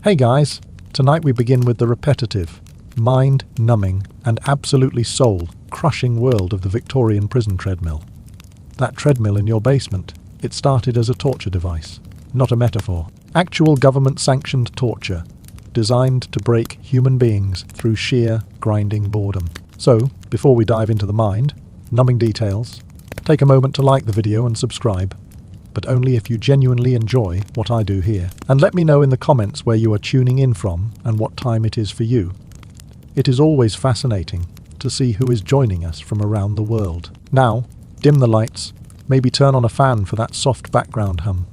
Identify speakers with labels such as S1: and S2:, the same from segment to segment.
S1: Hey guys, tonight we begin with the repetitive, mind-numbing and absolutely soul-crushing world of the Victorian prison treadmill. That treadmill in your basement, it started as a torture device, not a metaphor. Actual government-sanctioned torture, designed to break human beings through sheer, grinding boredom. So, before we dive into the mind-numbing details, take a moment to like the video and subscribe, but only if you genuinely enjoy what I do here. And let me know in the comments where you are tuning in from and what time it is for you. It is always fascinating to see who is joining us from around the world. Now, dim the lights, maybe turn on a fan for that soft background hum,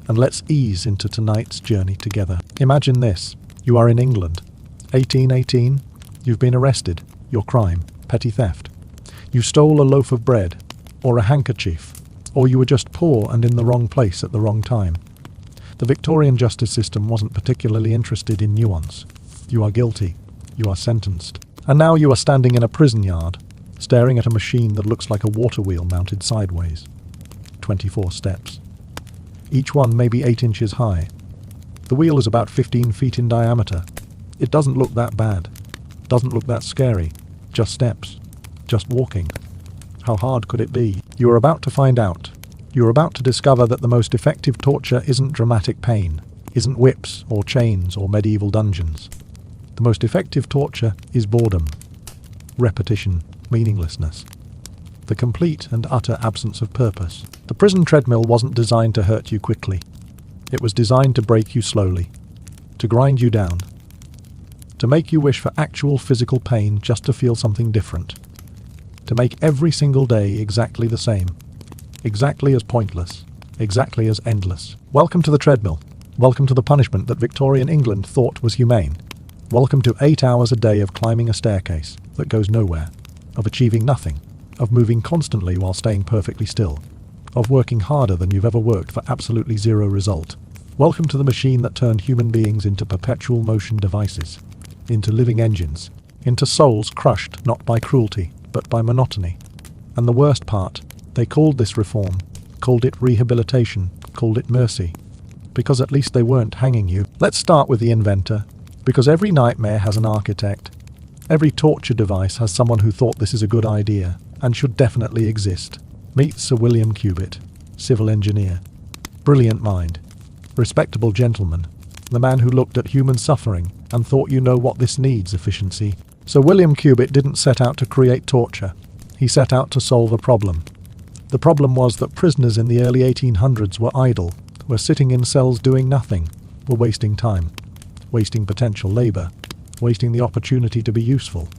S1: and let's ease into tonight's journey together. Imagine this. You are in England. 1818. You've been arrested. Your crime, petty theft. You stole a loaf of bread, or a handkerchief, or you were just poor and in the wrong place at the wrong time. The Victorian justice system wasn't particularly interested in nuance. You are guilty. You are sentenced. And now you are standing in a prison yard, staring at a machine that looks like a water wheel mounted sideways. 24 steps. Each one maybe 8 inches high. The wheel is about 15 feet in diameter. It doesn't look that bad. Doesn't look that scary. Just steps. Just walking. How hard could it be? You are about to find out. You are about to discover that the most effective torture isn't dramatic pain, isn't whips or chains or medieval dungeons. The most effective torture is boredom, repetition, meaninglessness, the complete and utter absence of purpose. The prison treadmill wasn't designed to hurt you quickly. It was designed to break you slowly, to grind you down, to make you wish for actual physical pain just to feel something different. To make every single day exactly the same, exactly as pointless, exactly as endless. Welcome to the treadmill. Welcome to the punishment that Victorian England thought was humane. Welcome to 8 hours a day of climbing a staircase that goes nowhere, of achieving nothing, of moving constantly while staying perfectly still, of working harder than you've ever worked for absolutely zero result. Welcome to the machine that turned human beings into perpetual motion devices, into living engines, into souls crushed not by cruelty, but by monotony. And the worst part, they called this reform, called it rehabilitation, called it mercy, because at least they weren't hanging you. Let's start with the inventor, because every nightmare has an architect. Every torture device has someone who thought this is a good idea, and should definitely exist. Meet Sir William Cubitt, civil engineer. Brilliant mind. Respectable gentleman. The man who looked at human suffering and thought, you know what this needs, efficiency. Sir William Cubitt didn't set out to create torture. He set out to solve a problem. The problem was that prisoners in the early 1800s were idle, were sitting in cells doing nothing, were wasting time, wasting potential labour, wasting the opportunity to be useful.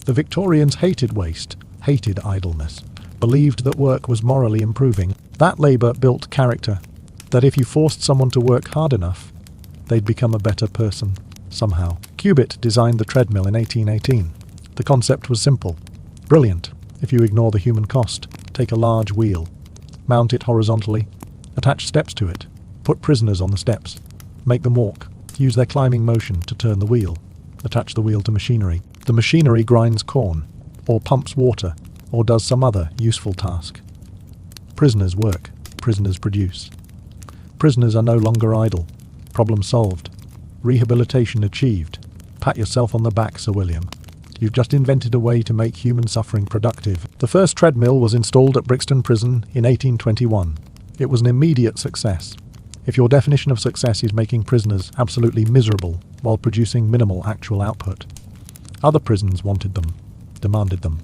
S1: The Victorians hated waste, hated idleness, believed that work was morally improving. That labour built character, that if you forced someone to work hard enough, they'd become a better person. Somehow. Cubitt designed the treadmill in 1818. The concept was simple. Brilliant, if you ignore the human cost. Take a large wheel, mount it horizontally, attach steps to it, put prisoners on the steps, make them walk, use their climbing motion to turn the wheel, attach the wheel to machinery. The machinery grinds corn, or pumps water, or does some other useful task. Prisoners work, prisoners produce. Prisoners are no longer idle. Problem solved. Rehabilitation achieved. Pat yourself on the back, Sir William. You've just invented a way to make human suffering productive. The first treadmill was installed at Brixton Prison in 1821. It was an immediate success. If your definition of success is making prisoners absolutely miserable while producing minimal actual output, other prisons wanted them, demanded them.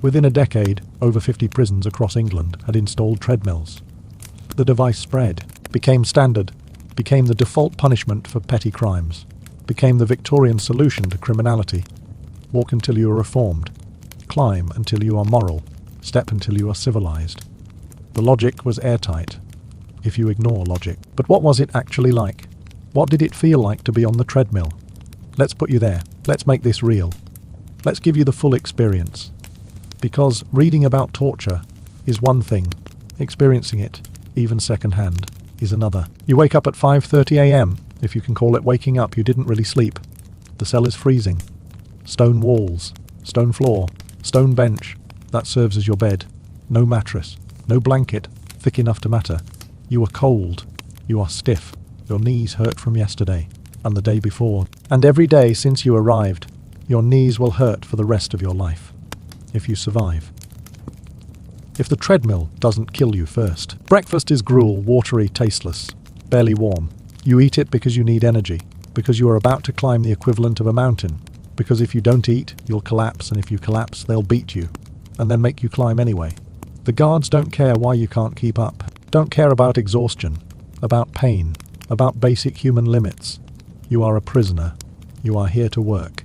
S1: Within a decade, over 50 prisons across England had installed treadmills. The device spread, became standard, became the default punishment for petty crimes, became the Victorian solution to criminality. Walk until you are reformed, climb until you are moral, step until you are civilized. The logic was airtight, if you ignore logic. But what was it actually like? What did it feel like to be on the treadmill? Let's put you there. Let's make this real. Let's give you the full experience. Because reading about torture is one thing, experiencing it, even secondhand, is another. You wake up at 5:30 a.m. If you can call it waking up, you didn't really sleep. The cell is freezing. Stone walls, stone floor, stone bench. That serves as your bed. No mattress, no blanket, thick enough to matter. You are cold. You are stiff. Your knees hurt from yesterday. and the day before. And every day since you arrived, your knees will hurt for the rest of your life. If you survive. If the treadmill doesn't kill you first. Breakfast is gruel, watery, tasteless, barely warm. You eat it because you need energy, because you are about to climb the equivalent of a mountain, because if you don't eat, you'll collapse, and if you collapse, they'll beat you, and then make you climb anyway. The guards don't care why you can't keep up, don't care about exhaustion, about pain, about basic human limits. You are a prisoner. You are here to work.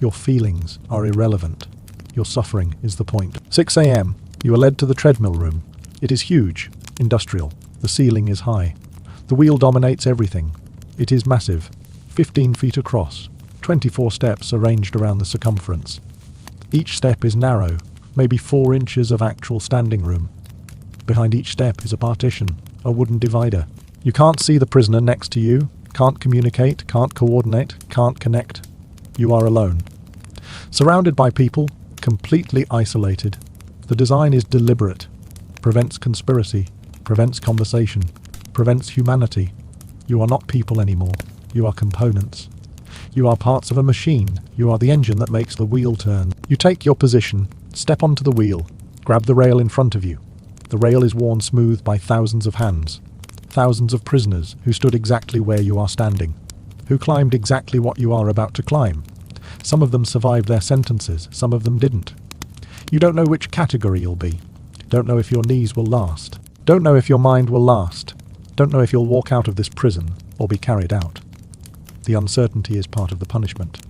S1: Your feelings are irrelevant. Your suffering is the point. 6 a.m. You are led to the treadmill room. It is huge, industrial. The ceiling is high. The wheel dominates everything. It is massive, 15 feet across, 24 steps arranged around the circumference. Each step is narrow, maybe 4 inches of actual standing room. Behind each step is a partition, a wooden divider. You can't see the prisoner next to you, can't communicate, can't coordinate, can't connect. You are alone. Surrounded by people, completely isolated. The design is deliberate, prevents conspiracy, prevents conversation, prevents humanity. You are not people anymore. You are components. You are parts of a machine. You are the engine that makes the wheel turn. You take your position, step onto the wheel, grab the rail in front of you. The rail is worn smooth by thousands of hands. Thousands of prisoners who stood exactly where you are standing, who climbed exactly what you are about to climb. Some of them survived their sentences, some of them didn't. You don't know which category you'll be. Don't know if your knees will last. Don't know if your mind will last. Don't know if you'll walk out of this prison or be carried out. The uncertainty is part of the punishment.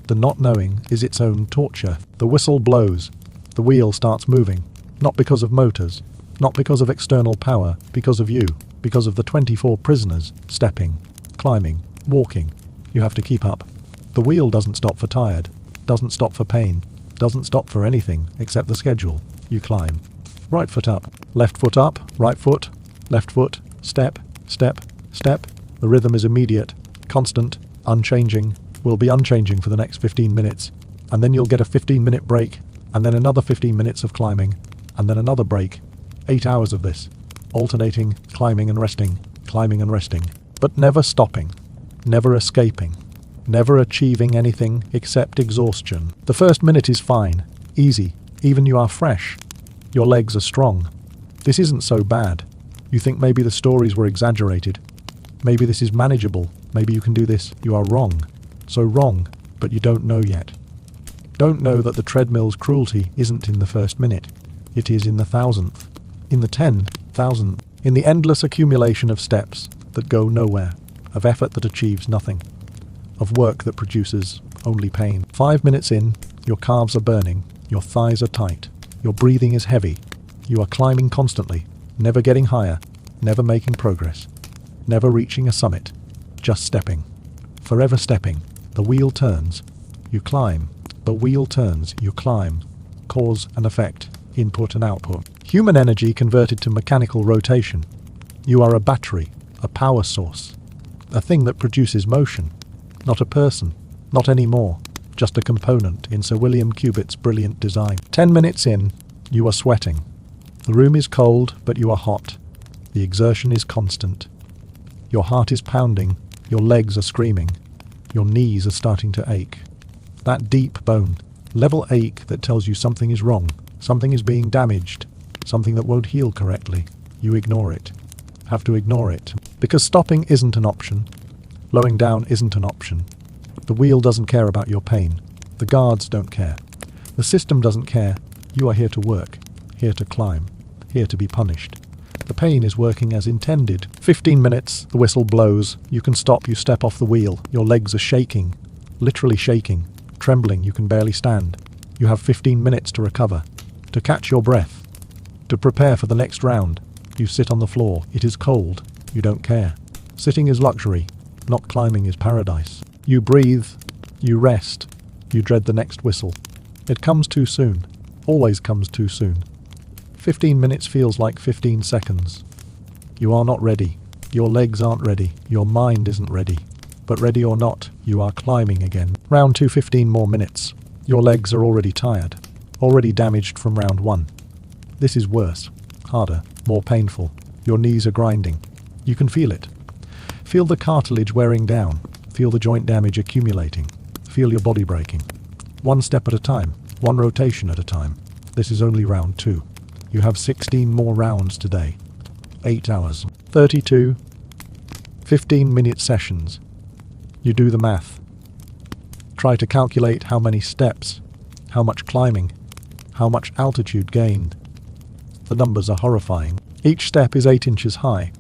S1: The not knowing is its own torture. The whistle blows. The wheel starts moving. Not because of motors, not because of external power, because of you, because of the 24 prisoners stepping, climbing, walking. You have to keep up. The wheel doesn't stop for tired, doesn't stop for pain, doesn't stop for anything except the schedule. You climb. Right foot up, left foot up, right foot, left foot, step, step, step. The rhythm is immediate, constant, unchanging, will be unchanging for the next 15 minutes. And then you'll get a 15-minute break, and then another 15 minutes of climbing, and then another break. 8 hours of this, alternating, climbing and resting, but never stopping, never escaping, never achieving anything except exhaustion. The first minute is fine, easy, even you are fresh. Your legs are strong. This isn't so bad. You think maybe the stories were exaggerated. Maybe this is manageable. Maybe you can do this. You are wrong. So wrong, but you don't know yet. Don't know that the treadmill's cruelty isn't in the first minute. It is in the 1,000th, in the 10,000th, in the endless accumulation of steps that go nowhere, of effort that achieves nothing, of work that produces only pain. 5 minutes in, your calves are burning, your thighs are tight, your breathing is heavy, you are climbing constantly, never getting higher, never making progress, never reaching a summit, just stepping, forever stepping. The wheel turns, you climb, the wheel turns, you climb, cause and effect, input and output. Human energy converted to mechanical rotation. You are a battery, a power source, a thing that produces motion. Not a person, not anymore, just a component in Sir William Cubitt's brilliant design. 10 minutes in, you are sweating. The room is cold, but you are hot. The exertion is constant. Your heart is pounding, your legs are screaming, your knees are starting to ache. That deep bone, level ache that tells you something is wrong, something is being damaged, something that won't heal correctly. You ignore it. Have to ignore it. Because stopping isn't an option. Slowing down isn't an option. The wheel doesn't care about your pain. The guards don't care. The system doesn't care. You are here to work, here to climb, here to be punished. The pain is working as intended. 15 minutes, the whistle blows. You can stop, you step off the wheel. Your legs are shaking, literally shaking, trembling, you can barely stand. You have 15 minutes to recover, to catch your breath, to prepare for the next round. You sit on the floor. It is cold. You don't care. Sitting is luxury. Not climbing is paradise. You breathe. You rest. You dread the next whistle. It comes too soon. Always comes too soon. 15 minutes feels like 15 seconds. You are not ready. Your legs aren't ready. Your mind isn't ready. But ready or not, you are climbing again. Round 2, 15 more minutes. Your legs are already tired. Already damaged from round 1. This is worse. Harder. More painful. Your knees are grinding. You can feel it. Feel the cartilage wearing down. Feel the joint damage accumulating. Feel your body breaking. One step at a time, one rotation at a time. This is only round 2. You have 16 more rounds today. 8 hours. 32. 15-minute sessions. You do the math. Try to calculate how many steps, how much climbing, how much altitude gained. The numbers are horrifying. Each step is 8 inches high,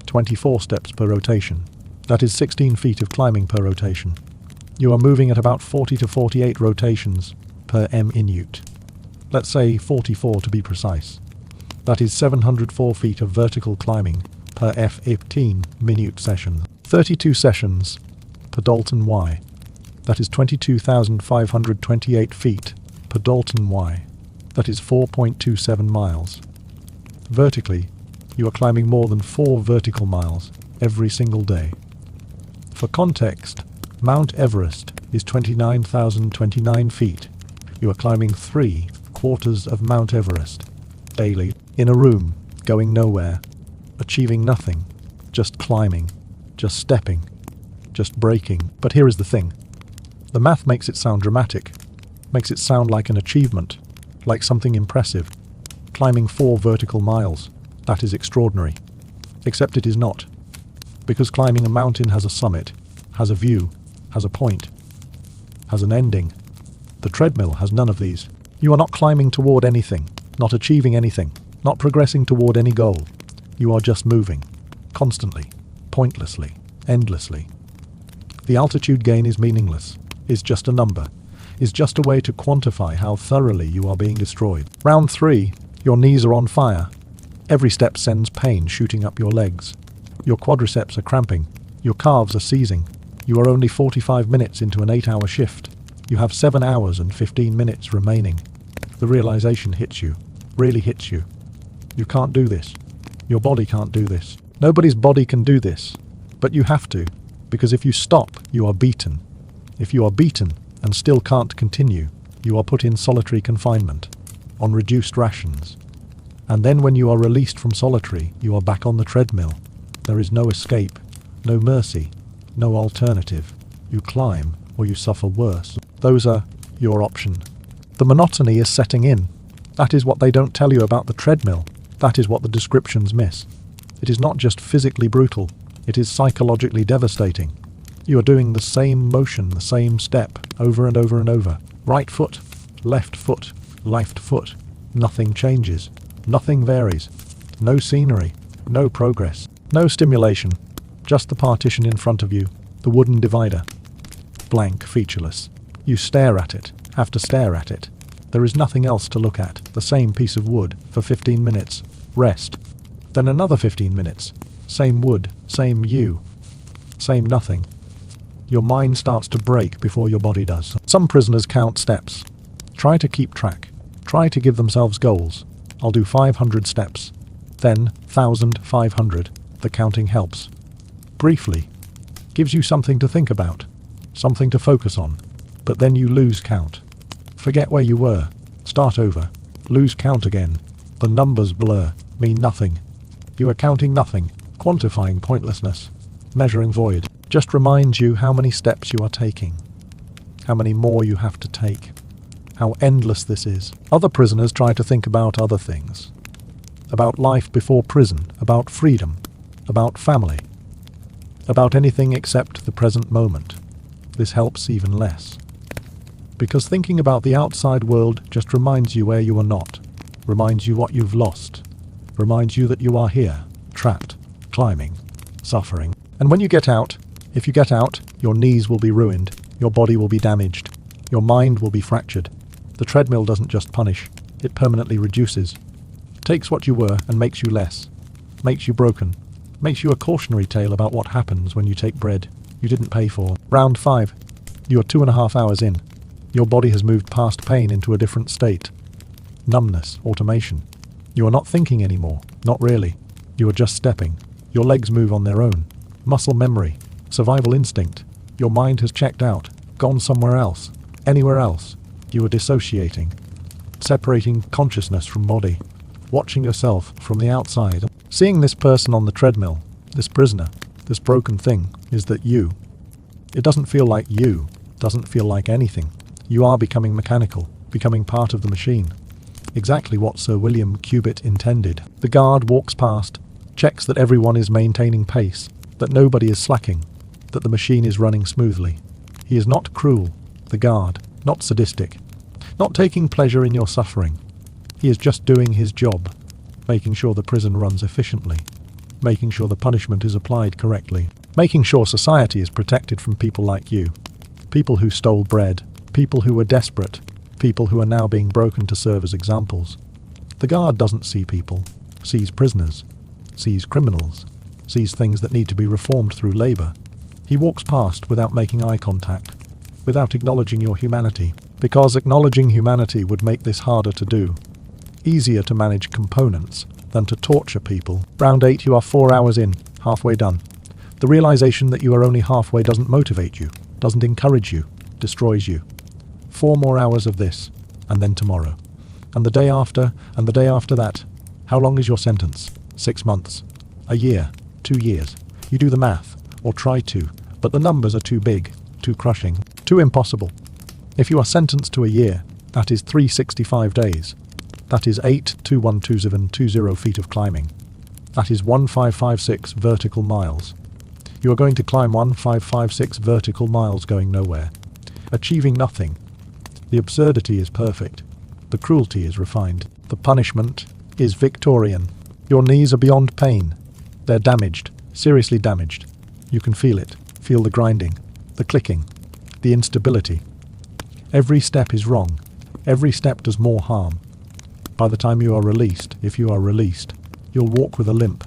S1: 24 steps per rotation. That is 16 feet of climbing per rotation. You are moving at about 40 to 48 rotations per minute. Let's say 44 to be precise. That is 704 feet of vertical climbing per 15-minute session. 32 sessions per Dalton Y. That is 22,528 feet per Dalton Y. That is 4.27 miles. Vertically, you are climbing more than 4 vertical miles every single day. For context, Mount Everest is 29,029 feet. You are climbing 3/4 of Mount Everest daily, in a room, going nowhere, achieving nothing, just climbing, just stepping, just breaking. But here is the thing. The math makes it sound dramatic, makes it sound like an achievement, like something impressive. Climbing 4 vertical miles, that is extraordinary. Except it is not. Because climbing a mountain has a summit, has a view, has a point, has an ending. The treadmill has none of these. You are not climbing toward anything, not achieving anything, not progressing toward any goal. You are just moving, constantly, pointlessly, endlessly. The altitude gain is meaningless, is just a number, is just a way to quantify how thoroughly you are being destroyed. Round 3, your knees are on fire. Every step sends pain shooting up your legs. Your quadriceps are cramping. Your calves are seizing. You are only 45 minutes into an 8-hour shift. You have 7 hours and 15 minutes remaining. The realization hits you, really hits you. You can't do this. Your body can't do this. Nobody's body can do this. But you have to, because if you stop, you are beaten. If you are beaten and still can't continue, you are put in solitary confinement, on reduced rations. And then when you are released from solitary, you are back on the treadmill. There is no escape, no mercy, no alternative. You climb, or you suffer worse. Those are your option. The monotony is setting in. That is what they don't tell you about the treadmill. That is what the descriptions miss. It is not just physically brutal, it is psychologically devastating. You are doing the same motion, the same step, over and over and over. Right foot, left foot, left foot. Nothing changes. Nothing varies. No scenery. No progress. No stimulation. Just the partition in front of you. The wooden divider. Blank, featureless. You stare at it. Have to stare at it. There is nothing else to look at. The same piece of wood for 15 minutes. Rest. Then another 15 minutes. Same wood. Same you. Same nothing. Your mind starts to break before your body does. Some prisoners count steps. Try to keep track. Try to give themselves goals. I'll do 500 steps. Then 1,500. The counting helps. Briefly. Gives you something to think about. Something to focus on. But then you lose count. Forget where you were. Start over. Lose count again. The numbers blur. Mean nothing. You are counting nothing. Quantifying pointlessness. Measuring void. Just reminds you how many steps you are taking. How many more you have to take. How endless this is. Other prisoners try to think about other things. About life before prison. About freedom. About family. About anything except the present moment. This helps even less. Because thinking about the outside world just reminds you where you are not. Reminds you what you've lost. Reminds you that you are here. Trapped. Climbing. Suffering. And when you get out, if you get out, your knees will be ruined. Your body will be damaged. Your mind will be fractured. The treadmill doesn't just punish. It permanently reduces. Takes what you were and makes you less. Makes you broken. Makes you a cautionary tale about what happens when you take bread you didn't pay for. Round 5. You are 2.5 hours in. Your body has moved past pain into a different state. Numbness, automation. You are not thinking anymore. Not really. You are just stepping. Your legs move on their own. Muscle memory. Survival instinct. Your mind has checked out. Gone somewhere else. Anywhere else. You are dissociating. Separating consciousness from body. Watching yourself from the outside. Seeing this person on the treadmill, this prisoner, this broken thing, is that you. It doesn't feel like you, doesn't feel like anything. You are becoming mechanical, becoming part of the machine. Exactly what Sir William Cubitt intended. The guard walks past, checks that everyone is maintaining pace, that nobody is slacking, that the machine is running smoothly. He is not cruel, the guard, not sadistic, not taking pleasure in your suffering. He is just doing his job, making sure the prison runs efficiently, making sure the punishment is applied correctly, making sure society is protected from people like you, people who stole bread, people who were desperate, people who are now being broken to serve as examples. The guard doesn't see people, sees prisoners, sees criminals, sees things that need to be reformed through labour. He walks past without making eye contact, without acknowledging your humanity, because acknowledging humanity would make this harder to do. Easier to manage components than to torture people. Round 8, you are 4 hours in, halfway done. The realization that you are only halfway doesn't motivate you, doesn't encourage you, destroys you. 4 more hours of this, and then tomorrow. And the day after, and the day after that. How long is your sentence? 6 months? A year? 2 years? You do the math, or try to, but the numbers are too big, too crushing, too impossible. If you are sentenced to a year, that is 365 days. That is 8,212,720 feet of climbing. That is 1556 vertical miles. You are going to climb 1556 vertical miles going nowhere, achieving nothing. The absurdity is perfect. The cruelty is refined. The punishment is Victorian. Your knees are beyond pain. They're damaged, seriously damaged. You can feel it. Feel the grinding, the clicking, the instability. Every step is wrong. Every step does more harm. By the time you are released, if you are released, you'll walk with a limp,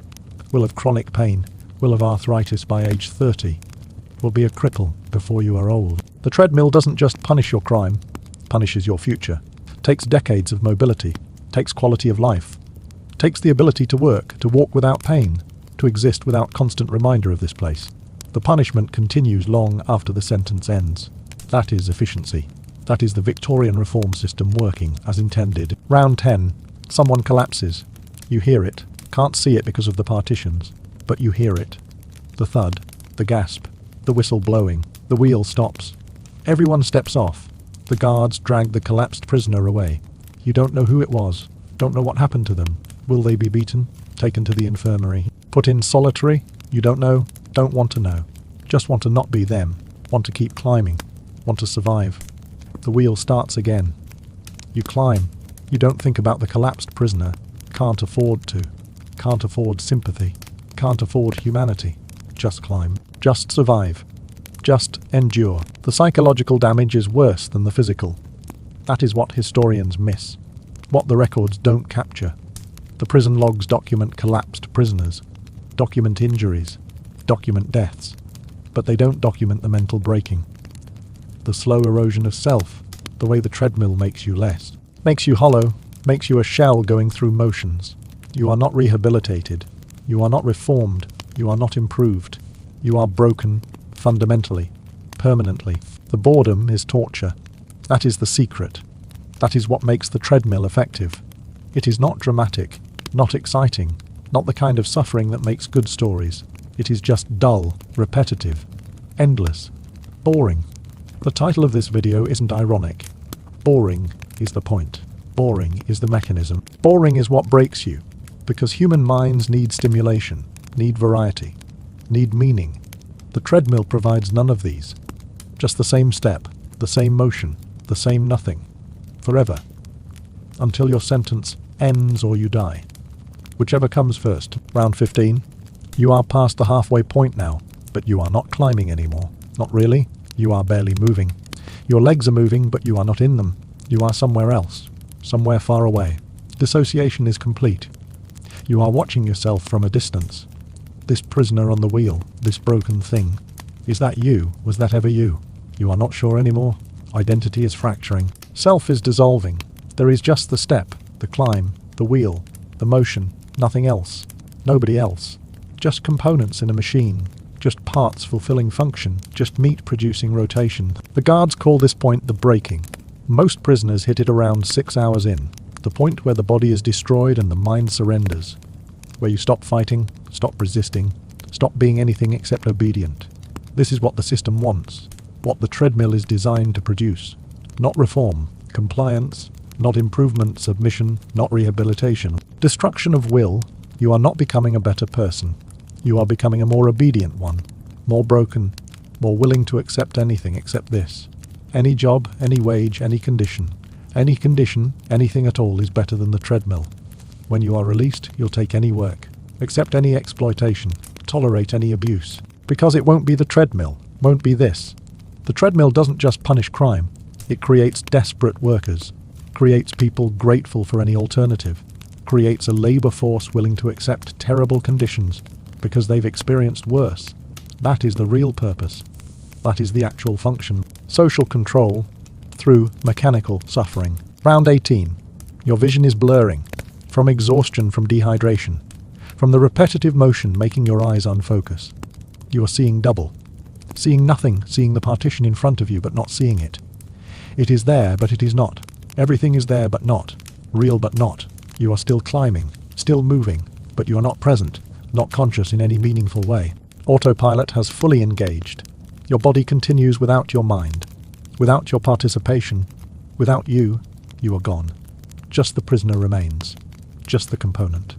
S1: will have chronic pain, will have arthritis by age 30, will be a cripple before you are old. The treadmill doesn't just punish your crime, punishes your future, takes decades of mobility, takes quality of life, takes the ability to work, to walk without pain, to exist without constant reminder of this place. The punishment continues long after the sentence ends. That is efficiency. That is the Victorian reform system working as intended. Round 10. Someone collapses. You hear it. Can't see it because of the partitions, but you hear it. The thud, the gasp, the whistle blowing, the wheel stops. Everyone steps off. The guards drag the collapsed prisoner away. You don't know who it was, don't know what happened to them. Will they be beaten? Taken to the infirmary? Put in solitary? You don't know, don't want to know. Just want to not be them. Want to keep climbing. Want to survive. The wheel starts again. You climb. You don't think about the collapsed prisoner. Can't afford to. Can't afford sympathy. Can't afford humanity. Just climb. Just survive. Just endure. The psychological damage is worse than the physical. That is what historians miss. What the records don't capture. The prison logs document collapsed prisoners. Document injuries. Document deaths. But they don't document the mental breaking. The slow erosion of self, the way the treadmill makes you less, makes you hollow, makes you a shell going through motions. You are not rehabilitated, you are not reformed, you are not improved. You are broken, fundamentally, permanently. The boredom is torture. That is the secret. That is what makes the treadmill effective. It is not dramatic, not exciting, not the kind of suffering that makes good stories. It is just dull, repetitive, endless, boring. The title of this video isn't ironic. Boring is the point. Boring is the mechanism. Boring is what breaks you, because human minds need stimulation, need variety, need meaning. The treadmill provides none of these. Just the same step, the same motion, the same nothing. Forever. Until your sentence ends or you die. Whichever comes first. Round 15. You are past the halfway point now, but you are not climbing anymore. Not really. You are barely moving. Your legs are moving, but you are not in them. You are somewhere else, somewhere far away. Dissociation is complete. You are watching yourself from a distance. This prisoner on the wheel, this broken thing. Is that you? Was that ever you? You are not sure anymore. Identity is fracturing. Self is dissolving. There is just the step, the climb, the wheel, the motion, nothing else. Nobody else. Just components in a machine. Just parts fulfilling function, just meat producing rotation. The guards call this point the breaking. Most prisoners hit it around 6 hours in, the point where the body is destroyed and the mind surrenders, where you stop fighting, stop resisting, stop being anything except obedient. This is what the system wants, what the treadmill is designed to produce. Not reform, compliance, not improvement, submission, not rehabilitation. Destruction of will. You are not becoming a better person. You are becoming a more obedient one, more broken, more willing to accept anything except this. Any job, any wage, any condition, anything at all is better than the treadmill. When you are released, you'll take any work, accept any exploitation, tolerate any abuse. Because it won't be the treadmill, won't be this. The treadmill doesn't just punish crime, it creates desperate workers, creates people grateful for any alternative, creates a labor force willing to accept terrible conditions because they've experienced worse. That is the real purpose. That is the actual function. Social control through mechanical suffering. Round 18. Your vision is blurring. From exhaustion, from dehydration, from the repetitive motion making your eyes unfocus. You are seeing double. Seeing nothing, seeing the partition in front of you but not seeing it. It is there but it is not. Everything is there but not. Real but not. You are still climbing, still moving, but you are not present, not conscious in any meaningful way. Autopilot has fully engaged. Your body continues without your mind. Without your participation, without you, you are gone. Just the prisoner remains. Just the component.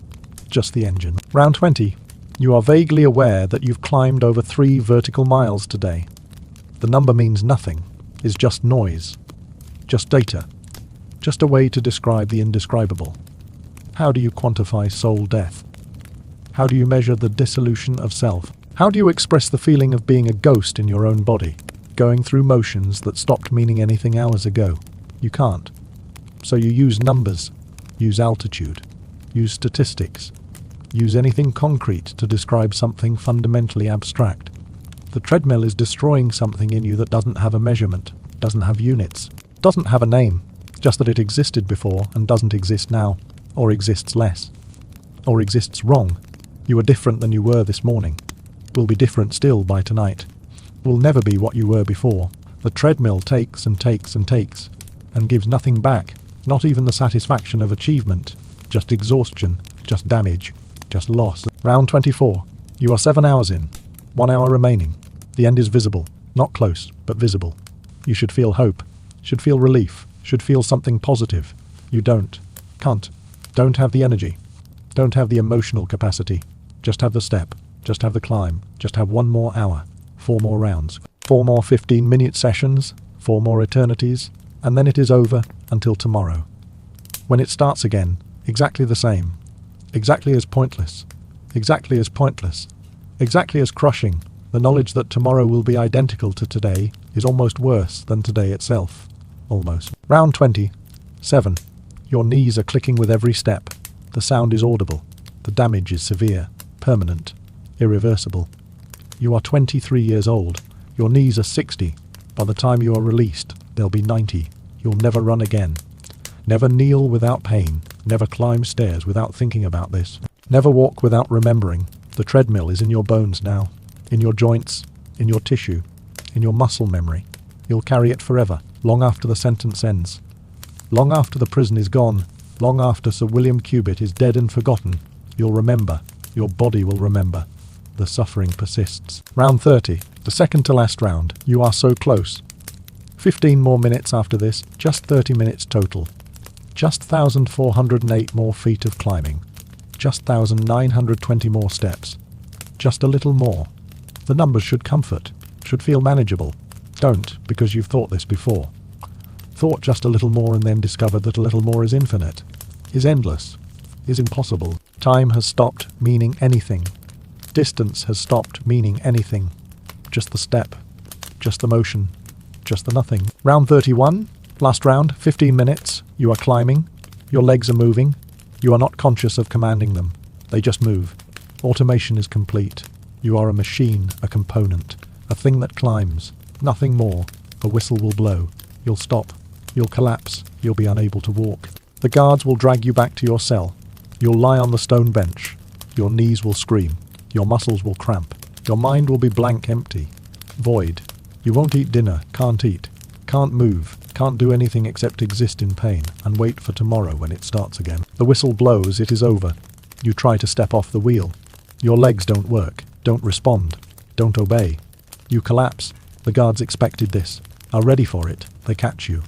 S1: Just the engine. Round 20. You are vaguely aware that you've climbed over 3 vertical miles today. The number means nothing, is just noise. Just data. Just a way to describe the indescribable. How do you quantify soul death? How do you measure the dissolution of self? How do you express the feeling of being a ghost in your own body, going through motions that stopped meaning anything hours ago? You can't. So you use numbers, use altitude, use statistics, use anything concrete to describe something fundamentally abstract. The treadmill is destroying something in you that doesn't have a measurement, doesn't have units, doesn't have a name, just that it existed before and doesn't exist now, or exists less, or exists wrong. You are different than you were this morning. Will be different still by tonight. Will never be what you were before. The treadmill takes and takes and takes, and gives nothing back, not even the satisfaction of achievement, just exhaustion, just damage, just loss. Round 24. You are 7 hours in, 1 hour remaining. The end is visible, not close, but visible. You should feel hope, should feel relief, should feel something positive. You don't, can't, don't have the energy, don't have the emotional capacity, just have the step. Just have the climb. Just have 1 more hour. 4 more rounds. 4 more 15-minute sessions. 4 more eternities. And then it is over until tomorrow. When it starts again, exactly the same. Exactly as pointless. Exactly as pointless. Exactly as crushing. The knowledge that tomorrow will be identical to today is almost worse than today itself. Almost. Round 20. 7. Your knees are clicking with every step. The sound is audible. The damage is severe. Permanent. Irreversible. You are 23 years old. Your knees are 60. By the time you are released, they'll be 90. You'll never run again. Never kneel without pain. Never climb stairs without thinking about this. Never walk without remembering. The treadmill is in your bones now. In your joints. In your tissue. In your muscle memory. You'll carry it forever. Long after the sentence ends. Long after the prison is gone. Long after Sir William Cubitt is dead and forgotten. You'll remember. Your body will remember. The suffering persists. Round 30. The second to last round. You are so close. 15 more minutes after this. Just 30 minutes total. Just 1,408 more feet of climbing. Just 1,920 more steps. Just a little more. The numbers should comfort. Should feel manageable. Don't, because you've thought this before. Thought just a little more and then discovered that a little more is infinite. Is endless. Is impossible. Time has stopped meaning anything. Distance has stopped meaning anything. Just the step. Just the motion. Just the nothing. Round 31. Last round. 15 minutes. You are climbing. Your legs are moving. You are not conscious of commanding them. They just move. Automation is complete. You are a machine, a component. A thing that climbs. Nothing more. A whistle will blow. You'll stop. You'll collapse. You'll be unable to walk. The guards will drag you back to your cell. You'll lie on the stone bench. Your knees will scream. Your muscles will cramp. Your mind will be blank, empty. Void. You won't eat dinner, can't eat. Can't move, can't do anything except exist in pain and wait for tomorrow when it starts again. The whistle blows, it is over. You try to step off the wheel. Your legs don't work, don't respond, don't obey. You collapse. The guards expected this, are ready for it. They catch you,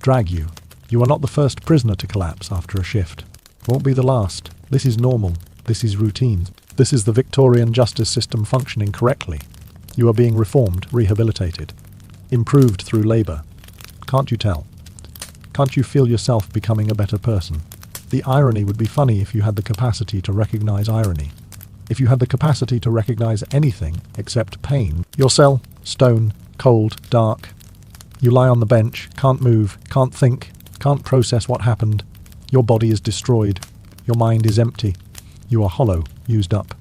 S1: drag you. You are not the first prisoner to collapse after a shift. Won't be the last. This is normal. This is routine. This is the Victorian justice system functioning correctly. You are being reformed, rehabilitated, improved through labour. Can't you tell? Can't you feel yourself becoming a better person? The irony would be funny if you had the capacity to recognise irony. If you had the capacity to recognise anything except pain. Your cell, stone, cold, dark. You lie on the bench, can't move, can't think, can't process what happened. Your body is destroyed. Your mind is empty. You are hollow, used up.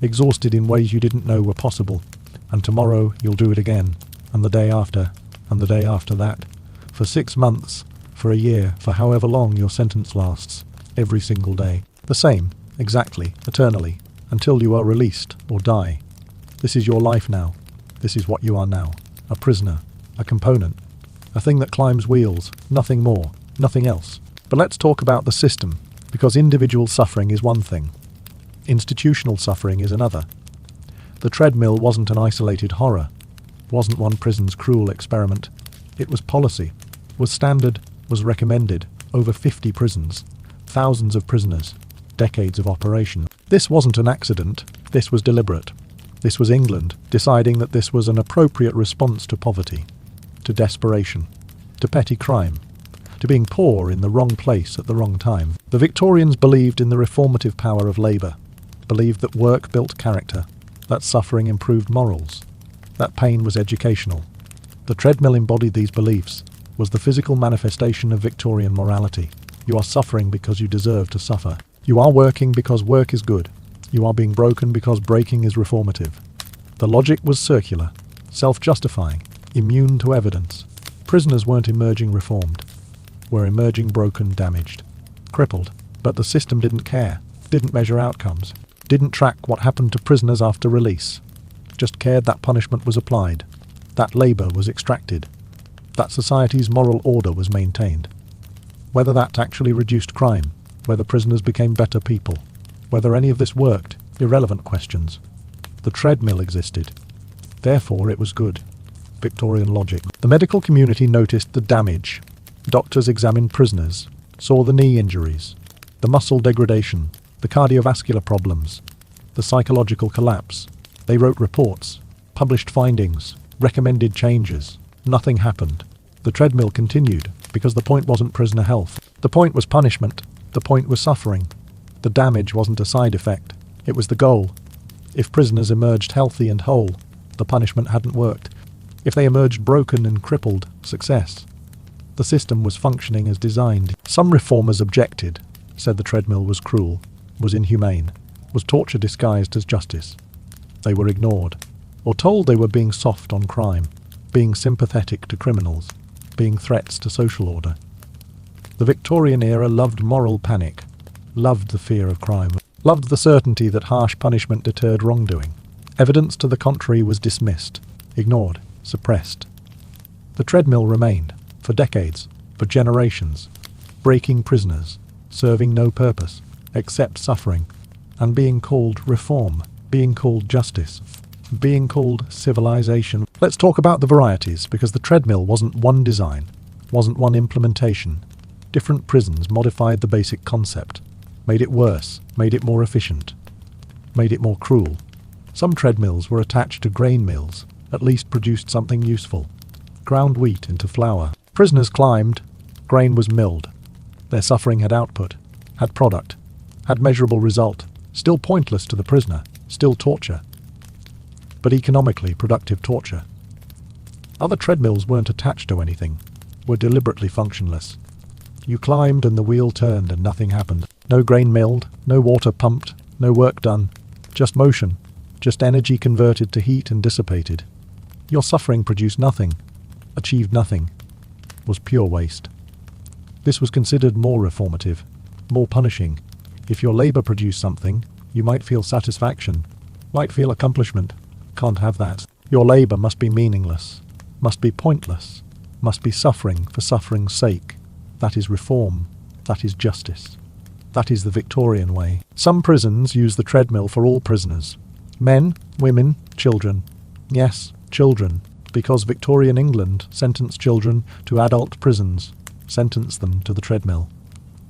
S1: Exhausted in ways you didn't know were possible. And tomorrow you'll do it again. And the day after. And the day after that. For 6 months. For a year. For however long your sentence lasts. Every single day. The same. Exactly. Eternally. Until you are released or die. This is your life now. This is what you are now. A prisoner. A component. A thing that climbs wheels. Nothing more. Nothing else. But let's talk about the system. Because individual suffering is one thing. Institutional suffering is another. The treadmill wasn't an isolated horror. Wasn't one prison's cruel experiment. It was policy. Was standard. Was recommended. Over 50 prisons. Thousands of prisoners. Decades of operation. This wasn't an accident. This was deliberate. This was England deciding that this was an appropriate response to poverty, to desperation, to petty crime, to being poor in the wrong place at the wrong time. The Victorians believed in the reformative power of labour, believed that work built character, that suffering improved morals, that pain was educational. The treadmill embodied these beliefs, was the physical manifestation of Victorian morality. You are suffering because you deserve to suffer. You are working because work is good. You are being broken because breaking is reformative. The logic was circular, self-justifying, immune to evidence. Prisoners weren't emerging reformed, were emerging broken, damaged, crippled. But the system didn't care, didn't measure outcomes, didn't track what happened to prisoners after release. Just cared that punishment was applied, that labour was extracted, that society's moral order was maintained. Whether that actually reduced crime, whether prisoners became better people, whether any of this worked, irrelevant questions. The treadmill existed. Therefore it was good. Victorian logic. The medical community noticed the damage. Doctors examined prisoners, saw the knee injuries, the muscle degradation, the cardiovascular problems, the psychological collapse. They wrote reports, published findings, recommended changes. Nothing happened. The treadmill continued, because the point wasn't prisoner health. The point was punishment. The point was suffering. The damage wasn't a side effect. It was the goal. If prisoners emerged healthy and whole, the punishment hadn't worked. If they emerged broken and crippled, success. The system was functioning as designed. Some reformers objected, said the treadmill was cruel, was inhumane, was torture disguised as justice. They were ignored, or told they were being soft on crime, being sympathetic to criminals, being threats to social order. The Victorian era loved moral panic, loved the fear of crime, loved the certainty that harsh punishment deterred wrongdoing. Evidence to the contrary was dismissed, ignored, suppressed. The treadmill remained, for decades, for generations, breaking prisoners, serving no purpose, except suffering, and being called reform, being called justice, being called civilization. Let's talk about the varieties, because the treadmill wasn't one design, wasn't one implementation. Different prisons modified the basic concept, made it worse, made it more efficient, made it more cruel. Some treadmills were attached to grain mills, at least produced something useful. Ground wheat into flour. Prisoners climbed, grain was milled. Their suffering had output, had product, had measurable result, still pointless to the prisoner, still torture, but economically productive torture. Other treadmills weren't attached to anything, were deliberately functionless. You climbed and the wheel turned and nothing happened. No grain milled, no water pumped, no work done, just motion, just energy converted to heat and dissipated. Your suffering produced nothing, achieved nothing, was pure waste. This was considered more reformative, more punishing. If your labour produced something, you might feel satisfaction, might feel accomplishment. Can't have that. Your labour must be meaningless, must be pointless, must be suffering for suffering's sake. That is reform. That is justice. That is the Victorian way. Some prisons use the treadmill for all prisoners. Men, women, children. Yes, children, because Victorian England sentenced children to adult prisons, sentenced them to the treadmill.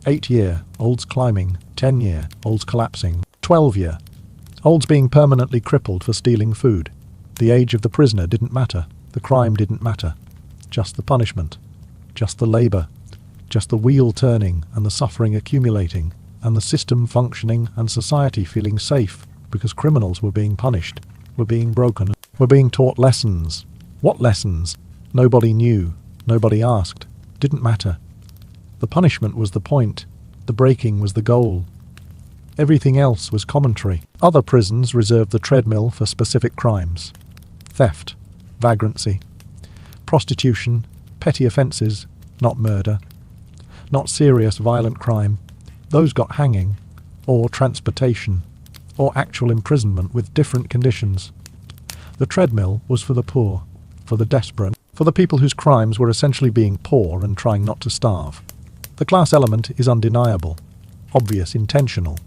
S1: 8-year-olds climbing, 10-year-olds collapsing, 12-year-olds being permanently crippled for stealing food. The age of the prisoner didn't matter, the crime didn't matter. Just the punishment, just the labour, just the wheel turning and the suffering accumulating, and the system functioning and society feeling safe because criminals were being punished, were being broken, were being taught lessons. What lessons? Nobody knew, nobody asked, didn't matter. The punishment was the point, the breaking was the goal. Everything else was commentary. Other prisons reserved the treadmill for specific crimes. Theft, vagrancy, prostitution, petty offences, not murder, not serious violent crime. Those got hanging, or transportation, or actual imprisonment with different conditions. The treadmill was for the poor, for the desperate, for the people whose crimes were essentially being poor and trying not to starve. The class element is undeniable, obvious, intentional.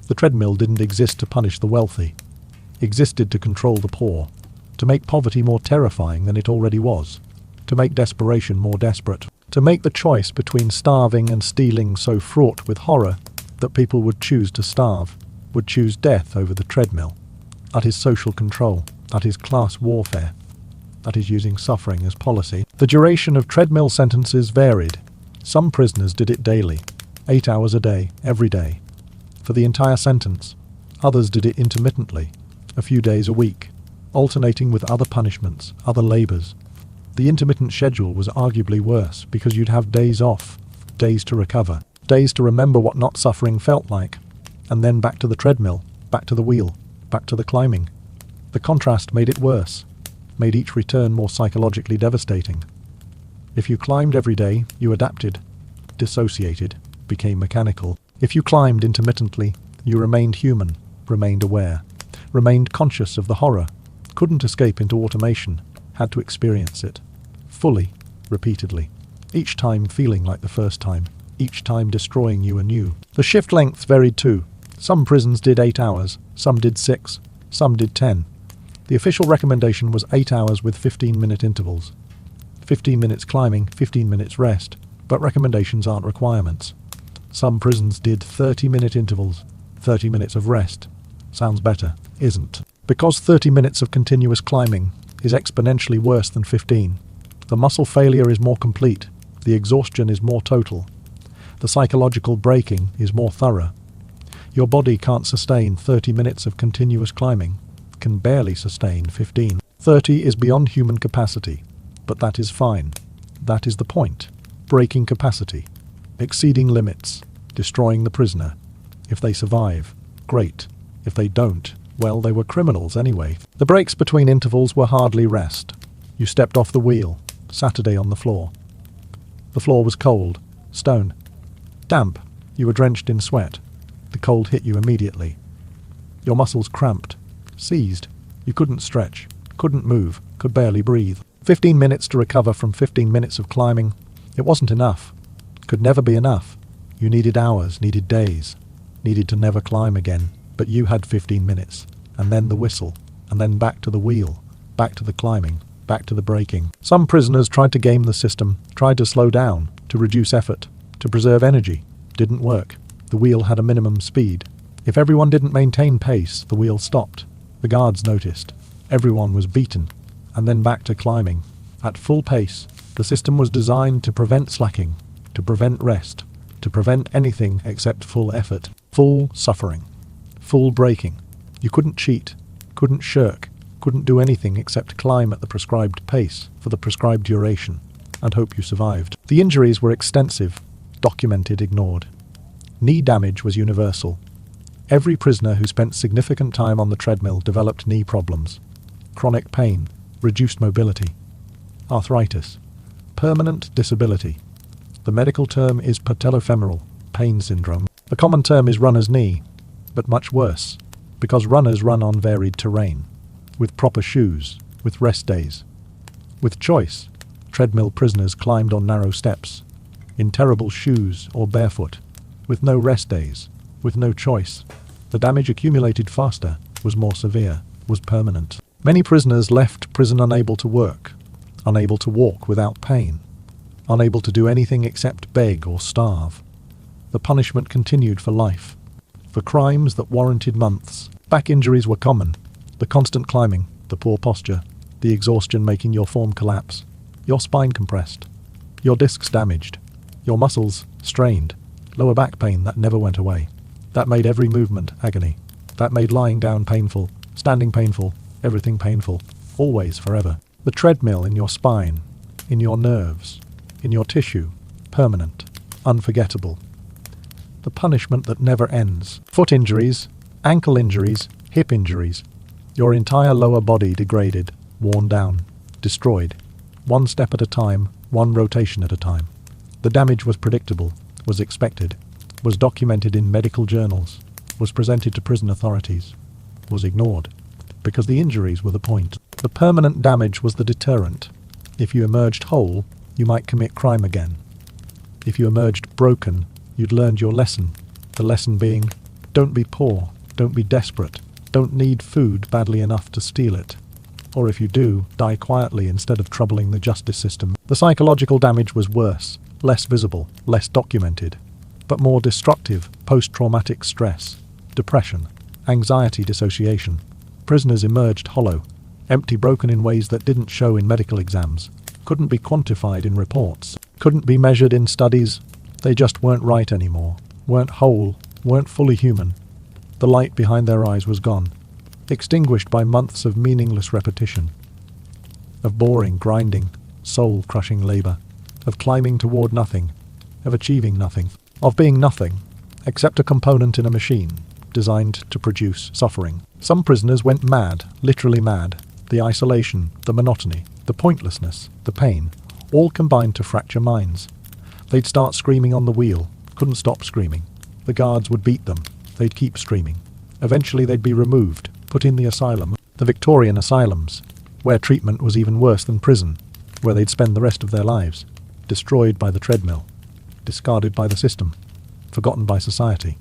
S1: The treadmill didn't exist to punish the wealthy. It existed to control the poor, to make poverty more terrifying than it already was, to make desperation more desperate, to make the choice between starving and stealing so fraught with horror that people would choose to starve, would choose death over the treadmill. That is social control, that is class warfare, that is using suffering as policy. The duration of treadmill sentences varied. Some prisoners did it daily, 8 hours a day, every day, for the entire sentence. Others did it intermittently, a few days a week, alternating with other punishments, other labours. The intermittent schedule was arguably worse because you'd have days off, days to recover, days to remember what not suffering felt like, and then back to the treadmill, back to the wheel, back to the climbing. The contrast made it worse, made each return more psychologically devastating. If you climbed every day, you adapted, dissociated, became mechanical. If you climbed intermittently, you remained human, remained aware, remained conscious of the horror, couldn't escape into automation, had to experience it, fully, repeatedly, each time feeling like the first time, each time destroying you anew. The shift length varied too. Some prisons did 8 hours, some did 6, some did 10. The official recommendation was 8 hours with 15-minute intervals. 15 minutes climbing, 15 minutes rest, but recommendations aren't requirements. Some prisons did 30-minute intervals, 30 minutes of rest. Sounds better, isn't? Because 30 minutes of continuous climbing is exponentially worse than 15. The muscle failure is more complete, the exhaustion is more total, the psychological breaking is more thorough. Your body can't sustain 30 minutes of continuous climbing, can barely sustain 15. 30 is beyond human capacity. But that is fine. That is the point. Breaking capacity. Exceeding limits. Destroying the prisoner. If they survive, great. If they don't, well, they were criminals anyway. The breaks between intervals were hardly rest. You stepped off the wheel, Saturday on the floor. The floor was cold, stone, damp. You were drenched in sweat. The cold hit you immediately. Your muscles cramped, seized. You couldn't stretch, couldn't move, could barely breathe. 15 minutes to recover from 15 minutes of climbing. It wasn't enough. Could never be enough. You needed hours, needed days, needed to never climb again. But you had 15 minutes, and then the whistle, and then back to the wheel, back to the climbing, back to the braking. Some prisoners tried to game the system, tried to slow down, to reduce effort, to preserve energy. Didn't work. The wheel had a minimum speed. If everyone didn't maintain pace, the wheel stopped. The guards noticed. Everyone was beaten. And then back to climbing. At full pace, the system was designed to prevent slacking, to prevent rest, to prevent anything except full effort, full suffering, full breaking. You couldn't cheat, couldn't shirk, couldn't do anything except climb at the prescribed pace for the prescribed duration and hope you survived. The injuries were extensive, documented, ignored. Knee damage was universal. Every prisoner who spent significant time on the treadmill developed knee problems, chronic pain, reduced mobility, arthritis, permanent disability. The medical term is patellofemoral pain syndrome. The common term is runner's knee, but much worse, because runners run on varied terrain, with proper shoes, with rest days. With choice, treadmill prisoners climbed on narrow steps, in terrible shoes or barefoot, with no rest days, with no choice. The damage accumulated faster, was more severe, was permanent. Many prisoners left prison unable to work, unable to walk without pain, unable to do anything except beg or starve. The punishment continued for life, for crimes that warranted months. Back injuries were common. The constant climbing, the poor posture, the exhaustion making your form collapse, your spine compressed, your discs damaged, your muscles strained, lower back pain that never went away. That made every movement agony. That made lying down painful, standing painful, everything painful, always, forever. The treadmill in your spine, in your nerves, in your tissue, permanent, unforgettable. The punishment that never ends. Foot injuries, ankle injuries, hip injuries. Your entire lower body degraded, worn down, destroyed. One step at a time, one rotation at a time. The damage was predictable, was expected, was documented in medical journals, was presented to prison authorities, was ignored, because the injuries were the point. The permanent damage was the deterrent. If you emerged whole, you might commit crime again. If you emerged broken, you'd learned your lesson. The lesson being, don't be poor, don't be desperate, don't need food badly enough to steal it. Or if you do, die quietly instead of troubling the justice system. The psychological damage was worse, less visible, less documented, but more destructive: post-traumatic stress, depression, anxiety dissociation. Prisoners emerged hollow, empty, broken in ways that didn't show in medical exams, couldn't be quantified in reports, couldn't be measured in studies. They just weren't right anymore, weren't whole, weren't fully human. The light behind their eyes was gone, extinguished by months of meaningless repetition, of boring, grinding, soul-crushing labor, of climbing toward nothing, of achieving nothing, of being nothing, except a component in a machine designed to produce suffering. Some prisoners went mad, literally mad. The isolation, the monotony, the pointlessness, the pain, all combined to fracture minds. They'd start screaming on the wheel, couldn't stop screaming. The guards would beat them, they'd keep screaming. Eventually they'd be removed, put in the asylum, the Victorian asylums, where treatment was even worse than prison, where they'd spend the rest of their lives, destroyed by the treadmill, discarded by the system, forgotten by society.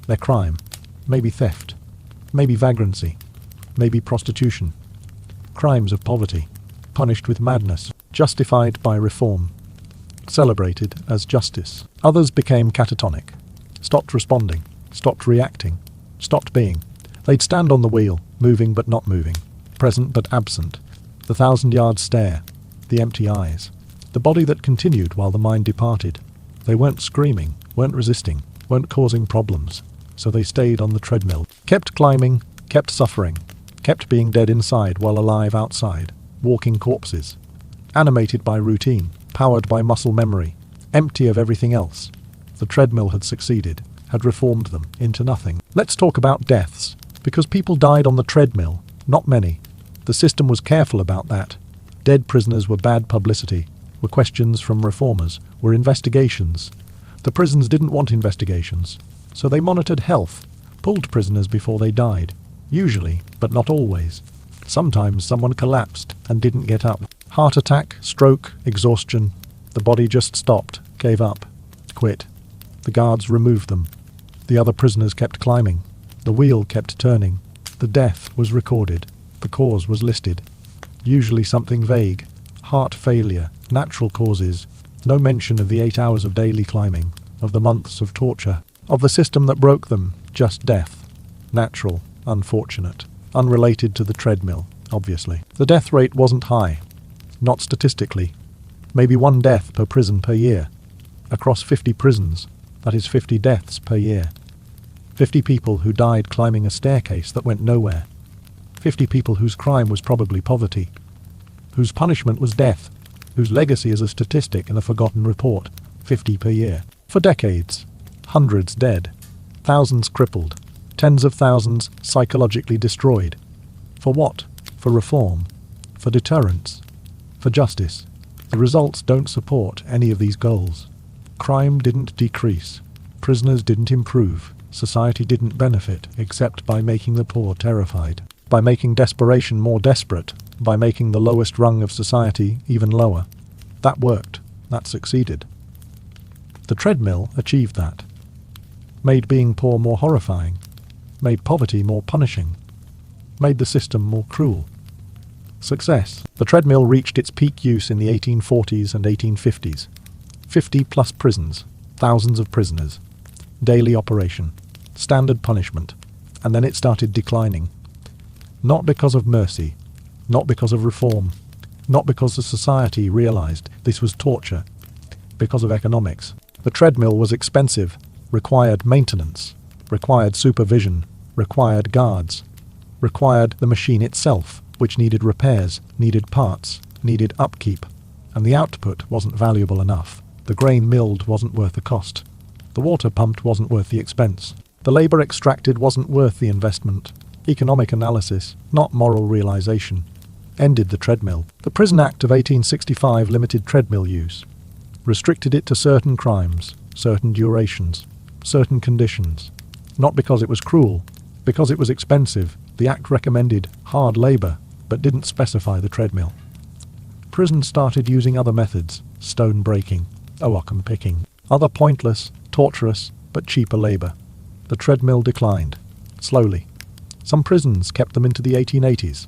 S1: Their crime, maybe theft, maybe vagrancy, maybe prostitution. Crimes of poverty, punished with madness, justified by reform, celebrated as justice. Others became catatonic, stopped responding, stopped reacting, stopped being. They'd stand on the wheel, moving but not moving, present but absent, the 1,000-yard stare, the empty eyes, the body that continued while the mind departed. They weren't screaming, weren't resisting, weren't causing problems, so they stayed on the treadmill, kept climbing, kept suffering, kept being dead inside while alive outside, walking corpses, animated by routine, powered by muscle memory, empty of everything else. The treadmill had succeeded, had reformed them into nothing. Let's talk about deaths, because people died on the treadmill, not many. The system was careful about that. Dead prisoners were bad publicity, were questions from reformers, were investigations. The prisons didn't want investigations, so they monitored health, pulled prisoners before they died, usually, but not always. Sometimes someone collapsed and didn't get up. Heart attack, stroke, exhaustion. The body just stopped, gave up, quit. The guards removed them. The other prisoners kept climbing. The wheel kept turning. The death was recorded. The cause was listed. Usually something vague. Heart failure, natural causes. No mention of the 8 hours of daily climbing, of the months of torture, of the system that broke them. Just death. Natural, unfortunate, unrelated to the treadmill, obviously. The death rate wasn't high. Not statistically. Maybe 1 death per prison per year. Across 50 prisons, that is 50 deaths per year. 50 people who died climbing a staircase that went nowhere. 50 people whose crime was probably poverty, whose punishment was death, whose legacy is a statistic in a forgotten report. 50 per year. For decades. Hundreds dead. Thousands crippled. Tens of thousands psychologically destroyed. For what? For reform. For deterrence. For justice. The results don't support any of these goals. Crime didn't decrease. Prisoners didn't improve. Society didn't benefit except by making the poor terrified. By making desperation more desperate. By making the lowest rung of society even lower. That worked. That succeeded. The treadmill achieved that. Made being poor more horrifying. Made poverty more punishing. Made the system more cruel. Success. The treadmill reached its peak use in the 1840s and 1850s. 50-plus prisons, thousands of prisoners, daily operation, standard punishment, and then it started declining. Not because of mercy, not because of reform, not because the society realized this was torture, because of economics. The treadmill was expensive, required maintenance, required supervision, required guards, required the machine itself, which needed repairs, needed parts, needed upkeep, and the output wasn't valuable enough. The grain milled wasn't worth the cost. The water pumped wasn't worth the expense. The labor extracted wasn't worth the investment. Economic analysis, not moral realization, ended the treadmill. The Prison Act of 1865 limited treadmill use, restricted it to certain crimes, certain durations, certain conditions. Not because it was cruel, because it was expensive. The Act recommended hard labor, but didn't specify the treadmill. Prisons started using other methods, stone breaking, oakum picking, other pointless, torturous, but cheaper labor. The treadmill declined, slowly. Some prisons kept them into the 1880s.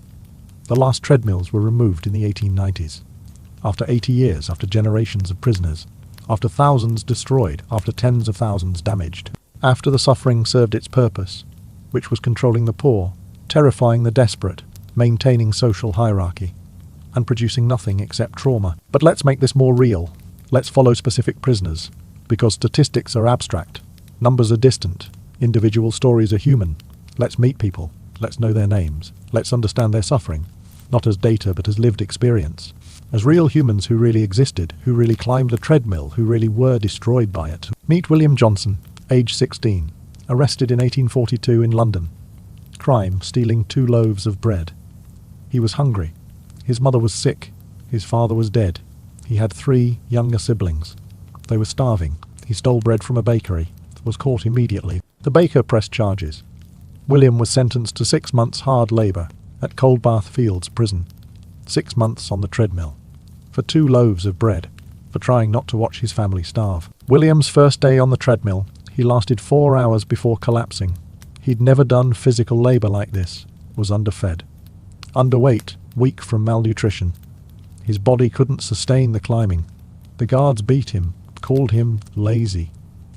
S1: The last treadmills were removed in the 1890s. After 80 years, after generations of prisoners, after thousands destroyed, after tens of thousands damaged, after the suffering served its purpose, which was controlling the poor, terrifying the desperate, maintaining social hierarchy, and producing nothing except trauma. But let's make this more real. Let's follow specific prisoners, because statistics are abstract, numbers are distant, individual stories are human. Let's meet people, let's know their names, let's understand their suffering, not as data but as lived experience, as real humans who really existed, who really climbed the treadmill, who really were destroyed by it. Meet William Johnson, age 16, arrested in 1842 in London. Crime, stealing 2 loaves of bread. He was hungry. His mother was sick. His father was dead. He had 3 younger siblings. They were starving. He stole bread from a bakery, was caught immediately. The baker pressed charges. William was sentenced to 6 months hard labour at Coldbath Fields Prison. 6 months on the treadmill. For 2 loaves of bread. For trying not to watch his family starve. William's first day on the treadmill, he lasted 4 hours before collapsing. He'd never done physical labour like this. Was underfed. Underweight, weak from malnutrition. His body couldn't sustain the climbing. The guards beat him, called him lazy,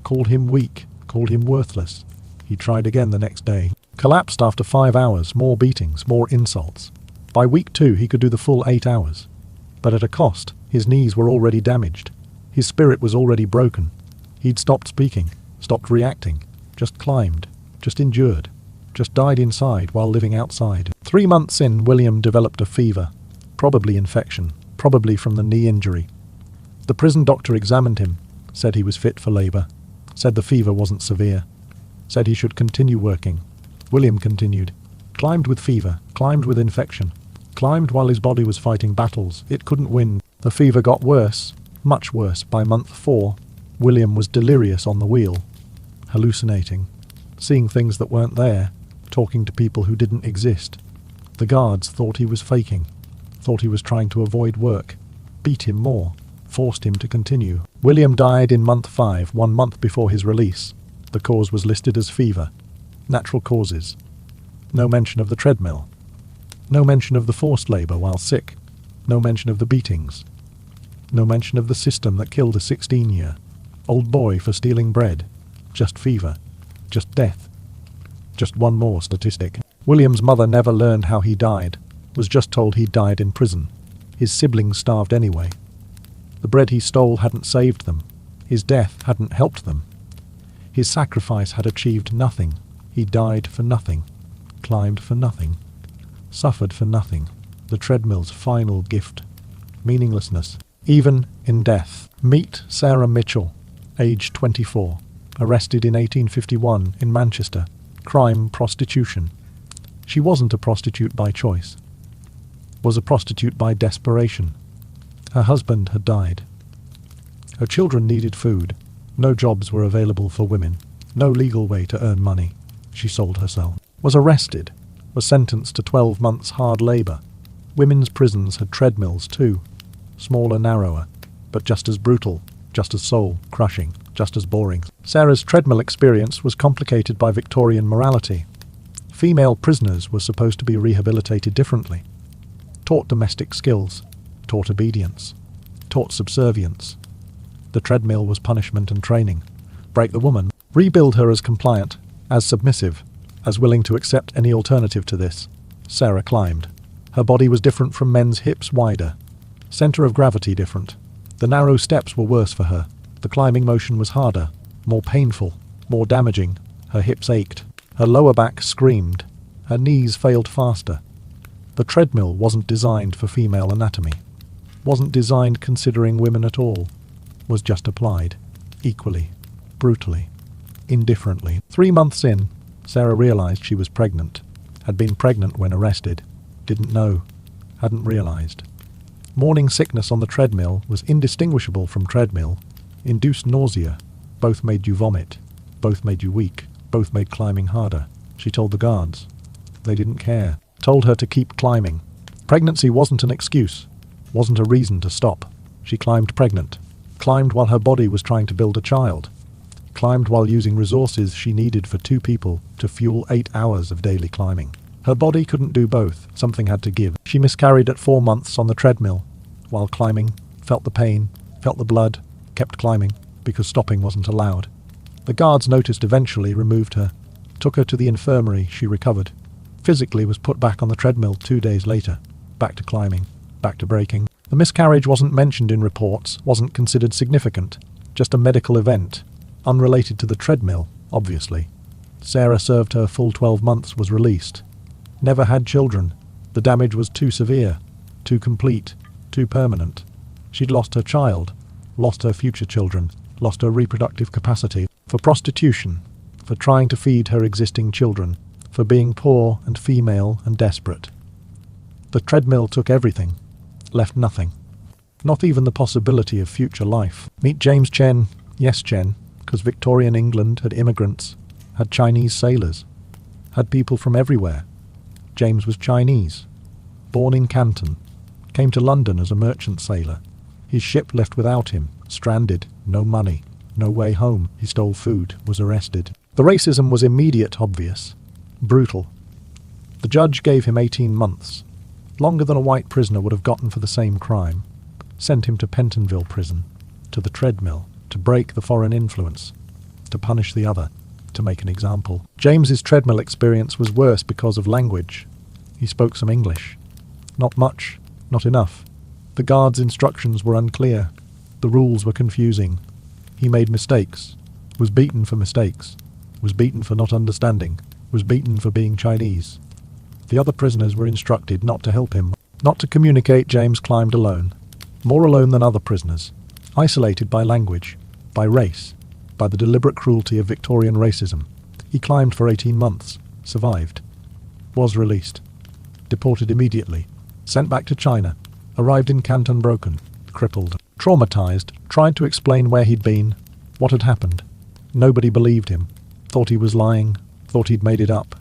S1: called him weak, called him worthless. He tried again the next day. Collapsed after 5 hours, more beatings, more insults. By week 2 he could do the full 8 hours. But at a cost. His knees were already damaged. His spirit was already broken. He'd stopped speaking, stopped reacting, just climbed, just endured, just died inside while living outside. 3 months in, William developed a fever, probably infection, probably from the knee injury. The prison doctor examined him, said he was fit for labour, said the fever wasn't severe, said he should continue working. William continued, climbed with fever, climbed with infection, climbed while his body was fighting battles. It couldn't win. The fever got worse, much worse. By month 4, William was delirious on the wheel, hallucinating, seeing things that weren't there, talking to people who didn't exist. The guards thought he was faking, thought he was trying to avoid work, beat him more, forced him to continue. William died in month 5, 1 month before his release. The cause was listed as fever. Natural causes. No mention of the treadmill. No mention of the forced labour while sick. No mention of the beatings. No mention of the system that killed a 16-year-old boy for stealing bread. Just fever. Just death. Just one more statistic. William's mother never learned how he died. Was just told he died in prison. His siblings starved anyway. The bread he stole hadn't saved them. His death hadn't helped them. His sacrifice had achieved nothing. He died for nothing. Climbed for nothing. Suffered for nothing. The treadmill's final gift. Meaninglessness. Even in death. Meet Sarah Mitchell, age 24. Arrested in 1851 in Manchester. Crime, prostitution. She wasn't a prostitute by choice. Was a prostitute by desperation. Her husband had died. Her children needed food. No jobs were available for women. No legal way to earn money. She sold herself. Was arrested. Was sentenced to 12 months hard labour. Women's prisons had treadmills too. Smaller, narrower, but just as brutal, just as soul-crushing, just as boring. Sarah's treadmill experience was complicated by Victorian morality. Female prisoners were supposed to be rehabilitated differently. taught domestic skills, taught obedience, taught subservience. The treadmill was punishment and training. Break the woman, rebuild her as compliant, as submissive, as willing to accept any alternative to this. Sarah climbed. Her body was different from men's, hips wider. Center of gravity different. The narrow steps were worse for her. The climbing motion was harder, more painful, more damaging. Her hips ached. Her lower back screamed. Her knees failed faster. The treadmill wasn't designed for female anatomy. Wasn't designed considering women at all. Was just applied. Equally. Brutally. Indifferently. 3 months in, Sarah realized she was pregnant. Had been pregnant when arrested. Didn't know. Hadn't realized. Morning sickness on the treadmill was indistinguishable from treadmill. Induced nausea. Both made you vomit. Both made you weak. Both made climbing harder. She told the guards. They didn't care. Told her to keep climbing. Pregnancy wasn't an excuse. Wasn't a reason to stop. She climbed pregnant. Climbed while her body was trying to build a child. Climbed while using resources she needed for 2 people to fuel 8 hours of daily climbing. Her body couldn't do both. Something had to give. She miscarried at 4 months on the treadmill. While climbing, felt the pain, felt the blood, kept climbing, because stopping wasn't allowed. The guards noticed, eventually removed her. Took her to the infirmary. She recovered. Physically was put back on the treadmill 2 days later. Back to climbing. Back to breaking. The miscarriage wasn't mentioned in reports, wasn't considered significant. Just a medical event. Unrelated to the treadmill, obviously. Sarah served her full 12 months, was released. Never had children. The damage was too severe, too complete, too permanent. She'd lost her child, lost her future children, lost her reproductive capacity, for prostitution, for trying to feed her existing children, for being poor and female and desperate. The treadmill took everything, left nothing. Not even the possibility of future life. Meet James Chen. Yes, Chen, because Victorian England had immigrants, had Chinese sailors, had people from everywhere. James was Chinese, born in Canton, came to London as a merchant sailor. His ship left without him, stranded, no money, no way home. He stole food, was arrested. The racism was immediate, obvious, brutal. The judge gave him 18 months, longer than a white prisoner would have gotten for the same crime. Sent him to Pentonville prison, to the treadmill, to break the foreign influence, to punish the other, to make an example. James's treadmill experience was worse because of language. He spoke some English. Not much, not enough. The guard's instructions were unclear. The rules were confusing. He made mistakes, was beaten for mistakes, was beaten for not understanding, was beaten for being Chinese. The other prisoners were instructed not to help him, not to communicate. James climbed alone, more alone than other prisoners, isolated by language, by race, by the deliberate cruelty of Victorian racism. He climbed for 18 months, survived, was released, deported immediately, sent back to China, arrived in Canton broken, crippled, traumatized, tried to explain where he'd been, what had happened. Nobody believed him, thought he was lying, thought he'd made it up.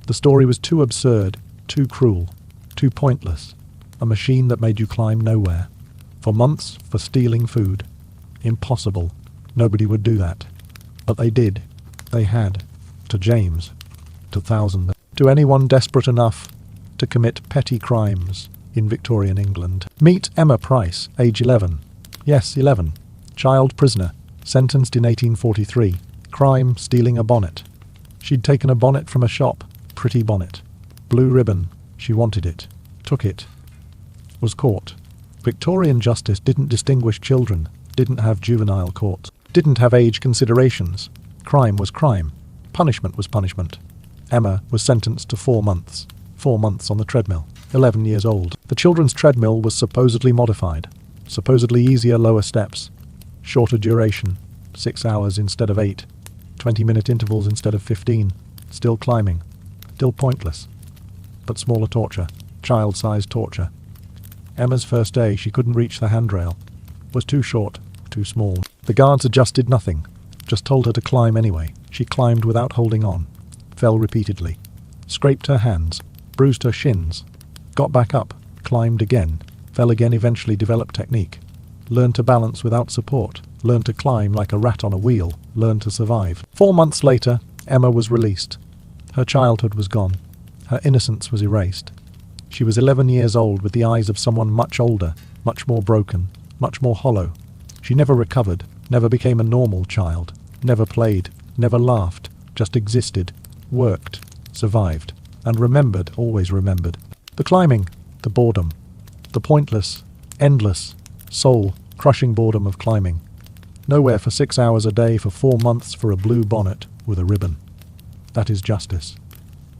S1: The story was too absurd, too cruel, too pointless. A machine that made you climb nowhere. For months, for stealing food. Impossible. Nobody would do that. But they did. They had. To James. To thousands. To anyone desperate enough to commit petty crimes in Victorian England. Meet Emma Price, age 11. Yes, 11. Child prisoner. Sentenced in 1843. Crime, stealing a bonnet. She'd taken a bonnet from a shop. Pretty bonnet. Blue ribbon. She wanted it. Took it. Was caught. Victorian justice didn't distinguish children. Didn't have juvenile courts. Didn't have age considerations. Crime was crime. Punishment was punishment. Emma was sentenced to 4 months. 4 months on the treadmill. 11 years old. The children's treadmill was supposedly modified. Supposedly easier, lower steps. Shorter duration. 6 hours instead of 8. 20-minute intervals instead of 15. Still climbing. Still pointless. But smaller torture. Child-sized torture. Emma's first day, she couldn't reach the handrail. Was too short, too small. The guards adjusted nothing. Just told her to climb anyway. She climbed without holding on. Fell repeatedly. Scraped her hands. Bruised her shins. Got back up. Climbed again. Fell again, eventually developed technique. Learned to balance without support. Learned to climb like a rat on a wheel. Learned to survive. 4 months later, Emma was released. Her childhood was gone. Her innocence was erased. She was 11 years old with the eyes of someone much older, much more broken, much more hollow. She never recovered, never became a normal child, never played, never laughed, just existed, worked, survived, and remembered, always remembered. The climbing, the boredom, the pointless, endless, soul-crushing boredom of climbing. Nowhere for 6 hours a day for 4 months for a blue bonnet with a ribbon. That is justice.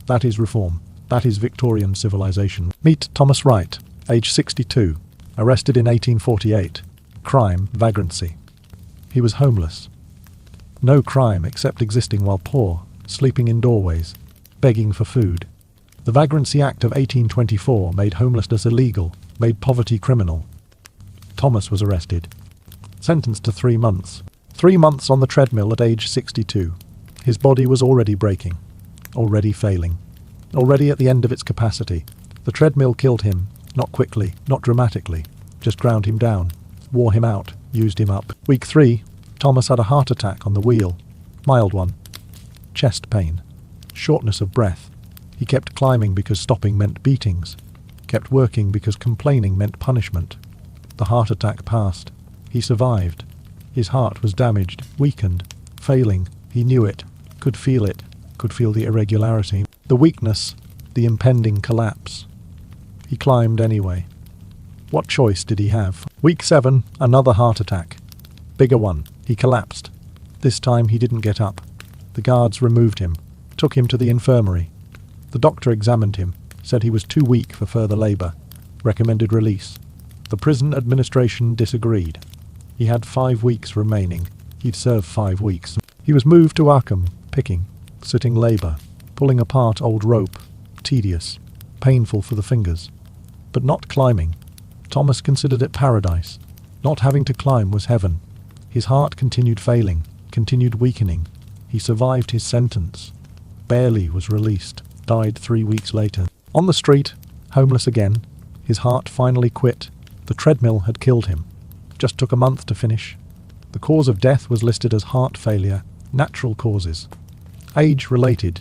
S1: That is reform. That is Victorian civilization. Meet Thomas Wright, age 62, arrested in 1848. Crime, vagrancy. He was homeless. No crime except existing while poor, sleeping in doorways, begging for food. The Vagrancy Act of 1824 made homelessness illegal, made poverty criminal. Thomas was arrested. Sentenced to 3 months. 3 months on the treadmill at age 62. His body was already breaking, already failing, already at the end of its capacity. The treadmill killed him, not quickly, not dramatically, just ground him down, wore him out, used him up. Week 3, Thomas had a heart attack on the wheel. Mild one. Chest pain. Shortness of breath. He kept climbing because stopping meant beatings. Kept working because complaining meant punishment. The heart attack passed. He survived. His heart was damaged, weakened, failing. He knew it, could feel the irregularity, the weakness, the impending collapse. He climbed anyway. What choice did he have? Week 7, another heart attack. Bigger one. He collapsed. This time he didn't get up. The guards removed him, took him to the infirmary. The doctor examined him, said he was too weak for further labour, recommended release. The prison administration disagreed. He had 5 weeks remaining. He'd served 5 weeks. He was moved to Arkham, picking, sitting labour, pulling apart old rope, tedious, painful for the fingers. But not climbing. Thomas considered it paradise. Not having to climb was heaven. His heart continued failing, continued weakening. He survived his sentence. Barely was released. Died 3 weeks later. On the street, homeless again, his heart finally quit. The treadmill had killed him. Just took a month to finish. The cause of death was listed as heart failure, natural causes. Age related.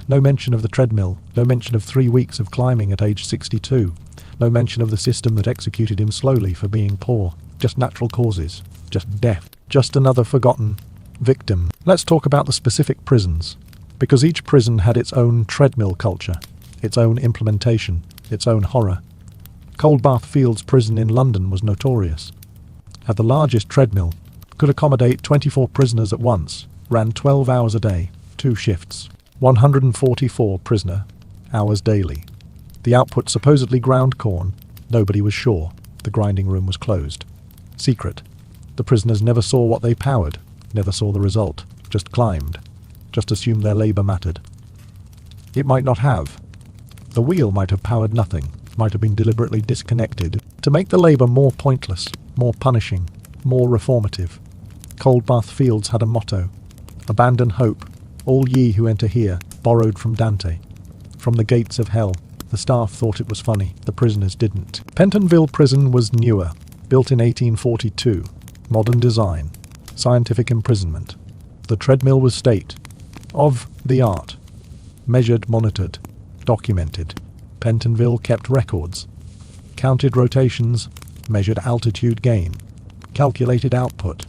S1: No mention of the treadmill, no mention of 3 weeks of climbing at age 62. No mention of the system that executed him slowly for being poor. Just natural causes. Just death. Just another forgotten victim. Let's talk about the specific prisons, because each prison had its own treadmill culture, its own implementation, its own horror. Coldbath Fields Prison in London was notorious. Had the largest treadmill, could accommodate 24 prisoners at once, ran 12 hours a day, 2 shifts, 144 prisoner hours daily. The output supposedly ground corn. Nobody was sure. The grinding room was closed. Secret. The prisoners never saw what they powered, never saw the result, just climbed, just assumed their labour mattered. It might not have. The wheel might have powered nothing, might have been deliberately disconnected, to make the labour more pointless, more punishing, more reformative. Coldbath Fields had a motto: abandon hope, all ye who enter here, borrowed from Dante. From the gates of hell. The staff thought it was funny, the prisoners didn't. Pentonville Prison was newer, built in 1842. Modern design. Scientific imprisonment. The treadmill was state of the art. Measured, monitored, documented. Pentonville kept records. Counted rotations, measured altitude gain, calculated output.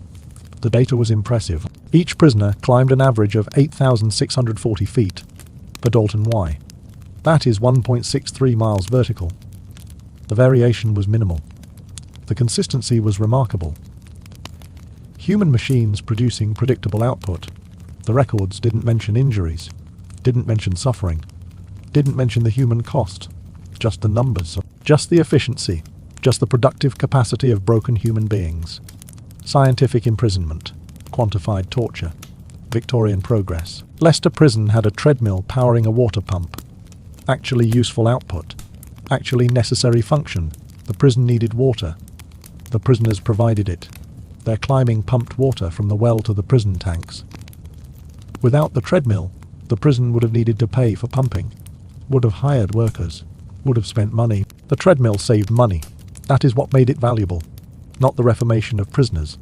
S1: The data was impressive. Each prisoner climbed an average of 8,640 feet per Dalton Y. That is 1.63 miles vertical. The variation was minimal. The consistency was remarkable. Human machines producing predictable output. The records didn't mention injuries, didn't mention suffering, didn't mention the human cost, just the numbers, just the efficiency, just the productive capacity of broken human beings. Scientific imprisonment, quantified torture, Victorian progress. Leicester Prison had a treadmill powering a water pump. Actually useful output, actually necessary function. The prison needed water. The prisoners provided it. Their climbing pumped water from the well to the prison tanks. Without the treadmill, the prison would have needed to pay for pumping, would have hired workers, would have spent money. The treadmill saved money. That is what made it valuable. Not the reformation of prisoners,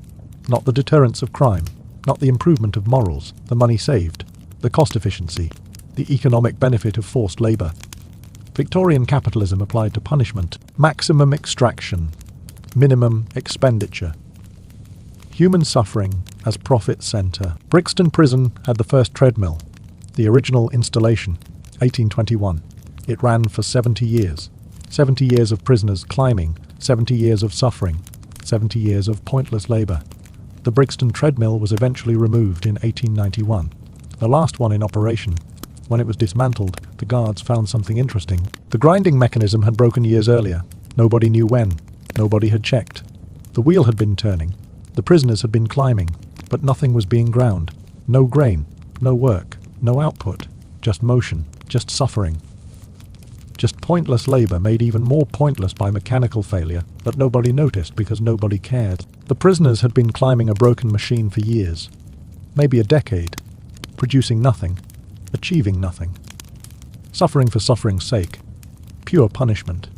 S1: not the deterrence of crime, not the improvement of morals. The money saved, the cost efficiency, the economic benefit of forced labour. Victorian capitalism applied to punishment. Maximum extraction, minimum expenditure. Human suffering as profit centre. Brixton Prison had the first treadmill. The original installation, 1821. It ran for 70 years. 70 years of prisoners climbing, 70 years of suffering, 70 years of pointless labour. The Brixton treadmill was eventually removed in 1891. The last one in operation. When it was dismantled, the guards found something interesting. The grinding mechanism had broken years earlier. Nobody knew when. Nobody had checked. The wheel had been turning. The prisoners had been climbing, but nothing was being ground. No grain, no work, no output, just motion, just suffering. Just pointless labour made even more pointless by mechanical failure that nobody noticed because nobody cared. The prisoners had been climbing a broken machine for years, maybe a decade, producing nothing, achieving nothing. Suffering for suffering's sake, pure punishment,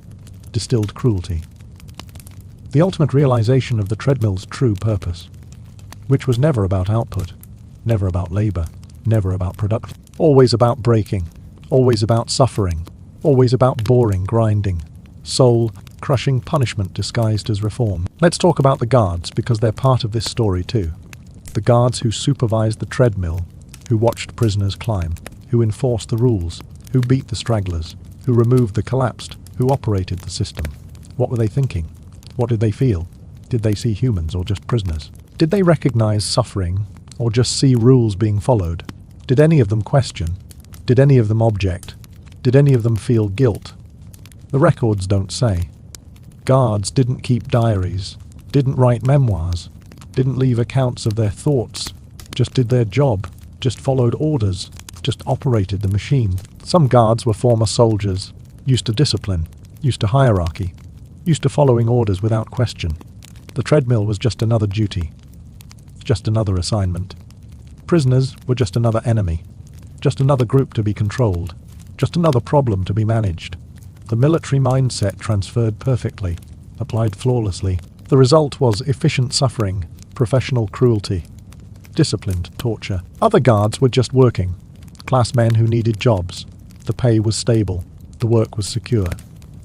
S1: distilled cruelty. The ultimate realization of the treadmill's true purpose, which was never about output, never about labour, never about production, always about breaking, always about suffering, always about boring grinding, soul-crushing punishment disguised as reform. Let's talk about the guards, because they're part of this story too. The guards who supervised the treadmill, who watched prisoners climb, who enforced the rules, who beat the stragglers, who removed the collapsed, who operated the system. What were they thinking? What did they feel? Did they see humans or just prisoners? Did they recognize suffering or just see rules being followed? Did any of them question? Did any of them object? Did any of them feel guilt? The records don't say. Guards didn't keep diaries, didn't write memoirs, didn't leave accounts of their thoughts, just did their job, just followed orders, just operated the machine. Some guards were former soldiers, used to discipline, used to hierarchy, used to following orders without question. The treadmill was just another duty, just another assignment. Prisoners were just another enemy, just another group to be controlled, just another problem to be managed. The military mindset transferred perfectly, applied flawlessly. The result was efficient suffering, professional cruelty, disciplined torture. Other guards were just working, class men who needed jobs. The pay was stable, the work was secure,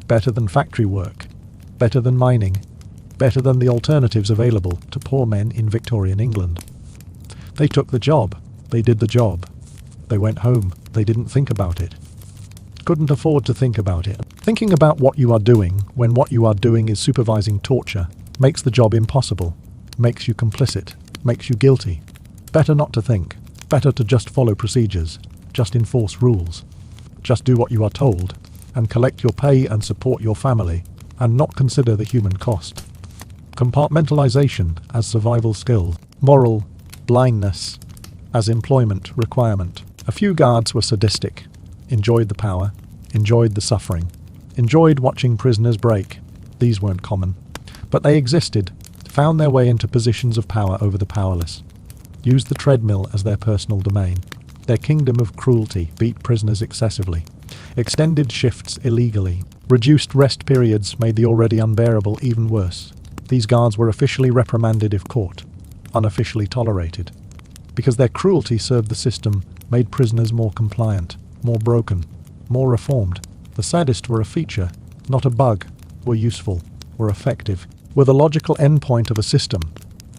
S1: better than factory work, better than mining, better than the alternatives available to poor men in Victorian England. They took the job, they did the job. They went home, they didn't think about it. Couldn't afford to think about it. Thinking about what you are doing when what you are doing is supervising torture makes the job impossible, makes you complicit, makes you guilty. Better not to think, better to just follow procedures, just enforce rules, just do what you are told, and collect your pay and support your family, and not consider the human cost. Compartmentalization as survival skill, moral blindness as employment requirement. A few guards were sadistic, enjoyed the power, enjoyed the suffering, enjoyed watching prisoners break. These weren't common, but they existed, found their way into positions of power over the powerless, used the treadmill as their personal domain. Their kingdom of cruelty beat prisoners excessively, extended shifts illegally, reduced rest periods made the already unbearable even worse. These guards were officially reprimanded if caught, unofficially tolerated, because their cruelty served the system, made prisoners more compliant, more broken, more reformed. The sadists were a feature, not a bug, were useful, were effective, were the logical endpoint of a system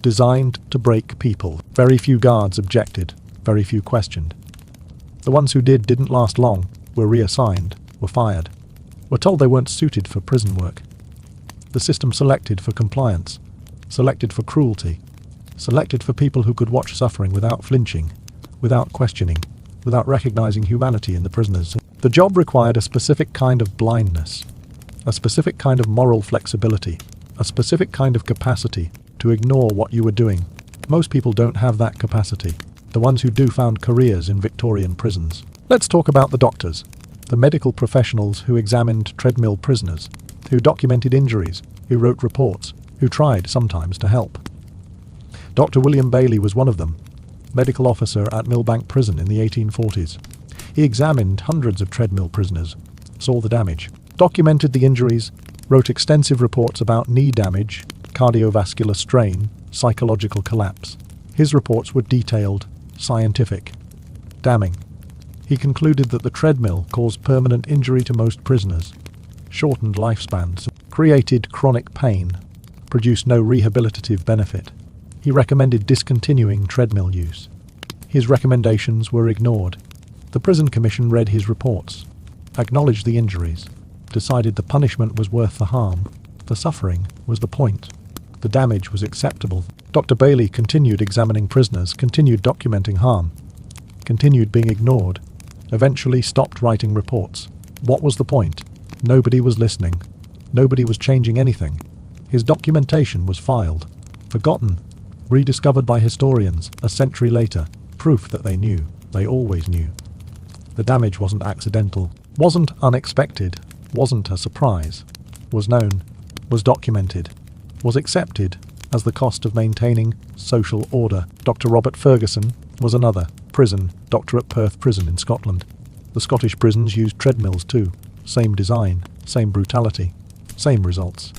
S1: designed to break people. Very few guards objected, very few questioned. The ones who didn't last long, were reassigned, were fired, were told they weren't suited for prison work. The system selected for compliance, selected for cruelty, selected for people who could watch suffering without flinching, without questioning, without recognizing humanity in the prisoners. The job required a specific kind of blindness, a specific kind of moral flexibility, a specific kind of capacity to ignore what you were doing. Most people don't have that capacity. The ones who do found careers in Victorian prisons. Let's talk about the doctors, the medical professionals who examined treadmill prisoners, who documented injuries, who wrote reports, who tried sometimes to help. Dr. William Bailey was one of them, medical officer at Millbank Prison in the 1840s. He examined hundreds of treadmill prisoners, saw the damage, documented the injuries, wrote extensive reports about knee damage, cardiovascular strain, psychological collapse. His reports were detailed, scientific, damning. He concluded that the treadmill caused permanent injury to most prisoners, shortened lifespans, created chronic pain, produced no rehabilitative benefit. He recommended discontinuing treadmill use. His recommendations were ignored. The prison commission read his reports, acknowledged the injuries, decided the punishment was worth the harm, the suffering was the point, the damage was acceptable. Dr. Bailey continued examining prisoners, continued documenting harm, continued being ignored, eventually stopped writing reports. What was the point? Nobody was listening. Nobody was changing anything. His documentation was filed, forgotten, rediscovered by historians a century later, proof that they knew, they always knew. The damage wasn't accidental, wasn't unexpected, wasn't a surprise, was known, was documented, was accepted as the cost of maintaining social order. Dr. Robert Ferguson was another prison doctor at Perth Prison in Scotland. The Scottish prisons used treadmills too. Same design, same brutality, same results.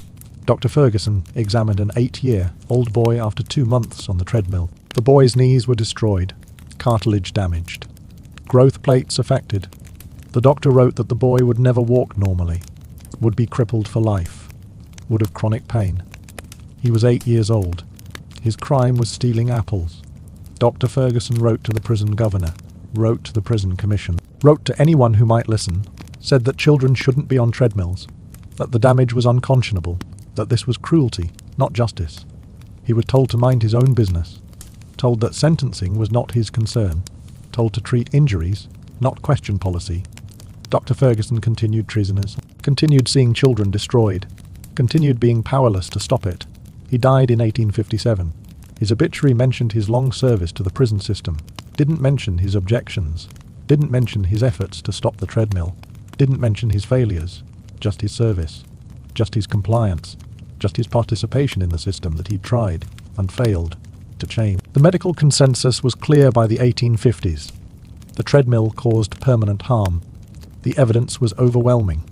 S1: Dr. Ferguson examined an 8-year-old boy after 2 months on the treadmill. The boy's knees were destroyed, cartilage damaged, growth plates affected. The doctor wrote that the boy would never walk normally, would be crippled for life, would have chronic pain. He was 8 years old. His crime was stealing apples. Dr. Ferguson wrote to the prison governor, wrote to the prison commission, wrote to anyone who might listen, said that children shouldn't be on treadmills, that the damage was unconscionable, that this was cruelty, not justice. He was told to mind his own business, told that sentencing was not his concern, told to treat injuries, not question policy. Dr. Ferguson continued prisoners, continued seeing children destroyed, continued being powerless to stop it. He died in 1857. His obituary mentioned his long service to the prison system, didn't mention his objections, didn't mention his efforts to stop the treadmill, didn't mention his failures, just his service, just his compliance, just his participation in the system that he'd tried and failed to change. The medical consensus was clear by the 1850s. The treadmill caused permanent harm. The evidence was overwhelming.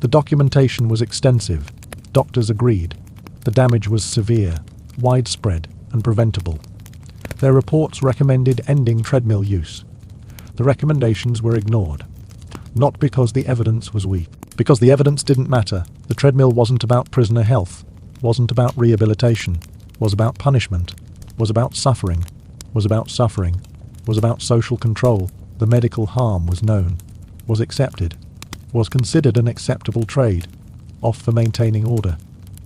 S1: The documentation was extensive. Doctors agreed. The damage was severe, widespread, and preventable. Their reports recommended ending treadmill use. The recommendations were ignored. Not because the evidence was weak. Because the evidence didn't matter. The treadmill wasn't about prisoner health, wasn't about rehabilitation, was about punishment, was about suffering, was about social control. The medical harm was known, was accepted, was considered an acceptable trade, off for maintaining order,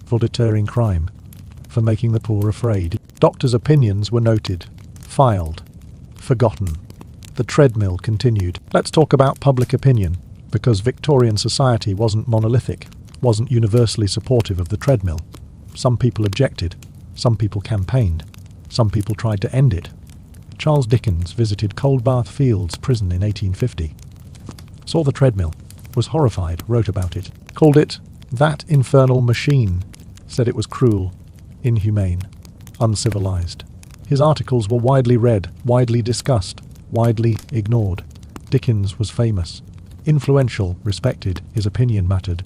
S1: for deterring crime, for making the poor afraid. Doctors' opinions were noted, filed, forgotten. The treadmill continued. Let's talk about public opinion, because Victorian society wasn't monolithic, wasn't universally supportive of the treadmill. Some people objected, some people campaigned, some people tried to end it. Charles Dickens visited Coldbath Fields Prison in 1850. Saw the treadmill, was horrified, wrote about it, called it that infernal machine, said it was cruel, inhumane, uncivilized. His articles were widely read, widely discussed, widely ignored. Dickens was famous, influential, respected, his opinion mattered.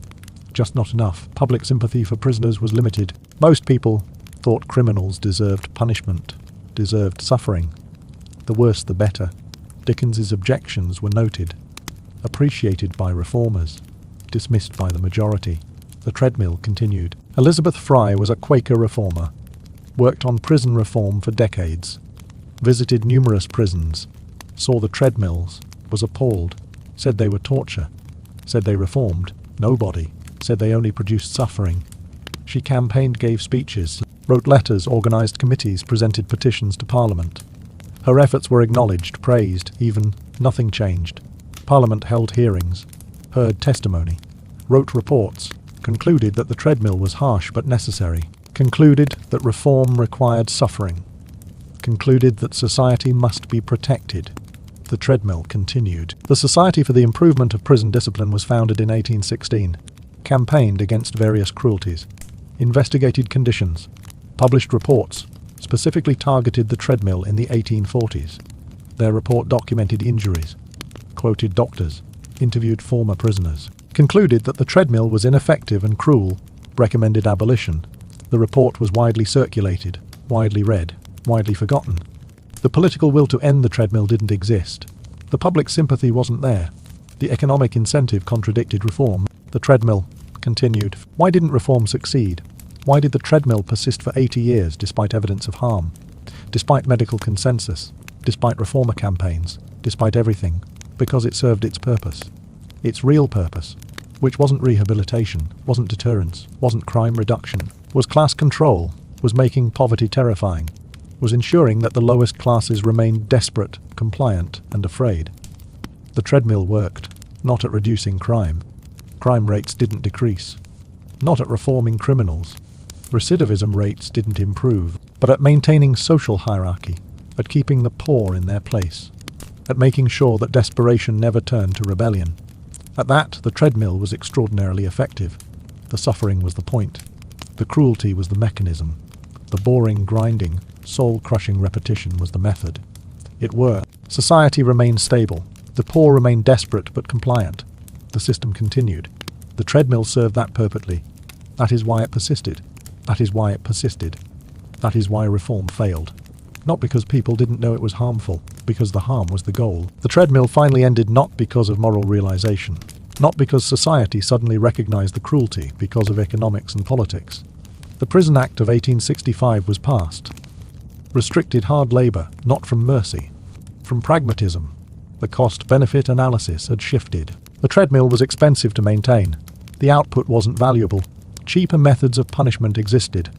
S1: Just not enough. Public sympathy for prisoners was limited. Most people thought criminals deserved punishment, deserved suffering. The worse the better. Dickens's objections were noted, appreciated by reformers, dismissed by the majority. The treadmill continued. Elizabeth Fry was a Quaker reformer, worked on prison reform for decades, visited numerous prisons, saw the treadmills, was appalled, said they were torture, said they reformed nobody, said they only produced suffering. She campaigned, gave speeches, wrote letters, organised committees, presented petitions to Parliament. Her efforts were acknowledged, praised, even nothing changed. Parliament held hearings, heard testimony, wrote reports, concluded that the treadmill was harsh but necessary, concluded that reform required suffering, concluded that society must be protected. The treadmill continued. The Society for the Improvement of Prison Discipline was founded in 1816, campaigned against various cruelties, investigated conditions, published reports, specifically targeted the treadmill in the 1840s. Their report documented injuries, quoted doctors, interviewed former prisoners, concluded that the treadmill was ineffective and cruel, recommended abolition. The report was widely circulated, widely read, widely forgotten. The political will to end the treadmill didn't exist. The public sympathy wasn't there. The economic incentive contradicted reform. The treadmill continued. Why didn't reform succeed? Why did the treadmill persist for 80 years despite evidence of harm? Despite medical consensus? Despite reformer campaigns? Despite everything? Because it served its purpose. Its real purpose, which wasn't rehabilitation, wasn't deterrence, wasn't crime reduction, was class control, was making poverty terrifying, was ensuring that the lowest classes remained desperate, compliant, and afraid. The treadmill worked, not at reducing crime. Crime rates didn't decrease. Not at reforming criminals. Recidivism rates didn't improve, but at maintaining social hierarchy, at keeping the poor in their place, at making sure that desperation never turned to rebellion. At that, the treadmill was extraordinarily effective. The suffering was the point. The cruelty was the mechanism. The boring, grinding, soul-crushing repetition was the method. It worked. Society remained stable. The poor remained desperate but compliant. The system continued. The treadmill served that perfectly. That is why it persisted. That is why it persisted. That is why reform failed. Not because people didn't know it was harmful, because the harm was the goal. The treadmill finally ended not because of moral realization, not because society suddenly recognized the cruelty because of economics and politics. The Prison Act of 1865 was passed. Restricted hard labor, not from mercy, from pragmatism. The cost-benefit analysis had shifted. The treadmill was expensive to maintain. The output wasn't valuable. Cheaper methods of punishment existed.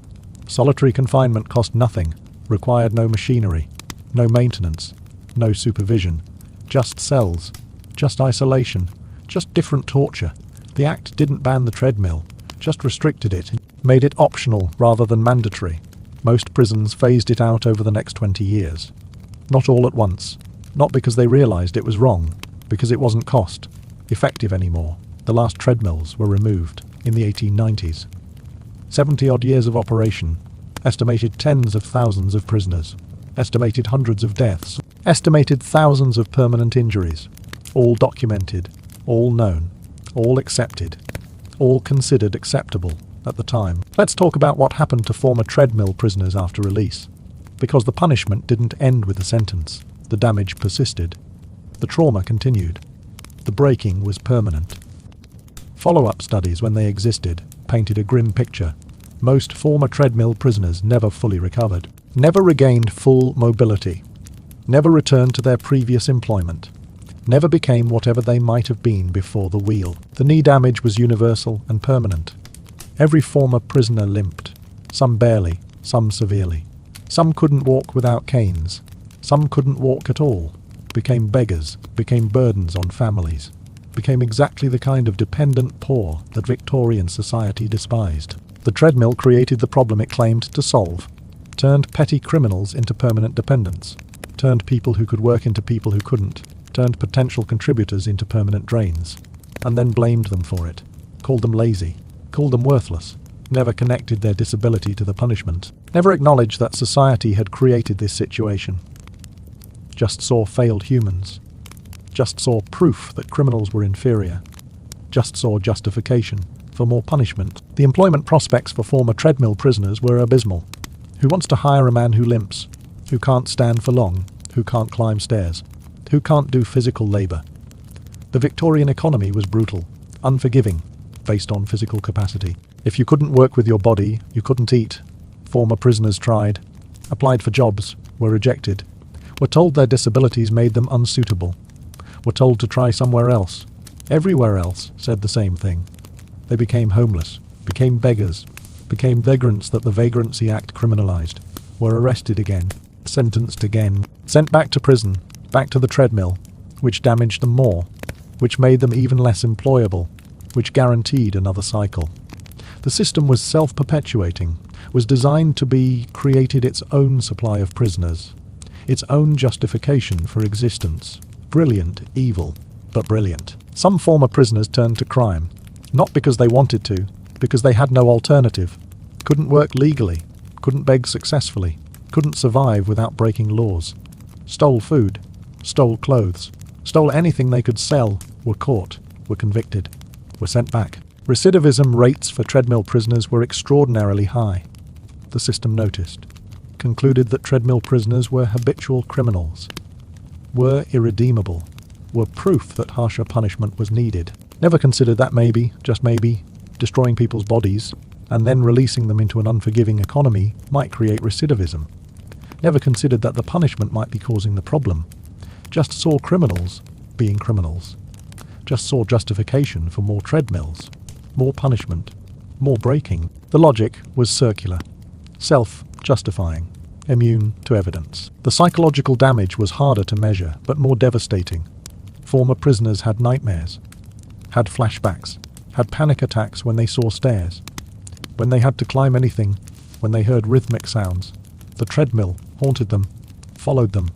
S1: Solitary confinement cost nothing, required no machinery, no maintenance, no supervision, just cells, just isolation, just different torture. The Act didn't ban the treadmill, just restricted it, made it optional rather than mandatory. Most prisons phased it out over the next 20 years. Not all at once, not because they realized it was wrong, because it wasn't cost-effective anymore. The last treadmills were removed in the 1890s. 70-odd years of operation, estimated tens of thousands of prisoners, estimated hundreds of deaths, estimated thousands of permanent injuries, all documented, all known, all accepted, all considered acceptable at the time. Let's talk about what happened to former treadmill prisoners after release. Because the punishment didn't end with the sentence, the damage persisted. The trauma continued. The breaking was permanent. Follow-up studies, when they existed, painted a grim picture. Most former treadmill prisoners never fully recovered, never regained full mobility, never returned to their previous employment, never became whatever they might have been before the wheel. The knee damage was universal and permanent. Every former prisoner limped, some barely, some severely. Some couldn't walk without canes. Some couldn't walk at all, became beggars, became burdens on families, became exactly the kind of dependent poor that Victorian society despised. The treadmill created the problem it claimed to solve, turned petty criminals into permanent dependents, turned people who could work into people who couldn't, turned potential contributors into permanent drains, and then blamed them for it, called them lazy, called them worthless, never connected their disability to the punishment, never acknowledged that society had created this situation, just saw failed humans, just saw proof that criminals were inferior, just saw justification for more punishment. The employment prospects for former treadmill prisoners were abysmal. Who wants to hire a man who limps, who can't stand for long, who can't climb stairs, who can't do physical labor? The Victorian economy was brutal, unforgiving, based on physical capacity. If you couldn't work with your body, you couldn't eat. Former prisoners tried, applied for jobs, were rejected, were told their disabilities made them unsuitable, were told to try somewhere else. Everywhere else said the same thing. They became homeless, became beggars, became vagrants that the Vagrancy Act criminalized, were arrested again, sentenced again, sent back to prison, back to the treadmill, which damaged them more, which made them even less employable, which guaranteed another cycle. The system was self-perpetuating, was designed to be, created its own supply of prisoners, its own justification for existence. Brilliant, evil, but brilliant. Some former prisoners turned to crime, not because they wanted to, because they had no alternative, couldn't work legally, couldn't beg successfully, couldn't survive without breaking laws, stole food, stole clothes, stole anything they could sell, were caught, were convicted, were sent back. Recidivism rates for treadmill prisoners were extraordinarily high. The system noticed, concluded that treadmill prisoners were habitual criminals, were irredeemable, were proof that harsher punishment was needed. Never considered that maybe, just maybe, destroying people's bodies and then releasing them into an unforgiving economy might create recidivism. Never considered that the punishment might be causing the problem. Just saw criminals being criminals. Just saw justification for more treadmills, more punishment, more breaking. The logic was circular, self-justifying, immune to evidence. The psychological damage was harder to measure, but more devastating. Former prisoners had nightmares, had flashbacks, had panic attacks when they saw stairs, when they had to climb anything, when they heard rhythmic sounds. The treadmill haunted them, followed them,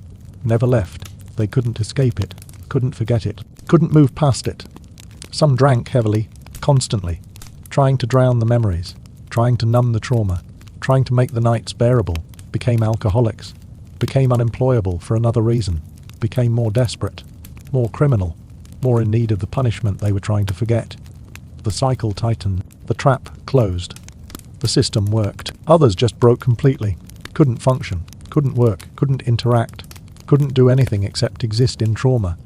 S1: never left. They couldn't escape it, couldn't forget it, couldn't move past it. Some drank heavily, constantly, trying to drown the memories, trying to numb the trauma, trying to make the nights bearable, became alcoholics, became unemployable for another reason, became more desperate, more criminal, more in need of the punishment they were trying to forget. The cycle tightened, the trap closed. The system worked. Others just broke completely, couldn't function, couldn't work, couldn't interact, couldn't do anything except exist in trauma,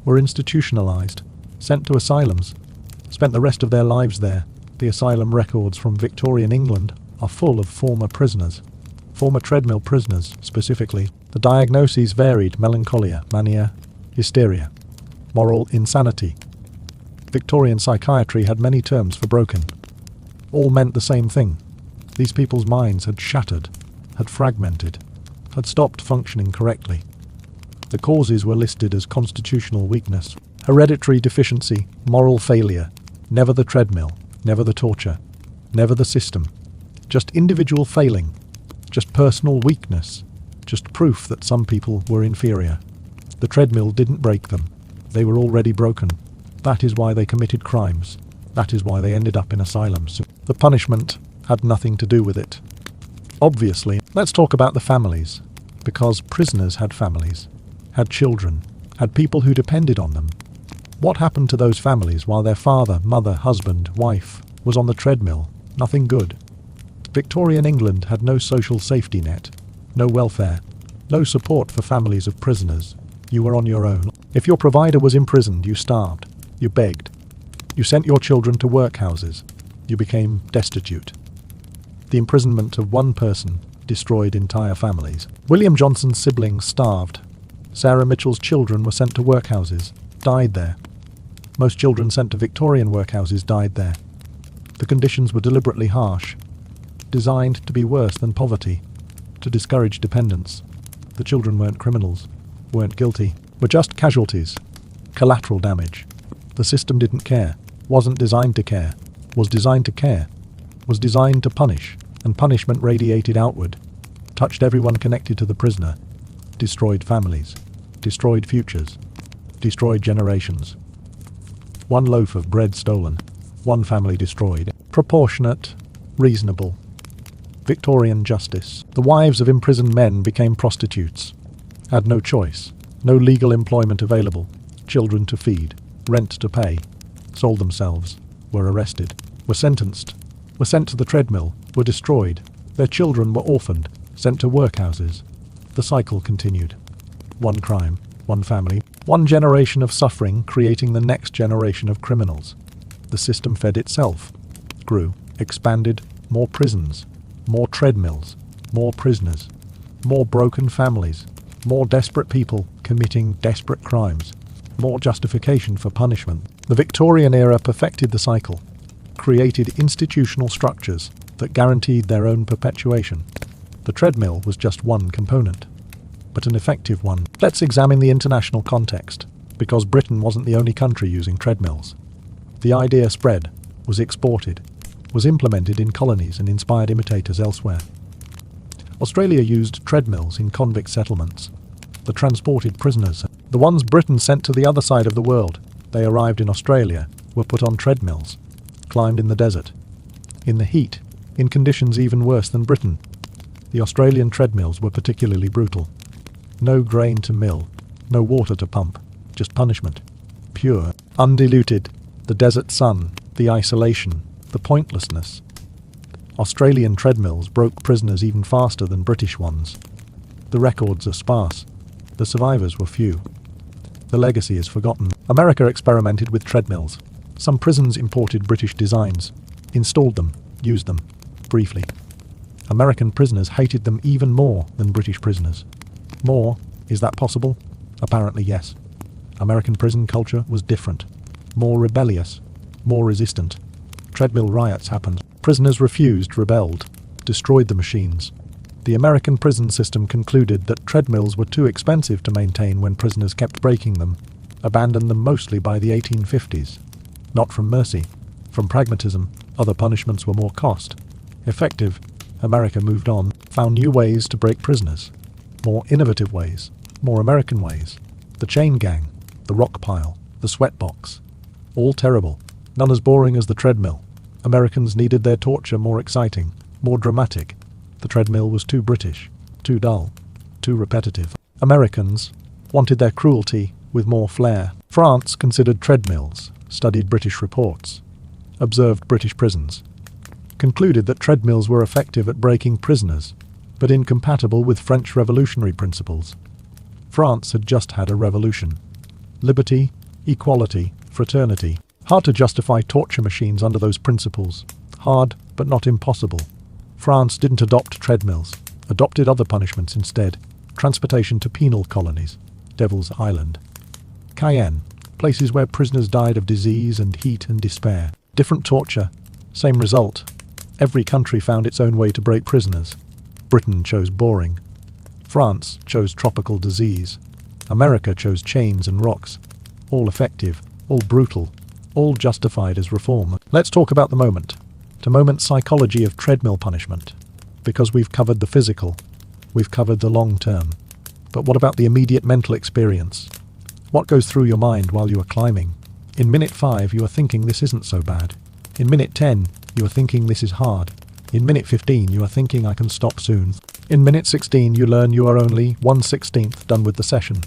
S1: were institutionalized, sent to asylums, spent the rest of their lives there. The asylum records from Victorian England are full of former prisoners, former treadmill prisoners specifically. The diagnoses varied: melancholia, mania, hysteria, moral insanity. Victorian psychiatry had many terms for broken. All meant the same thing. These people's minds had shattered, had fragmented, had stopped functioning correctly. The causes were listed as constitutional weakness, hereditary deficiency, moral failure, never the treadmill, never the torture, never the system. Just individual failing, just personal weakness, just proof that some people were inferior. The treadmill didn't break them. They were already broken. That is why they committed crimes. That is why they ended up in asylums. The punishment had nothing to do with it. Obviously, let's talk about the families, because prisoners had families, had children, had people who depended on them. What happened to those families while their father, mother, husband, wife was on the treadmill? Nothing good. Victorian England had no social safety net, no welfare, no support for families of prisoners. You were on your own. If your provider was imprisoned, you starved, you begged, you sent your children to workhouses, you became destitute. The imprisonment of one person destroyed entire families. William Johnson's siblings starved. Sarah Mitchell's children were sent to workhouses, died there. Most children sent to Victorian workhouses died there. The conditions were deliberately harsh, designed to be worse than poverty, to discourage dependence. The children weren't criminals, weren't guilty, were just casualties, collateral damage. The system didn't care, wasn't designed to care, was designed to care, was designed to punish, and punishment radiated outward, touched everyone connected to the prisoner, destroyed families, destroyed futures, destroyed generations. One loaf of bread stolen, one family destroyed. Proportionate, reasonable. Victorian justice. The wives of imprisoned men became prostitutes, had no choice, no legal employment available, children to feed, rent to pay, sold themselves, were arrested, were sentenced, were sent to the treadmill, were destroyed. Their children were orphaned, sent to workhouses. The cycle continued. One crime, one family, one generation of suffering creating the next generation of criminals. The system fed itself, grew, expanded, more prisons, more treadmills, more prisoners, more broken families, more desperate people committing desperate crimes, more justification for punishment. The Victorian era perfected the cycle, created institutional structures that guaranteed their own perpetuation. The treadmill was just one component, but an effective one. Let's examine the international context, because Britain wasn't the only country using treadmills. The idea spread, was exported, was implemented in colonies and inspired imitators elsewhere. Australia used treadmills in convict settlements. The transported prisoners, the ones Britain sent to the other side of the world, they arrived in Australia, were put on treadmills, climbed in the desert, in the heat, in conditions even worse than Britain. The Australian treadmills were particularly brutal. No grain to mill, no water to pump, just punishment. Pure, undiluted, the desert sun, the isolation, the pointlessness. Australian treadmills broke prisoners even faster than British ones. The records are sparse. The survivors were few. The legacy is forgotten. America experimented with treadmills. Some prisons imported British designs, installed them, used them, briefly. American prisoners hated them even more than British prisoners. More? Is that possible? Apparently yes. American prison culture was different. More rebellious. More resistant. Treadmill riots happened. Prisoners refused, rebelled, destroyed the machines. The American prison system concluded that treadmills were too expensive to maintain when prisoners kept breaking them, abandoned them mostly by the 1850s. Not from mercy, from pragmatism. Other punishments were more cost-effective. America moved on, found new ways to break prisoners. More innovative ways, more American ways. The chain gang, the rock pile, the sweatbox. All terrible, none as boring as the treadmill. Americans needed their torture more exciting, more dramatic. The treadmill was too British, too dull, too repetitive. Americans wanted their cruelty with more flair. France considered treadmills, studied British reports, observed British prisons, concluded that treadmills were effective at breaking prisoners, but incompatible with French revolutionary principles. France had just had a revolution. Liberty, equality, fraternity. Hard to justify torture machines under those principles. Hard, but not impossible. France didn't adopt treadmills, adopted other punishments instead. Transportation to penal colonies, Devil's Island. Cayenne, places where prisoners died of disease and heat and despair. Different torture, same result. Every country found its own way to break prisoners. Britain chose boring. France chose tropical disease. America chose chains and rocks. All effective, all brutal, all justified as reform. Let's talk about the moment. The moment psychology of treadmill punishment. Because we've covered the physical, we've covered the long term. But what about the immediate mental experience? What goes through your mind while you are climbing? In minute 5 you are thinking this isn't so bad. In minute 10 you are thinking this is hard. In minute 15 you are thinking I can stop soon. In minute 16 you learn you are only 1/16 done with the session.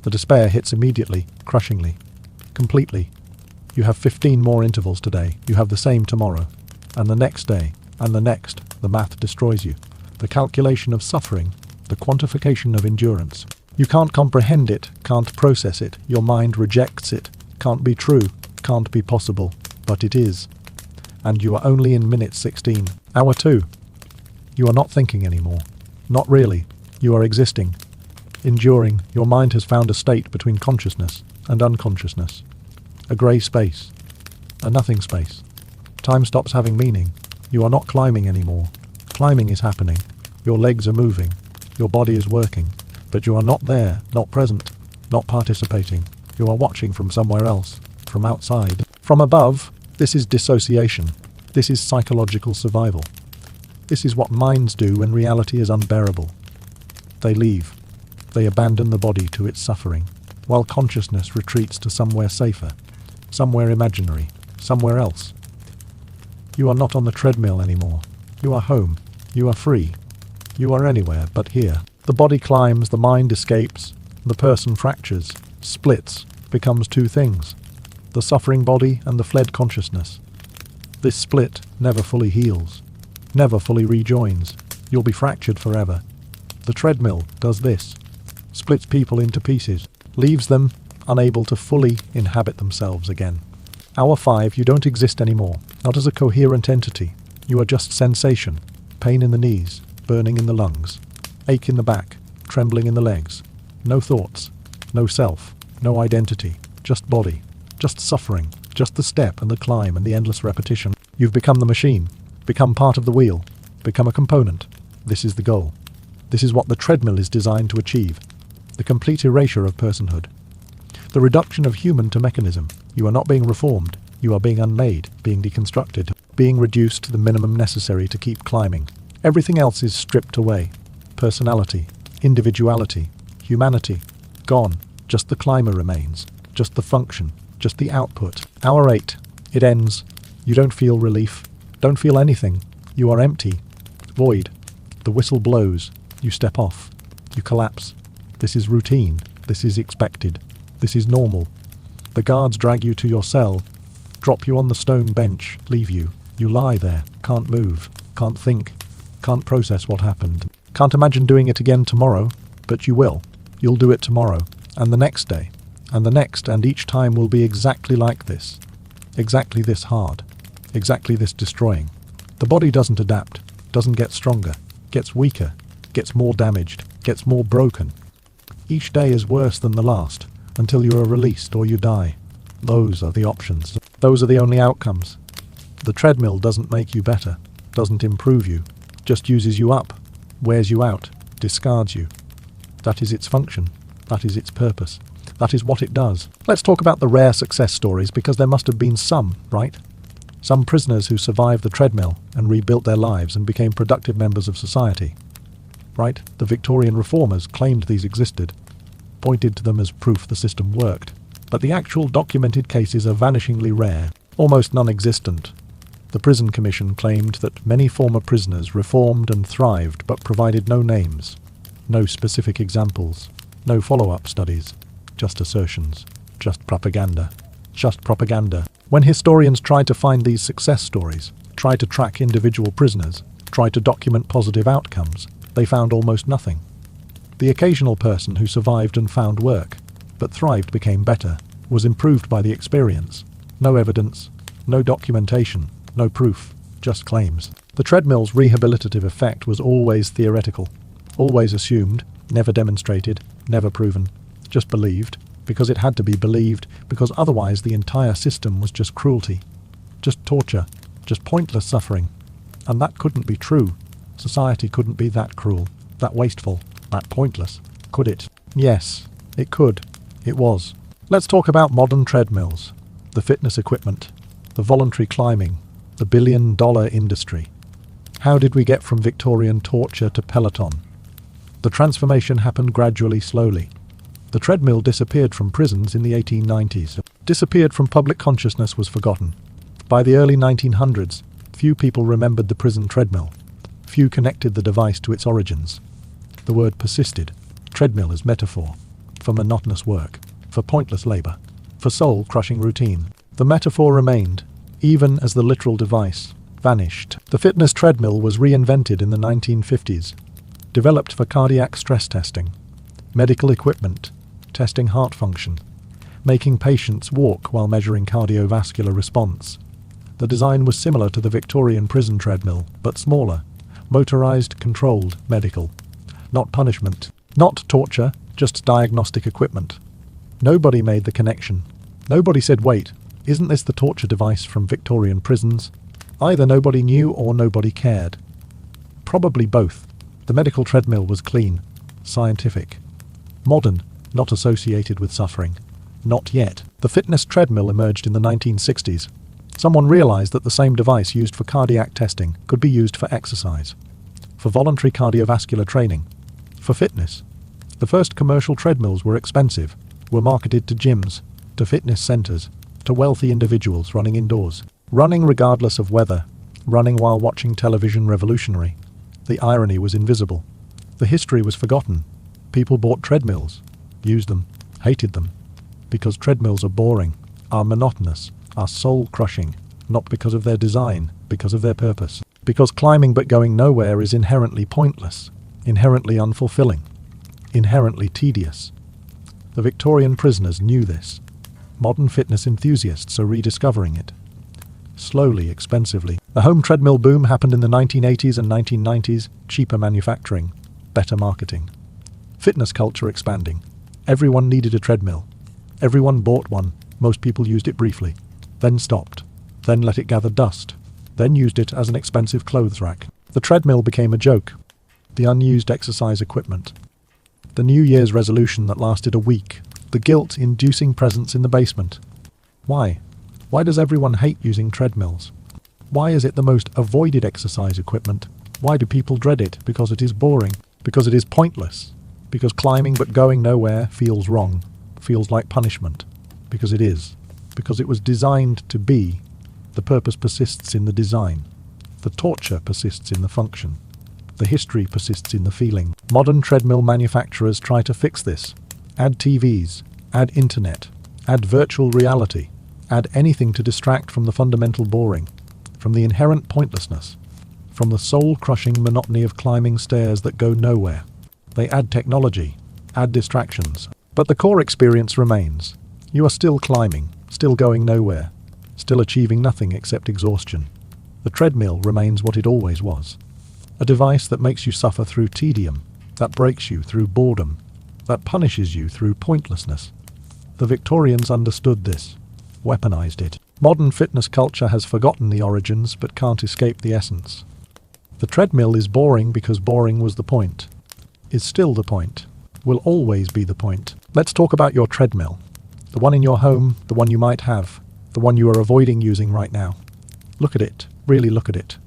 S1: The despair hits immediately, crushingly, completely. You have 15 more intervals today, you have the same tomorrow. And the next day, and the next, the math destroys you. The calculation of suffering, the quantification of endurance. You can't comprehend it, can't process it, your mind rejects it. Can't be true, can't be possible, but it is. And you are only in minute 16. Hour 2. You are not thinking anymore. Not really. You are existing. Enduring, your mind has found a state between consciousness and unconsciousness. A grey space. A nothing space. Time stops having meaning. You are not climbing anymore. Climbing is happening. Your legs are moving. Your body is working. But you are not there, not present, not participating. You are watching from somewhere else, from outside. From above, this is dissociation. This is psychological survival. This is what minds do when reality is unbearable. They leave. They abandon the body to its suffering, while consciousness retreats to somewhere safer, somewhere imaginary, somewhere else. You are not on the treadmill anymore. You are home. You are free. You are anywhere but here. The body climbs, the mind escapes, the person fractures, splits, becomes two things. The suffering body and the fled consciousness. This split never fully heals, never fully rejoins. You'll be fractured forever. The treadmill does this. Splits people into pieces, leaves them unable to fully inhabit themselves again. Hour 5, you don't exist anymore, not as a coherent entity. You are just sensation, pain in the knees, burning in the lungs, ache in the back, trembling in the legs. No thoughts, no self, no identity, just body, just suffering, just the step and the climb and the endless repetition. You've become the machine, become part of the wheel, become a component. This is the goal. This is what the treadmill is designed to achieve. The complete erasure of personhood. The reduction of human to mechanism. You are not being reformed. You are being unmade, being deconstructed, being reduced to the minimum necessary to keep climbing. Everything else is stripped away. Personality, individuality, humanity, gone. Just the climber remains. Just the function. Just the output. Hour 8. It ends. You don't feel relief. Don't feel anything. You are empty. Void. The whistle blows. You step off. You collapse. This is routine. This is expected. This is normal. The guards drag you to your cell, drop you on the stone bench, leave you. You lie there, can't move, can't think, can't process what happened. Can't imagine doing it again tomorrow, but you will. You'll do it tomorrow, and the next day, and the next, and each time will be exactly like this. Exactly this hard. Exactly this destroying. The body doesn't adapt, doesn't get stronger, gets weaker, gets more damaged, gets more broken. Each day is worse than the last, until you are released or you die. Those are the options. Those are the only outcomes. The treadmill doesn't make you better, doesn't improve you, just uses you up, wears you out, discards you. That is its function. That is its purpose. That is what it does. Let's talk about the rare success stories, because there must have been some, right? Some prisoners who survived the treadmill and rebuilt their lives and became productive members of society. Right? The Victorian reformers claimed these existed, pointed to them as proof the system worked. But the actual documented cases are vanishingly rare, almost non-existent. The Prison Commission claimed that many former prisoners reformed and thrived, but provided no names, no specific examples, no follow-up studies, just assertions, just propaganda. Just propaganda. When historians tried to find these success stories, tried to track individual prisoners, tried to document positive outcomes, they found almost nothing. The occasional person who survived and found work, but thrived, became better, was improved by the experience. No evidence, no documentation, no proof, just claims. The treadmill's rehabilitative effect was always theoretical, always assumed, never demonstrated, never proven, just believed, because it had to be believed, because otherwise the entire system was just cruelty, just torture, just pointless suffering. And that couldn't be true. Society couldn't be that cruel, that wasteful, that pointless, could it? Yes, it could. It was. Let's talk about modern treadmills, the fitness equipment, the voluntary climbing, the billion-dollar industry. How did we get from Victorian torture to Peloton? The transformation happened gradually, slowly. The treadmill disappeared from prisons in the 1890s. Disappeared from public consciousness, was forgotten. By the early 1900s, few people remembered the prison treadmill. Few connected the device to its origins. The word persisted. Treadmill is metaphor for monotonous work, for pointless labor, for soul-crushing routine. The metaphor remained, even as the literal device vanished. The fitness treadmill was reinvented in the 1950s, developed for cardiac stress testing, medical equipment, testing heart function, making patients walk while measuring cardiovascular response. The design was similar to the Victorian prison treadmill, but smaller, motorized, controlled, medical. Not punishment, not torture, just diagnostic equipment. Nobody made the connection. Nobody said, wait, isn't this the torture device from Victorian prisons? Either nobody knew or nobody cared. Probably both. The medical treadmill was clean, scientific, modern, not associated with suffering. Not yet. The fitness treadmill emerged in the 1960s. Someone realized that the same device used for cardiac testing could be used for exercise, for voluntary cardiovascular training, for fitness. The first commercial treadmills were expensive, were marketed to gyms, to fitness centers, to wealthy individuals running indoors, running regardless of weather, running while watching television. Revolutionary. The irony was invisible. The history was forgotten. People bought treadmills, used them, hated them, because treadmills are boring, are monotonous, are soul-crushing, not because of their design, because of their purpose. Because climbing but going nowhere is inherently pointless, inherently unfulfilling, inherently tedious. The Victorian prisoners knew this. Modern fitness enthusiasts are rediscovering it. Slowly, expensively. The home treadmill boom happened in the 1980s and 1990s, cheaper manufacturing, better marketing. Fitness culture expanding. Everyone needed a treadmill. Everyone bought one. Most people used it briefly, then stopped, then let it gather dust, then used it as an expensive clothes rack. The treadmill became a joke. The unused exercise equipment. The New Year's resolution that lasted a week. The guilt-inducing presence in the basement. Why? Why does everyone hate using treadmills? Why is it the most avoided exercise equipment? Why do people dread it? Because it is boring. Because it is pointless. Because climbing but going nowhere feels wrong, feels like punishment. Because it is. Because it was designed to be. The purpose persists in the design. The torture persists in the function. The history persists in the feeling. Modern treadmill manufacturers try to fix this. Add TVs, add internet, add virtual reality, add anything to distract from the fundamental boring, from the inherent pointlessness, from the soul-crushing monotony of climbing stairs that go nowhere. They add technology, add distractions, but the core experience remains. You are still climbing, still going nowhere, still achieving nothing except exhaustion. The treadmill remains what it always was. A device that makes you suffer through tedium, that breaks you through boredom, that punishes you through pointlessness. The Victorians understood this, weaponized it. Modern fitness culture has forgotten the origins but can't escape the essence. The treadmill is boring because boring was the point, is still the point, will always be the point. Let's talk about your treadmill. The one in your home, the one you might have, the one you are avoiding using right now. Look at it, really look at it.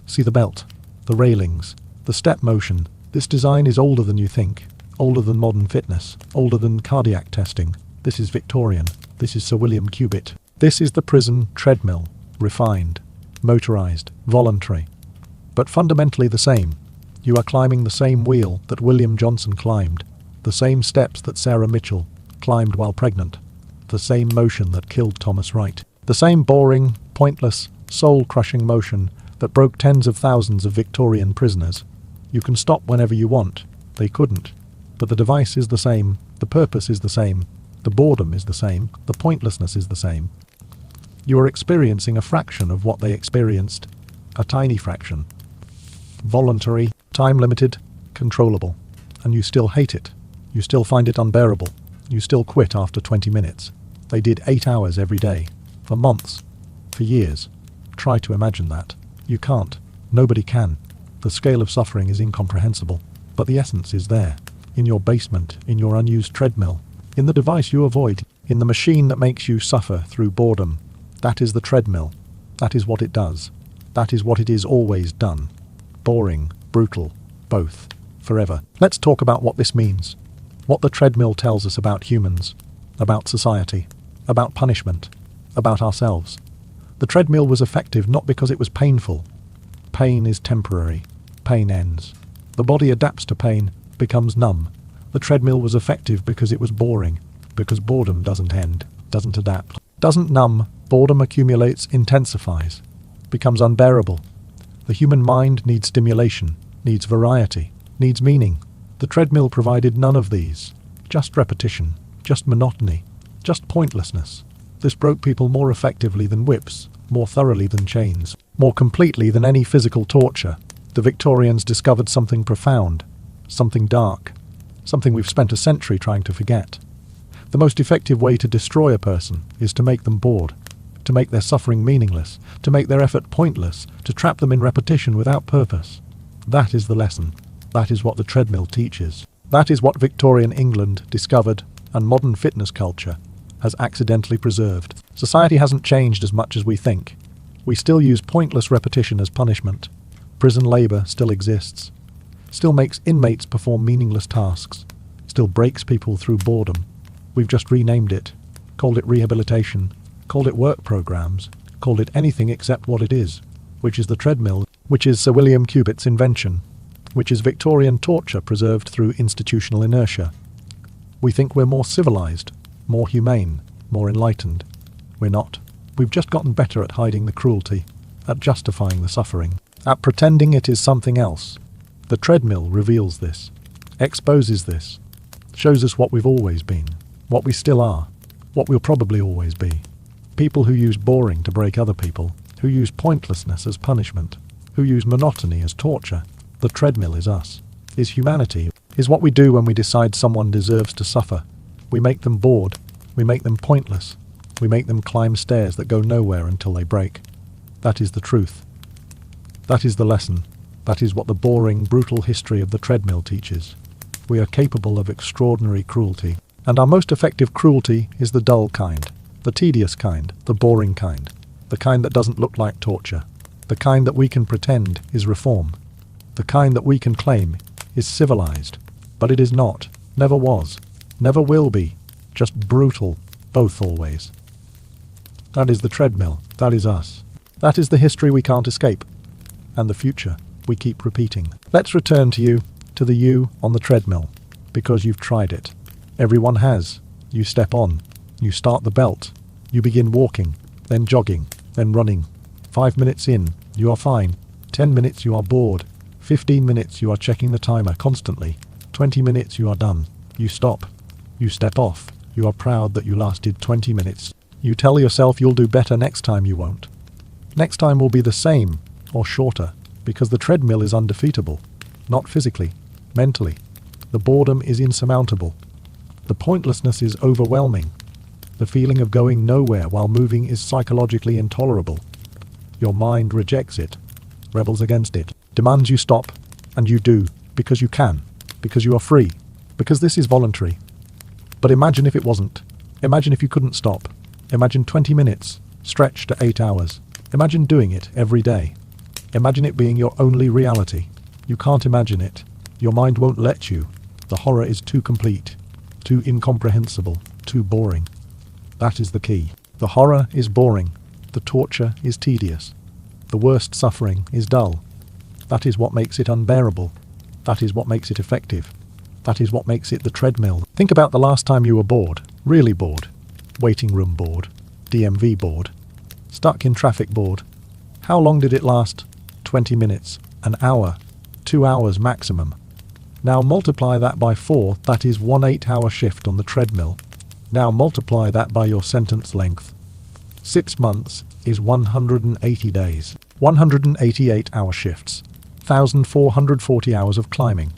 S1: See the belt, the railings, the step motion. This design is older than you think, older than modern fitness, older than cardiac testing. This is Victorian. This is Sir William Cubitt. This is the prison treadmill, refined, motorized, voluntary, but fundamentally the same. You are climbing the same wheel that William Johnson climbed, the same steps that Sarah Mitchell climbed while pregnant, the same motion that killed Thomas Wright, the same boring, pointless, soul-crushing motion that broke tens of thousands of Victorian prisoners. You can stop whenever you want. They couldn't. But the device is the same, the purpose is the same, the boredom is the same, the pointlessness is the same. You are experiencing a fraction of what they experienced, a tiny fraction. Voluntary, time-limited, controllable. And you still hate it. You still find it unbearable. You still quit after 20 minutes. They did 8 hours every day, for months, for years. Try to imagine that. You can't. Nobody can. The scale of suffering is incomprehensible. But the essence is there. In your basement, in your unused treadmill, in the device you avoid, in the machine that makes you suffer through boredom. That is the treadmill. That is what it does. That is what it is always done. Boring, brutal, both, forever. Let's talk about what this means. What the treadmill tells us about humans, about society, about punishment, about ourselves. The treadmill was effective not because it was painful. Pain is temporary. Pain ends. The body adapts to pain, becomes numb. The treadmill was effective because it was boring, because boredom doesn't end, doesn't adapt, doesn't numb. Boredom accumulates, intensifies, becomes unbearable. The human mind needs stimulation, needs variety, needs meaning. The treadmill provided none of these. Just repetition, just monotony, just pointlessness. This broke people more effectively than whips, more thoroughly than chains, more completely than any physical torture. The Victorians discovered something profound, something dark, something we've spent a century trying to forget. The most effective way to destroy a person is to make them bored, to make their suffering meaningless, to make their effort pointless, to trap them in repetition without purpose. That is the lesson. That is what the treadmill teaches. That is what Victorian England discovered and modern fitness culture has accidentally preserved. Society hasn't changed as much as we think. We still use pointless repetition as punishment. Prison labour still exists. Still makes inmates perform meaningless tasks. Still breaks people through boredom. We've just renamed it, called it rehabilitation, called it work programs, called it anything except what it is, which is the treadmill, which is Sir William Cubitt's invention, which is Victorian torture preserved through institutional inertia. We think we're more civilized, more humane, more enlightened. We're not. We've just gotten better at hiding the cruelty, at justifying the suffering, at pretending it is something else. The treadmill reveals this, exposes this, shows us what we've always been, what we still are, what we'll probably always be. People who use boring to break other people, who use pointlessness as punishment, who use monotony as torture. The treadmill is us, is humanity, is what we do when we decide someone deserves to suffer. We make them bored, we make them pointless, we make them climb stairs that go nowhere until they break. That is the truth. That is the lesson. That is what the boring, brutal history of the treadmill teaches. We are capable of extraordinary cruelty, and our most effective cruelty is the dull kind, the tedious kind, the boring kind, the kind that doesn't look like torture, the kind that we can pretend is reform, the kind that we can claim is civilized, but it is not, never was, never will be, just brutal, both always. That is the treadmill, that is us. That is the history we can't escape, and the future we keep repeating. Let's return to the you on the treadmill, because you've tried it. Everyone has. You step on, you start the belt, you begin walking, then jogging, then running. 5 minutes in, you are fine. 10 minutes you are bored. 15 minutes you are checking the timer constantly. 20 minutes you are done. You stop. You step off. You are proud that you lasted 20 minutes. You tell yourself you'll do better next time. You won't. Next time will be the same, or shorter, because the treadmill is undefeatable. Not physically, mentally. The boredom is insurmountable. The pointlessness is overwhelming. The feeling of going nowhere while moving is psychologically intolerable. Your mind rejects it, rebels against it, demands you stop, and you do, because you can, because you are free, because this is voluntary. But imagine if it wasn't. Imagine if you couldn't stop. Imagine 20 minutes, stretched to 8 hours. Imagine doing it every day. Imagine it being your only reality. You can't imagine it. Your mind won't let you. The horror is too complete, too incomprehensible, too boring. That is the key. The horror is boring. The torture is tedious. The worst suffering is dull. That is what makes it unbearable. That is what makes it effective. That is what makes it the treadmill. Think about the last time you were bored, really bored. Waiting room bored, DMV bored, stuck in traffic bored. How long did it last? 20 minutes, an hour, 2 hours maximum. Now multiply that by 4, that is 1 8-hour shift on the treadmill. Now multiply that by your sentence length. 6 months is 180 days, 188-hour shifts, 1,440 hours of climbing,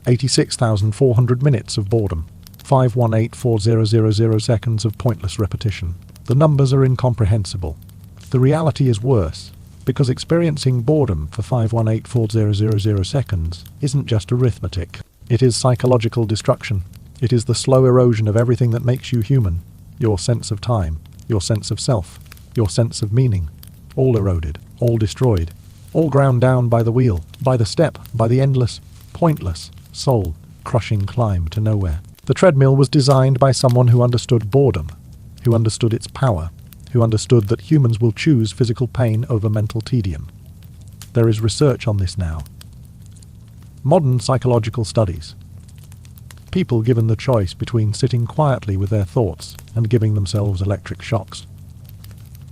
S1: 86,400 minutes of boredom, 518,400 seconds of pointless repetition. The numbers are incomprehensible. The reality is worse, because experiencing boredom for 518,400 seconds isn't just arithmetic. It is psychological destruction. It is the slow erosion of everything that makes you human. Your sense of time, your sense of self, your sense of meaning. All eroded, all destroyed, all ground down by the wheel, by the step, by the endless, pointless, soul-crushing climb to nowhere. The treadmill was designed by someone who understood boredom, who understood its power, who understood that humans will choose physical pain over mental tedium. There is research on this now. Modern psychological studies. People given the choice between sitting quietly with their thoughts and giving themselves electric shocks.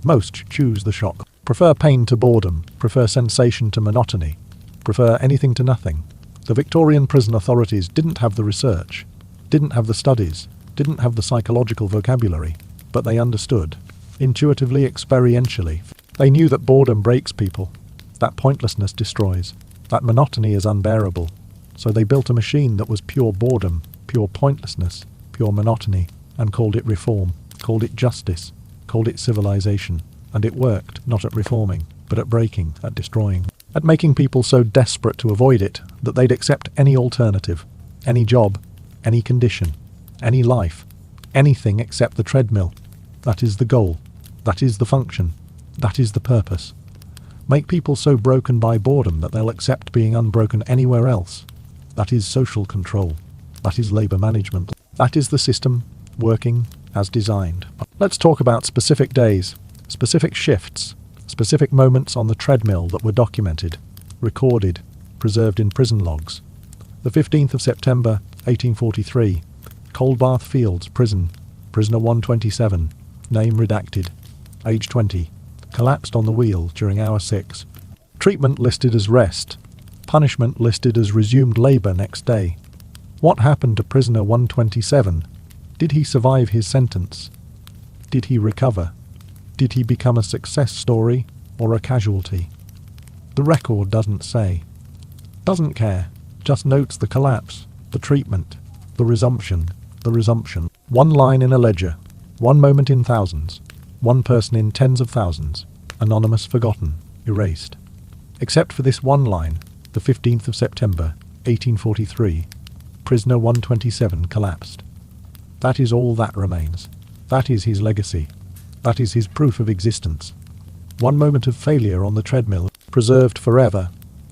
S1: Most choose the shock, prefer pain to boredom, prefer sensation to monotony, prefer anything to nothing. The Victorian prison authorities didn't have the research, didn't have the studies, didn't have the psychological vocabulary, but they understood. Intuitively, experientially, they knew that boredom breaks people, that pointlessness destroys, that monotony is unbearable. So they built a machine that was pure boredom, pure pointlessness, pure monotony, and called it reform, called it justice, called it civilization. And it worked, not at reforming, but at breaking, at destroying, at making people so desperate to avoid it that they'd accept any alternative, any job, any condition, any life, anything except the treadmill. That is the goal. That is the function. That is the purpose. Make people so broken by boredom that they'll accept being unbroken anywhere else. That is social control. That is labor management. That is the system working as designed. Let's talk about specific days, specific shifts, specific moments on the treadmill that were documented, recorded, preserved in prison logs. The 15th of September, 1843, Coldbath Fields Prison, prisoner 127, name redacted, age 20, collapsed on the wheel during hour 6. Treatment listed as rest, punishment listed as resumed labor next day. What happened to prisoner 127? Did he survive his sentence? Did he recover? Did he become a success story or a casualty? The record doesn't say. Doesn't care. Just notes the collapse, the treatment, the resumption, the resumption. One line in a ledger, one moment in thousands, one person in tens of thousands, anonymous, forgotten, erased. Except for this one line, the 15th of September, 1843, prisoner 127 collapsed. That is all that remains. That is his legacy. That is his proof of existence. One moment of failure on the treadmill, preserved forever,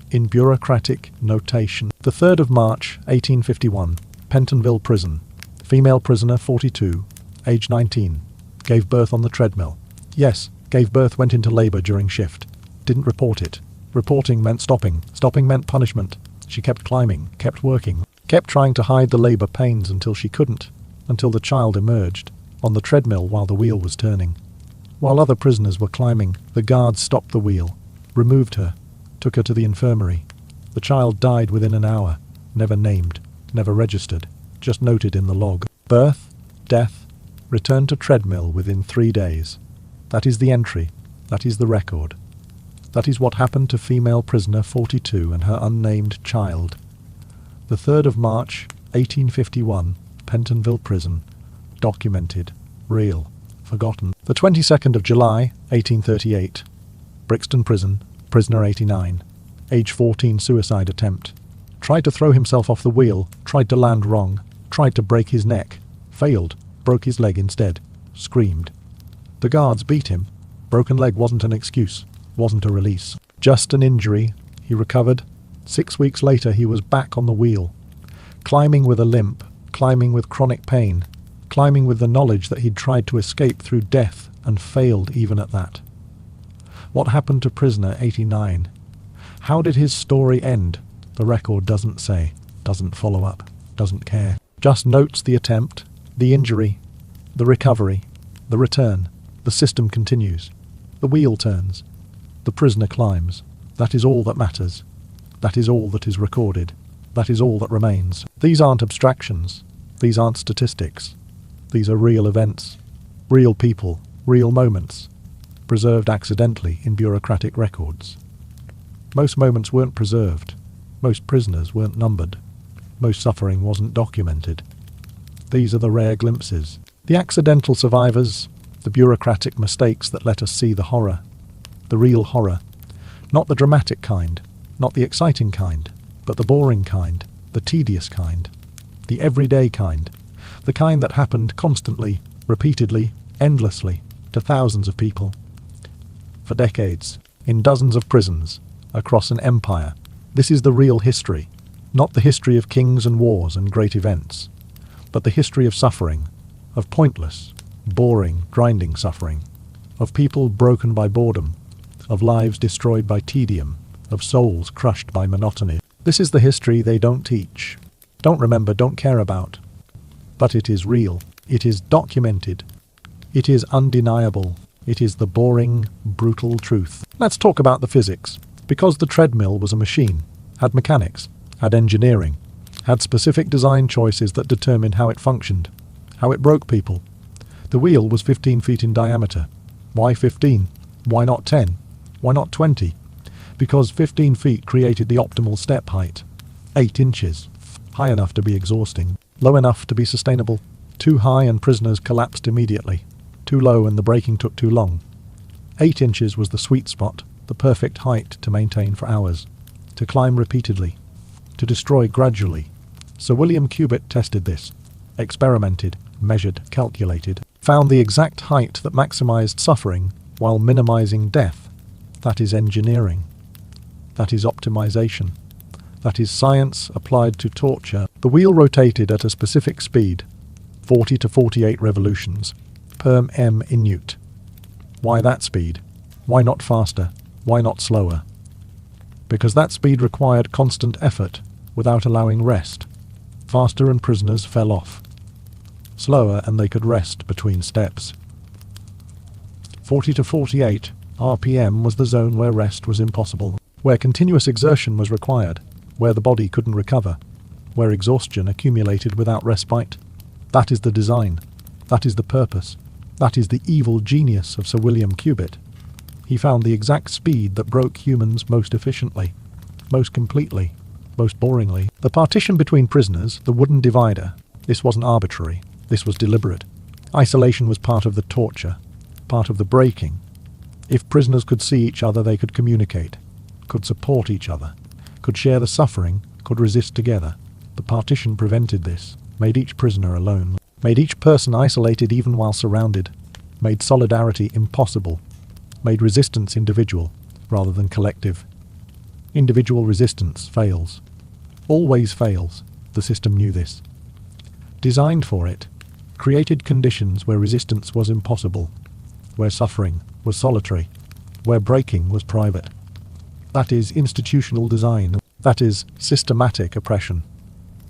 S1: in bureaucratic notation. The 3rd of March, 1851, Pentonville Prison. Female prisoner 42, age 19, gave birth on the treadmill. Yes, gave birth, went into labor during shift. Didn't report it. Reporting meant stopping. Stopping meant punishment. She kept climbing, kept working, kept trying to hide the labor pains until she couldn't, until the child emerged, on the treadmill while the wheel was turning. While other prisoners were climbing, the guards stopped the wheel, removed her, took her to the infirmary. The child died within an hour, never named, never registered, just noted in the log. Birth, death, Return to treadmill within 3 days. That is the entry. That is the record. That is what happened to female prisoner 42 and her unnamed child. The 3rd of March, 1851, Pentonville Prison. Documented. Real. Forgotten. The 22nd of July, 1838, Brixton Prison. Prisoner 89. Age 14, suicide attempt. Tried to throw himself off the wheel, tried to land wrong, tried to break his neck, failed, broke his leg instead, screamed. The guards beat him. Broken leg wasn't an excuse, wasn't a release. Just an injury. He recovered. 6 weeks later he was back on the wheel. Climbing with a limp, climbing with chronic pain, climbing with the knowledge that he'd tried to escape through death and failed even at that. What happened to prisoner 89? How did his story end? The record doesn't say, doesn't follow up, doesn't care. Just notes the attempt, the injury, the recovery, the return. The system continues. The wheel turns. The prisoner climbs. That is all that matters. That is all that is recorded. That is all that remains. These aren't abstractions. These aren't statistics. These are real events. Real people. Real moments. Preserved accidentally in bureaucratic records. Most moments weren't preserved. Most prisoners weren't numbered. Most suffering wasn't documented. These are the rare glimpses. The accidental survivors. The bureaucratic mistakes that let us see the horror. The real horror. Not the dramatic kind. Not the exciting kind. But the boring kind. The tedious kind. The everyday kind. The kind that happened constantly, repeatedly, endlessly, to thousands of people. For decades. In dozens of prisons. Across an empire. This is the real history. Not the history of kings and wars and great events. But the history of suffering. Of pointless, boring, grinding suffering. Of people broken by boredom. Of lives destroyed by tedium. Of souls crushed by monotony. This is the history they don't teach. Don't remember, don't care about. But it is real. It is documented. It is undeniable. It is the boring, brutal truth. Let's talk about the physics. Because the treadmill was a machine, had mechanics, had engineering, had specific design choices that determined how it functioned, how it broke people. The wheel was 15 feet in diameter. Why 15? Why not 10? Why not 20? Because 15 feet created the optimal step height. 8 inches. High enough to be exhausting. Low enough to be sustainable. Too high and prisoners collapsed immediately. Too low and the braking took too long. 8 inches was the sweet spot, the perfect height to maintain for hours. To climb repeatedly. To destroy gradually. Sir William Cubitt tested this. Experimented, measured, calculated. Found the exact height that maximized suffering while minimizing death. That is engineering. That is optimization. That is science applied to torture. The wheel rotated at a specific speed, 40 to 48 revolutions, per minute. Why that speed? Why not faster? Why not slower? Because that speed required constant effort without allowing rest. Faster and prisoners fell off. Slower and they could rest between steps. 40 to 48 RPM was the zone where rest was impossible, where continuous exertion was required, where the body couldn't recover, where exhaustion accumulated without respite. That is the design. That is the purpose. That is the evil genius of Sir William Cubitt. He found the exact speed that broke humans most efficiently, most completely, most boringly. The partition between prisoners, the wooden divider, this wasn't arbitrary. This was deliberate. Isolation was part of the torture, part of the breaking. If prisoners could see each other, they could communicate, could support each other, could share the suffering, could resist together. The partition prevented this, made each prisoner alone, made each person isolated even while surrounded, made solidarity impossible, made resistance individual rather than collective. Individual resistance fails. Always fails. The system knew this. Designed for it, created conditions where resistance was impossible, where suffering was solitary, where breaking was private. That is institutional design. That is systematic oppression.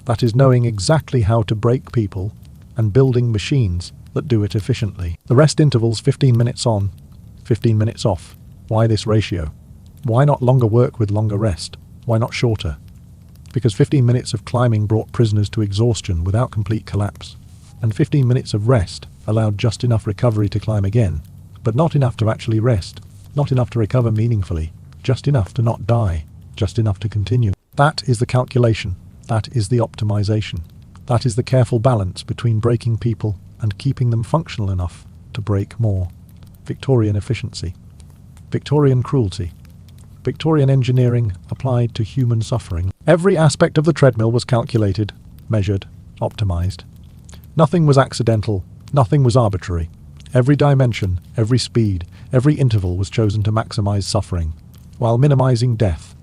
S1: That is knowing exactly how to break people and building machines that do it efficiently. The rest intervals 15 minutes on, 15 minutes off. Why this ratio? Why not longer work with longer rest? Why not shorter? Because 15 minutes of climbing brought prisoners to exhaustion without complete collapse, and 15 minutes of rest allowed just enough recovery to climb again, but not enough to actually rest, not enough to recover meaningfully, just enough to not die, just enough to continue. That is the calculation. That is the optimization. That is the careful balance between breaking people and keeping them functional enough to break more. Victorian efficiency. Victorian cruelty. Victorian engineering applied to human suffering. Every aspect of the treadmill was calculated, measured, optimized. Nothing was accidental, nothing was arbitrary. Every dimension, every speed, every interval was chosen to maximize suffering, while minimizing death.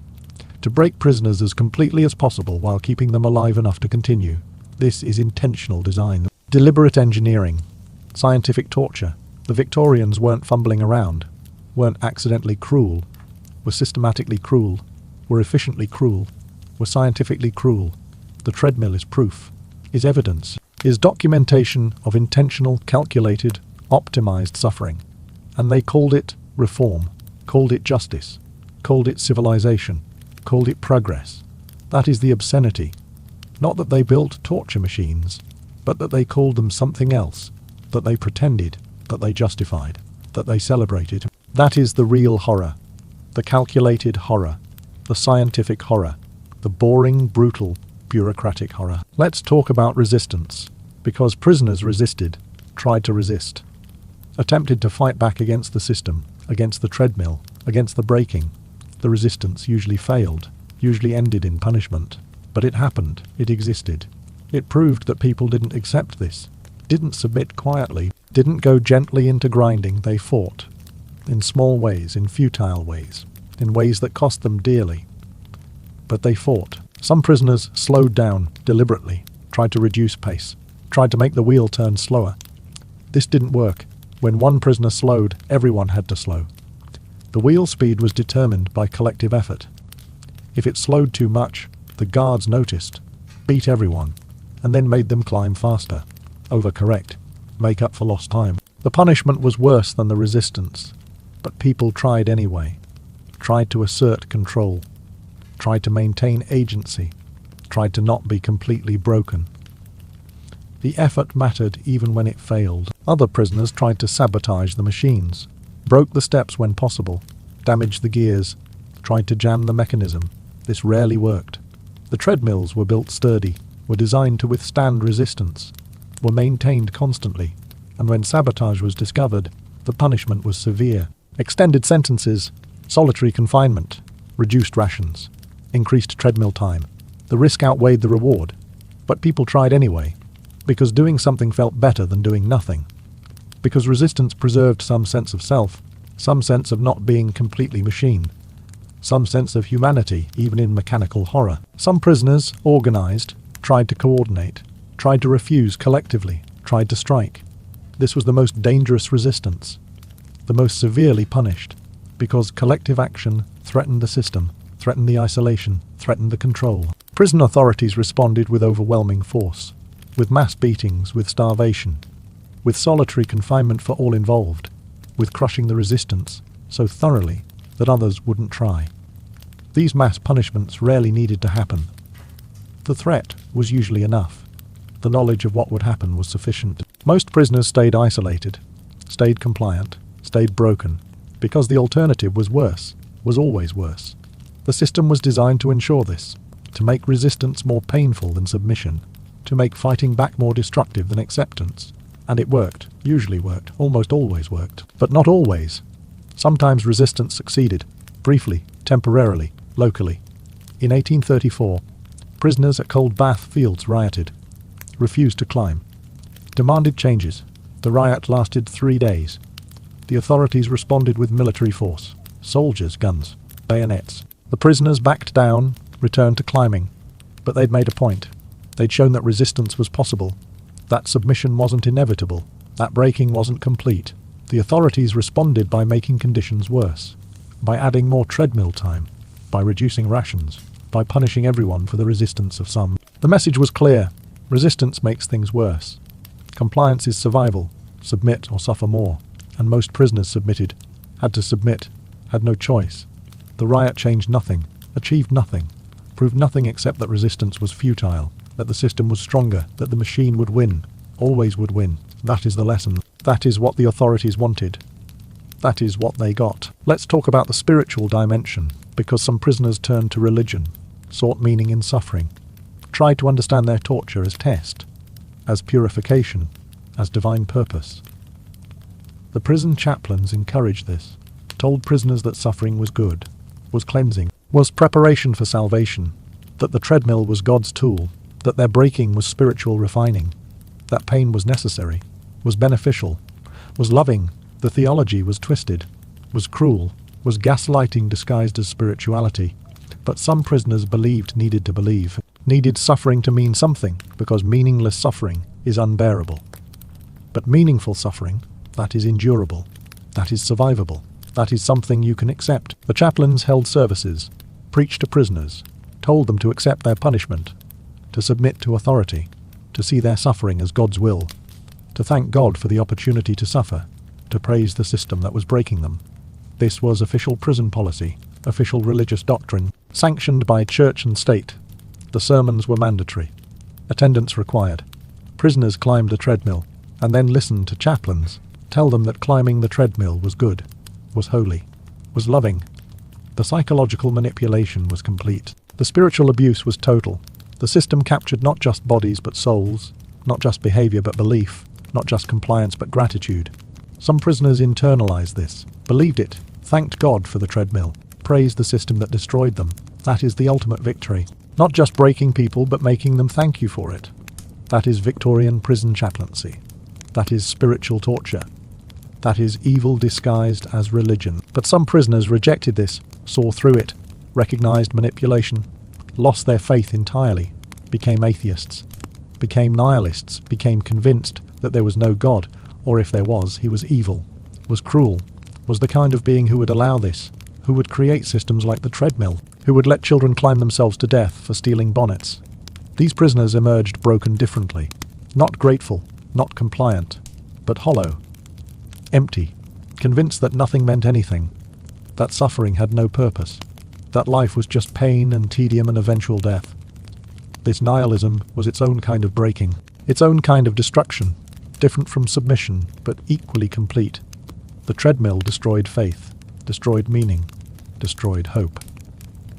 S1: To break prisoners as completely as possible while keeping them alive enough to continue. This is intentional design. Deliberate engineering. Scientific torture. The Victorians weren't fumbling around, weren't accidentally cruel, were systematically cruel, were efficiently cruel, were scientifically cruel. The treadmill is proof, is evidence, is documentation of intentional, calculated, optimized suffering. And they called it reform, called it justice, called it civilization, called it progress. That is the obscenity. Not that they built torture machines, but that they called them something else, that they pretended, that they justified, that they celebrated. That is the real horror, the calculated horror, the scientific horror, the boring, brutal, bureaucratic horror. Let's talk about resistance, because prisoners resisted, tried to resist, attempted to fight back against the system, against the treadmill, against the breaking. The resistance usually failed, usually ended in punishment. But it happened, it existed. It proved that people didn't accept this, didn't submit quietly, didn't go gently into grinding. They fought. In small ways, in futile ways, in ways that cost them dearly. But they fought. Some prisoners slowed down deliberately, tried to reduce pace, tried to make the wheel turn slower. This didn't work. When one prisoner slowed, everyone had to slow. The wheel speed was determined by collective effort. If it slowed too much, the guards noticed, beat everyone, and then made them climb faster, overcorrect, make up for lost time. The punishment was worse than the resistance, but people tried anyway, tried to assert control, tried to maintain agency, tried to not be completely broken. The effort mattered even when it failed. Other prisoners tried to sabotage the machines, broke the steps when possible, damaged the gears, tried to jam the mechanism. This rarely worked. The treadmills were built sturdy, were designed to withstand resistance, were maintained constantly, and when sabotage was discovered, the punishment was severe. Extended sentences, solitary confinement, reduced rations, increased treadmill time. The risk outweighed the reward, but people tried anyway, because doing something felt better than doing nothing, because resistance preserved some sense of self, some sense of not being completely machine, some sense of humanity even in mechanical horror. Some prisoners, organized, tried to coordinate, tried to refuse collectively, tried to strike. This was the most dangerous resistance, the most severely punished, because collective action threatened the system, threatened the isolation, threatened the control. Prison authorities responded with overwhelming force, with mass beatings, with starvation, with solitary confinement for all involved, with crushing the resistance so thoroughly that others wouldn't try. These mass punishments rarely needed to happen. The threat was usually enough. The knowledge of what would happen was sufficient. Most prisoners stayed isolated, stayed compliant, stayed broken, because the alternative was worse, was always worse. The system was designed to ensure this, to make resistance more painful than submission, to make fighting back more destructive than acceptance. And it worked, usually worked, almost always worked. But not always. Sometimes resistance succeeded, briefly, temporarily, locally. In 1834, prisoners at Cold Bath Fields rioted, refused to climb, demanded changes. The riot lasted 3 days. The authorities responded with military force, soldiers, guns, bayonets. The prisoners backed down, returned to climbing. But they'd made a point. They'd shown that resistance was possible, that submission wasn't inevitable, that breaking wasn't complete. The authorities responded by making conditions worse, by adding more treadmill time, by reducing rations, by punishing everyone for the resistance of some. The message was clear. Resistance makes things worse. Compliance is survival. Submit or suffer more. And most prisoners submitted, had to submit, had no choice. The riot changed nothing, achieved nothing, proved nothing except that resistance was futile, that the system was stronger, that the machine would win, always would win. That is the lesson. That is what the authorities wanted. That is what they got. Let's talk about the spiritual dimension, because some prisoners turned to religion, sought meaning in suffering, tried to understand their torture as test, as purification, as divine purpose. The prison chaplains encouraged this, told prisoners that suffering was good, was cleansing, was preparation for salvation, that the treadmill was God's tool, that their breaking was spiritual refining, that pain was necessary, was beneficial, was loving. The theology was twisted, was cruel, was gaslighting disguised as spirituality. But some prisoners needed to believe, needed suffering to mean something, because meaningless suffering is unbearable. But meaningful suffering, that is endurable, that is survivable, that is something you can accept. The chaplains held services, preached to prisoners, told them to accept their punishment, to submit to authority, to see their suffering as God's will, to thank God for the opportunity to suffer, to praise the system that was breaking them. This was official prison policy, official religious doctrine, sanctioned by church and state. The sermons were mandatory. Attendance required. Prisoners climbed the treadmill, and then listened to chaplains tell them that climbing the treadmill was good, was holy, was loving. The psychological manipulation was complete. The spiritual abuse was total. The system captured not just bodies but souls, not just behavior but belief, not just compliance but gratitude. Some prisoners internalized this, believed it, thanked God for the treadmill, praised the system that destroyed them. That is the ultimate victory. Not just breaking people, but making them thank you for it. That is Victorian prison chaplaincy. That is spiritual torture. That is evil disguised as religion. But some prisoners rejected this, saw through it, recognized manipulation, lost their faith entirely, became atheists, became nihilists, became convinced that there was no God, or if there was, he was evil, was cruel, was the kind of being who would allow this, who would create systems like the treadmill, who would let children climb themselves to death for stealing bonnets. These prisoners emerged broken differently, not grateful, not compliant, but hollow, empty, convinced that nothing meant anything, that suffering had no purpose, that life was just pain and tedium and eventual death. This nihilism was its own kind of breaking, its own kind of destruction, different from submission, but equally complete. The treadmill destroyed faith, destroyed meaning, destroyed hope.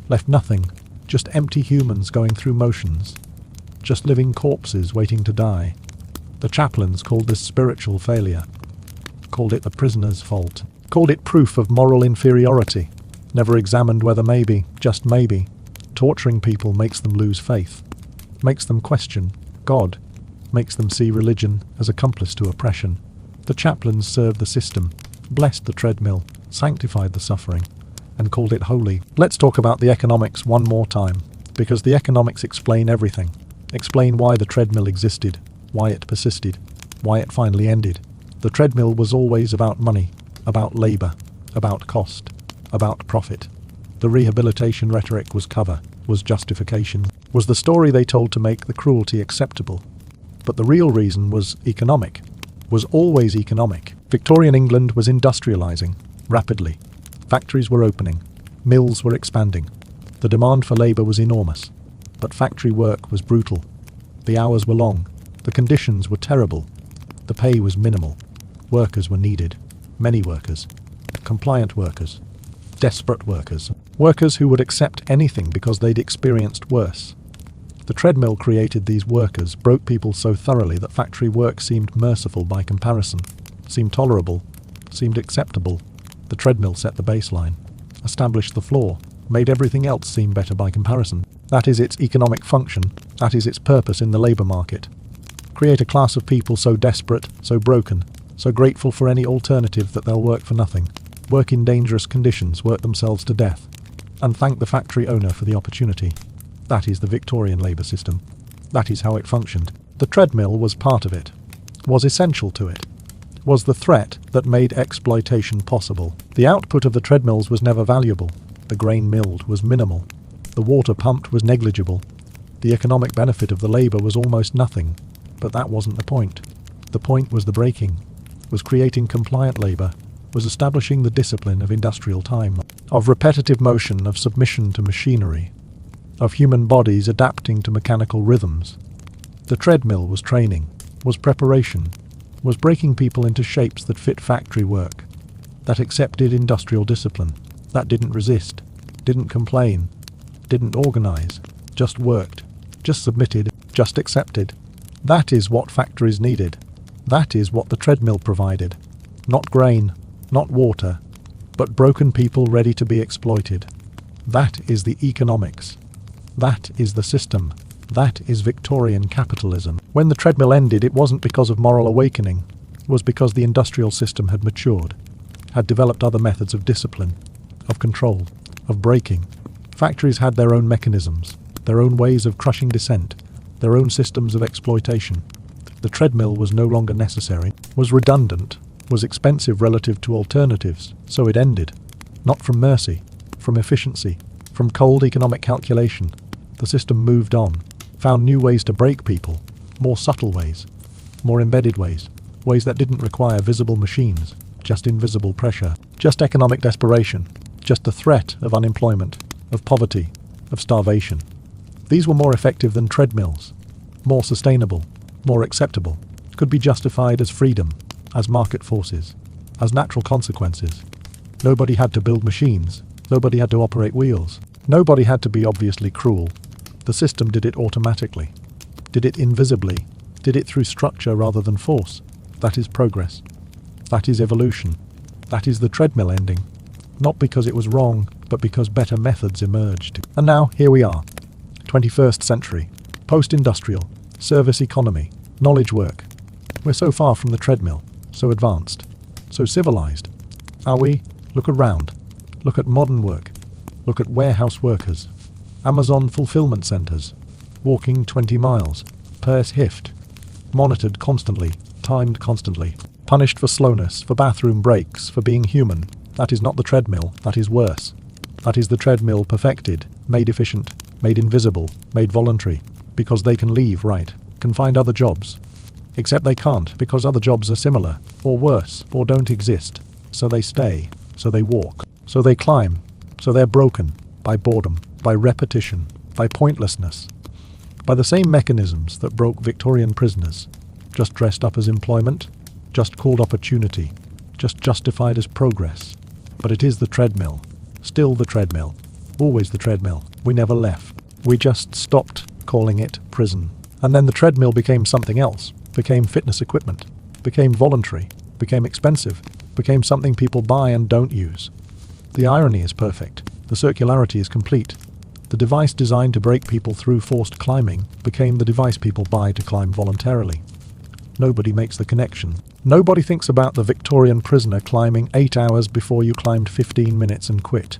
S1: Left nothing, just empty humans going through motions, just living corpses waiting to die. The chaplains called this spiritual failure, called it the prisoner's fault, called it proof of moral inferiority, never examined whether maybe, just maybe, torturing people makes them lose faith, makes them question God, makes them see religion as accomplice to oppression. The chaplains served the system, blessed the treadmill, sanctified the suffering, and called it holy. Let's talk about the economics one more time, because the economics explain everything, explain why the treadmill existed, why it persisted, why it finally ended. The treadmill was always about money, about labor, about cost, about profit. The rehabilitation rhetoric was cover, was justification, was the story they told to make the cruelty acceptable. But the real reason was economic, was always economic. Victorian England was industrializing, rapidly. Factories were opening, mills were expanding. The demand for labor was enormous, but factory work was brutal. The hours were long, the conditions were terrible, the pay was minimal. Workers were needed, many workers, compliant workers, desperate workers, workers who would accept anything because they'd experienced worse. The treadmill created these workers, broke people so thoroughly that factory work seemed merciful by comparison, seemed tolerable, seemed acceptable. The treadmill set the baseline, established the floor, made everything else seem better by comparison. That is its economic function, that is its purpose in the labour market. Create a class of people so desperate, so broken, so grateful for any alternative that they'll work for nothing, work in dangerous conditions, work themselves to death, and thank the factory owner for the opportunity. That is the Victorian labour system. That is how it functioned. The treadmill was part of it, was essential to it, was the threat that made exploitation possible. The output of the treadmills was never valuable. The grain milled was minimal. The water pumped was negligible. The economic benefit of the labour was almost nothing. But that wasn't the point. The point was the breaking, was creating compliant labour, was establishing the discipline of industrial time, of repetitive motion, of submission to machinery, of human bodies adapting to mechanical rhythms. The treadmill was training, was preparation, was breaking people into shapes that fit factory work, that accepted industrial discipline, that didn't resist, didn't complain, didn't organize, just worked, just submitted, just accepted. That is what factories needed. That is what the treadmill provided. Not grain, not water, but broken people ready to be exploited. That is the economics. That is the system. That is Victorian capitalism. When the treadmill ended, it wasn't because of moral awakening. It was because the industrial system had matured, had developed other methods of discipline, of control, of braking. Factories had their own mechanisms, their own ways of crushing dissent, their own systems of exploitation. The treadmill was no longer necessary, was redundant, was expensive relative to alternatives, so it ended. Not from mercy, from efficiency, from cold economic calculation. The system moved on, found new ways to break people, more subtle ways, more embedded ways, ways that didn't require visible machines, just invisible pressure, just economic desperation, just the threat of unemployment, of poverty, of starvation. These were more effective than treadmills, more sustainable, more acceptable, could be justified as freedom, as market forces, as natural consequences. Nobody had to build machines, nobody had to operate wheels, nobody had to be obviously cruel. The system did it automatically, did it invisibly, did it through structure rather than force. That is progress. That is evolution. That is the treadmill ending. Not because it was wrong, but because better methods emerged. And now, here we are. 21st century. Post-industrial. Service economy. Knowledge work. We're so far from the treadmill. So advanced. So civilized. Are we? Look around. Look at modern work. Look at warehouse workers. Amazon fulfillment centers. Walking 20 miles. Per shift. Monitored constantly. Timed constantly. Punished for slowness, for bathroom breaks, for being human. That is not the treadmill, that is worse. That is the treadmill perfected, made efficient, made invisible, made voluntary, because they can leave, right, can find other jobs. Except they can't, because other jobs are similar, or worse, or don't exist. So they stay, so they walk, so they climb, so they're broken, by boredom, by repetition, by pointlessness, by the same mechanisms that broke Victorian prisoners, just dressed up as employment, just called opportunity, just justified as progress. But it is the treadmill, still the treadmill, always the treadmill. We never left. We just stopped calling it prison. And then the treadmill became something else, became fitness equipment, became voluntary, became expensive, became something people buy and don't use. The irony is perfect. The circularity is complete. The device designed to break people through forced climbing became the device people buy to climb voluntarily. Nobody makes the connection. Nobody thinks about the Victorian prisoner climbing 8 hours before you climbed 15 minutes and quit.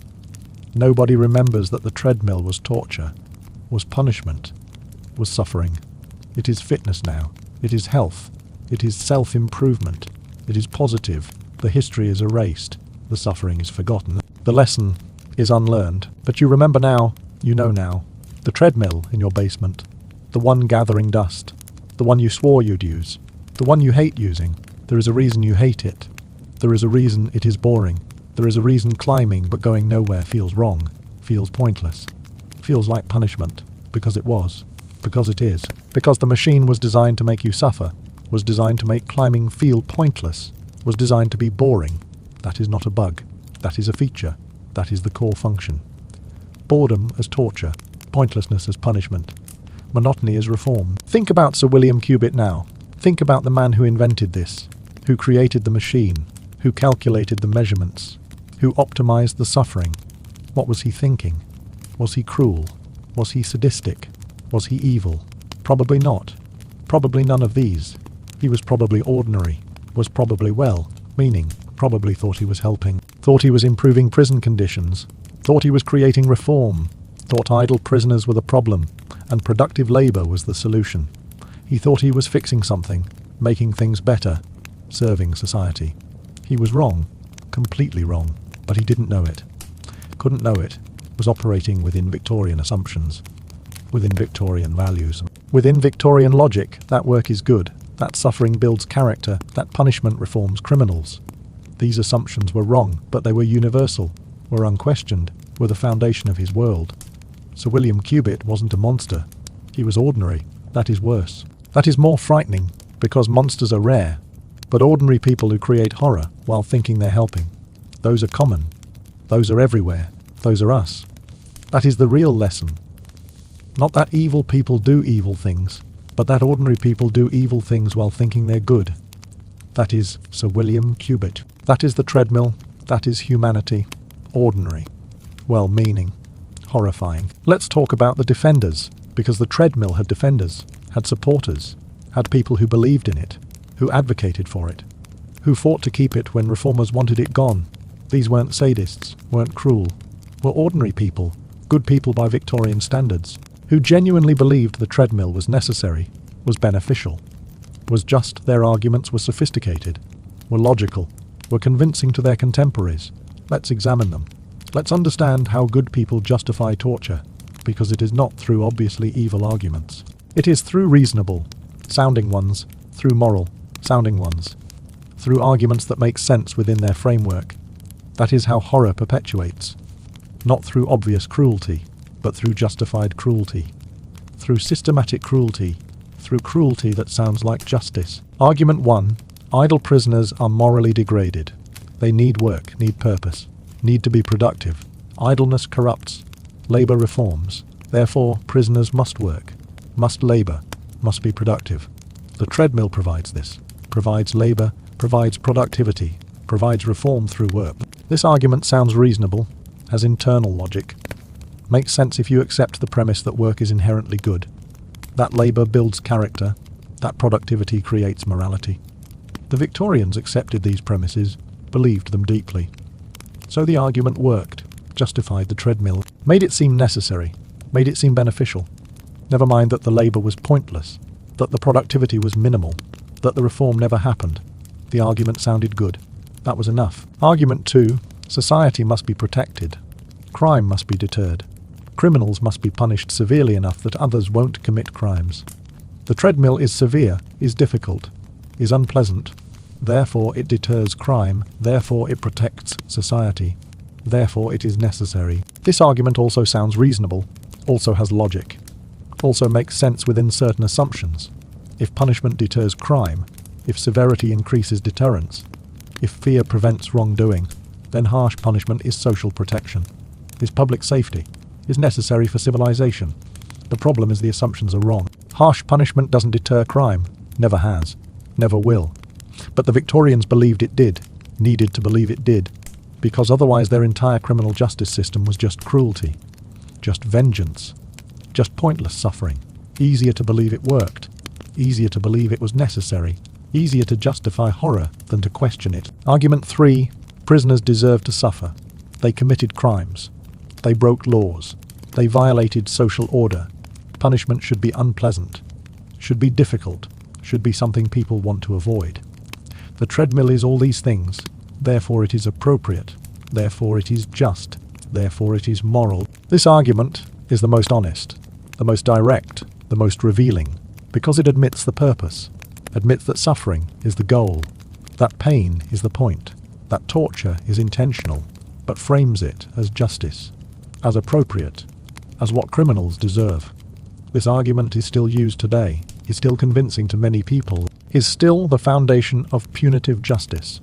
S1: Nobody remembers that the treadmill was torture, was punishment, was suffering. It is fitness now. It is health. It is self-improvement. It is positive. The history is erased. The suffering is forgotten. The lesson is unlearned. But you remember now, you know now. The treadmill in your basement. The one gathering dust. The one you swore you'd use. The one you hate using. There is a reason you hate it. There is a reason it is boring. There is a reason climbing but going nowhere feels wrong, feels pointless, feels like punishment, because it was, because it is, because the machine was designed to make you suffer, was designed to make climbing feel pointless, was designed to be boring. That is not a bug. That is a feature. That is the core function. Boredom as torture, pointlessness as punishment, monotony as reform. Think about Sir William Cubitt now. Think about the man who invented this, who created the machine, who calculated the measurements, who optimized the suffering. What was he thinking? Was he cruel? Was he sadistic? Was he evil? Probably not. Probably none of these. He was probably ordinary, was probably well, meaning, probably thought he was helping, thought he was improving prison conditions, thought he was creating reform, thought idle prisoners were the problem, and productive labor was the solution. He thought he was fixing something, making things better, serving society. He was wrong, completely wrong, but he didn't know it. Couldn't know it, was operating within Victorian assumptions, within Victorian values. Within Victorian logic, that work is good, that suffering builds character, that punishment reforms criminals. These assumptions were wrong, but they were universal, were unquestioned, were the foundation of his world. Sir William Cubitt wasn't a monster. He was ordinary. That is worse. That is more frightening, because monsters are rare. But ordinary people who create horror while thinking they're helping, those are common. Those are everywhere. Those are us. That is the real lesson. Not that evil people do evil things, but that ordinary people do evil things while thinking they're good. That is Sir William Cubitt. That is the treadmill. That is humanity. Ordinary. Well-meaning. Horrifying. Let's talk about the defenders, because the treadmill had defenders, had supporters, had people who believed in it, who advocated for it, who fought to keep it when reformers wanted it gone. These weren't sadists, weren't cruel, were ordinary people, good people by Victorian standards, who genuinely believed the treadmill was necessary, was beneficial, was just. Their arguments were sophisticated, were logical, were convincing to their contemporaries. Let's examine them. Let's understand how good people justify torture, because it is not through obviously evil arguments. It is through reasonable, sounding ones, through moral, sounding ones, through arguments that make sense within their framework. That is how horror perpetuates. Not through obvious cruelty, but through justified cruelty. Through systematic cruelty. Through cruelty that sounds like justice. Argument 1. Idle prisoners are morally degraded. They need work, need purpose, need to be productive. Idleness corrupts. Labour reforms. Therefore, prisoners must work, must labour, must be productive. The treadmill provides this. Provides labour, provides productivity, provides reform through work. This argument sounds reasonable, has internal logic, makes sense if you accept the premise that work is inherently good, that labour builds character, that productivity creates morality. The Victorians accepted these premises, believed them deeply. So the argument worked, justified the treadmill, made it seem necessary, made it seem beneficial. Never mind that the labour was pointless, that the productivity was minimal, that the reform never happened. The argument sounded good. That was enough. Argument 2. Society must be protected. Crime must be deterred. Criminals must be punished severely enough that others won't commit crimes. The treadmill is severe, is difficult, is unpleasant. Therefore it deters crime, therefore it protects society. Therefore it is necessary. This argument also sounds reasonable, also has logic, also makes sense within certain assumptions. If punishment deters crime, if severity increases deterrence, if fear prevents wrongdoing, then harsh punishment is social protection, is public safety, is necessary for civilization. The problem is the assumptions are wrong. Harsh punishment doesn't deter crime, never has, never will. But the Victorians believed it did, needed to believe it did, because otherwise their entire criminal justice system was just cruelty, just vengeance, just pointless suffering. Easier to believe it worked, easier to believe it was necessary, easier to justify horror than to question it. Argument 3. Prisoners deserve to suffer. They committed crimes. They broke laws. They violated social order. Punishment should be unpleasant, should be difficult, should be something people want to avoid. The treadmill is all these things, therefore it is appropriate, therefore it is just, therefore it is moral. This argument is the most honest, the most direct, the most revealing, because it admits the purpose, admits that suffering is the goal, that pain is the point, that torture is intentional, but frames it as justice, as appropriate, as what criminals deserve. This argument is still used today, is still convincing to many people, is still the foundation of punitive justice.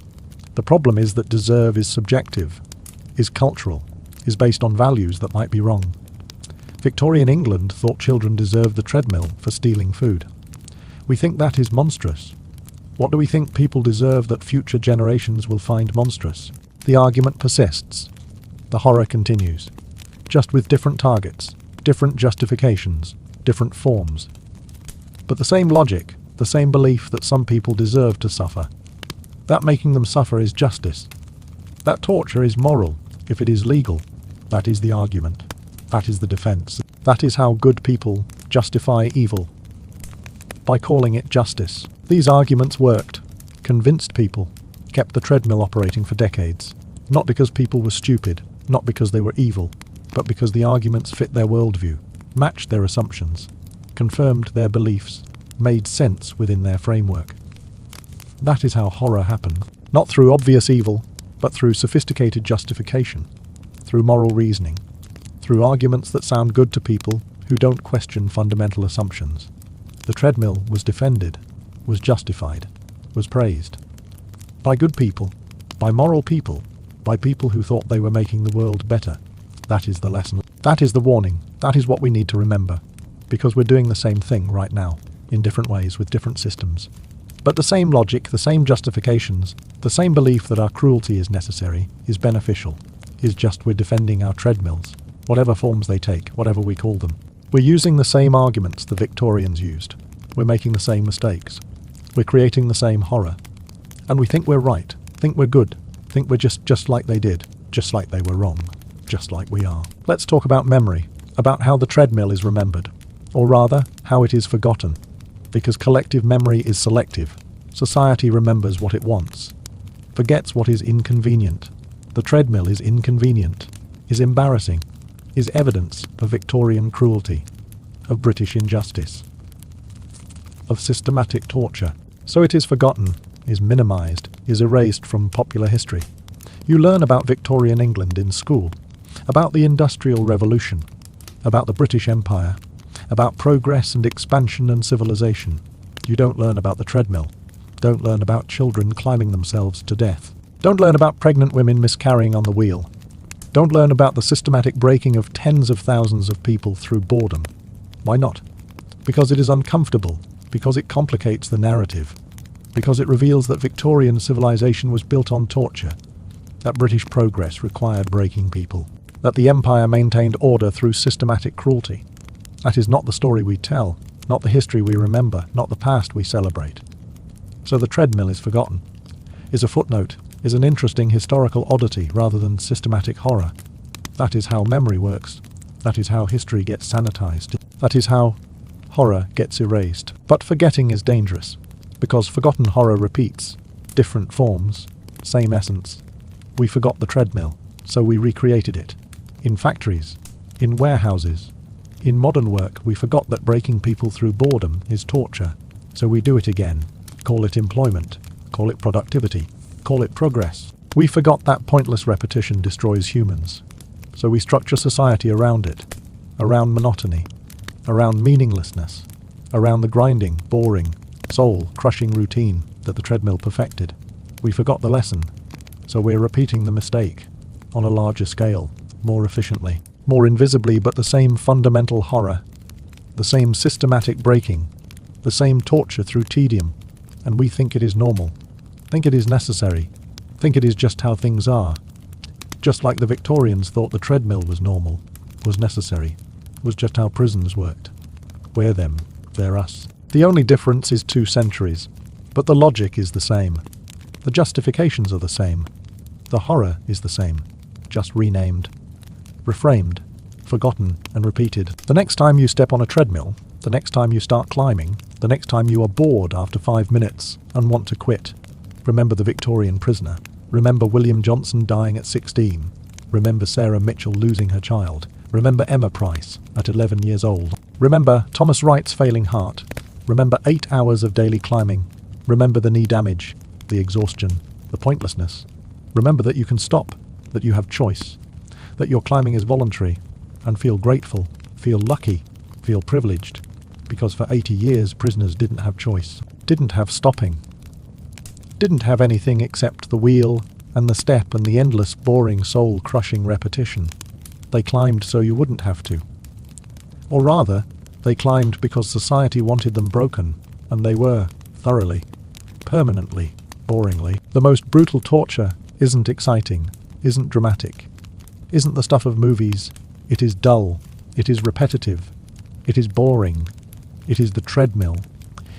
S1: The problem is that deserve is subjective, is cultural, is based on values that might be wrong. Victorian England thought children deserved the treadmill for stealing food. We think that is monstrous. What do we think people deserve that future generations will find monstrous? The argument persists. The horror continues, just with different targets, different justifications, different forms. But the same logic, the same belief that some people deserve to suffer. That making them suffer is justice. That torture is moral, if it is legal. That is the argument. That is the defense. That is how good people justify evil, by calling it justice. These arguments worked, convinced people, kept the treadmill operating for decades. Not because people were stupid, not because they were evil, but because the arguments fit their worldview, matched their assumptions, confirmed their beliefs, made sense within their framework. That is how horror happened, not through obvious evil, but through sophisticated justification, through moral reasoning, through arguments that sound good to people who don't question fundamental assumptions. The treadmill was defended, was justified, was praised. by good people, by moral people, by people who thought they were making the world better. That is the lesson. That is the warning. That is what we need to remember. Because we're doing the same thing right now, in different ways with different systems. But the same logic, the same justifications, the same belief that our cruelty is necessary, is beneficial, is just we're defending our treadmills, whatever forms they take, whatever we call them. We're using the same arguments the Victorians used. We're making the same mistakes. We're creating the same horror. And we think we're right, think we're good, think we're just like they did, just like they were wrong, just like we are. Let's talk about memory, about how the treadmill is remembered, or rather, how it is forgotten. Because collective memory is selective. Society remembers what it wants, forgets what is inconvenient. The treadmill is inconvenient, is embarrassing, is evidence of Victorian cruelty, of British injustice, of systematic torture. So it is forgotten, is minimised, is erased from popular history. You learn about Victorian England in school, about the Industrial Revolution, about the British Empire, about progress and expansion and civilization. You don't learn about the treadmill. Don't learn about children climbing themselves to death. Don't learn about pregnant women miscarrying on the wheel. Don't learn about the systematic breaking of tens of thousands of people through boredom. Why not? Because it is uncomfortable, because it complicates the narrative, because it reveals that Victorian civilization was built on torture, that British progress required breaking people, that the empire maintained order through systematic cruelty. That is not the story we tell, not the history we remember, not the past we celebrate. So the treadmill is forgotten, is a footnote, is an interesting historical oddity rather than systematic horror. That is how memory works. That is how history gets sanitized. That is how horror gets erased. But forgetting is dangerous, because forgotten horror repeats, different forms, same essence. We forgot the treadmill, so we recreated it. In factories, in warehouses, in modern work, we forgot that breaking people through boredom is torture, so we do it again. Call it employment, call it productivity, call it progress. We forgot that pointless repetition destroys humans, so we structure society around it, around monotony, around meaninglessness, around the grinding, boring, soul-crushing routine that the treadmill perfected. We forgot the lesson, so we're repeating the mistake, on a larger scale, more efficiently, more invisibly, but the same fundamental horror, the same systematic breaking, the same torture through tedium, and we think it is normal, think it is necessary, think it is just how things are. Just like the Victorians thought the treadmill was normal, was necessary, was just how prisons worked. We're them, they're us. The only difference is 2 centuries, but the logic is the same. The justifications are the same. The horror is the same, just renamed, reframed, forgotten and repeated. The next time you step on a treadmill, the next time you start climbing, the next time you are bored after 5 minutes and want to quit, remember the Victorian prisoner. Remember William Johnson dying at 16. Remember Sarah Mitchell losing her child. Remember Emma Price at 11 years old. Remember Thomas Wright's failing heart. Remember 8 hours of daily climbing. Remember the knee damage, the exhaustion, the pointlessness. Remember that you can stop, that you have choice, that your climbing is voluntary, and feel grateful, feel lucky, feel privileged, because for 80 years prisoners didn't have choice, didn't have stopping, didn't have anything except the wheel and the step and the endless, boring, soul-crushing repetition. They climbed so you wouldn't have to. Or rather, they climbed because society wanted them broken, and they were, thoroughly, permanently, boringly. The most brutal torture isn't exciting, isn't dramatic, isn't the stuff of movies. It is dull, it is repetitive, it is boring, it is the treadmill.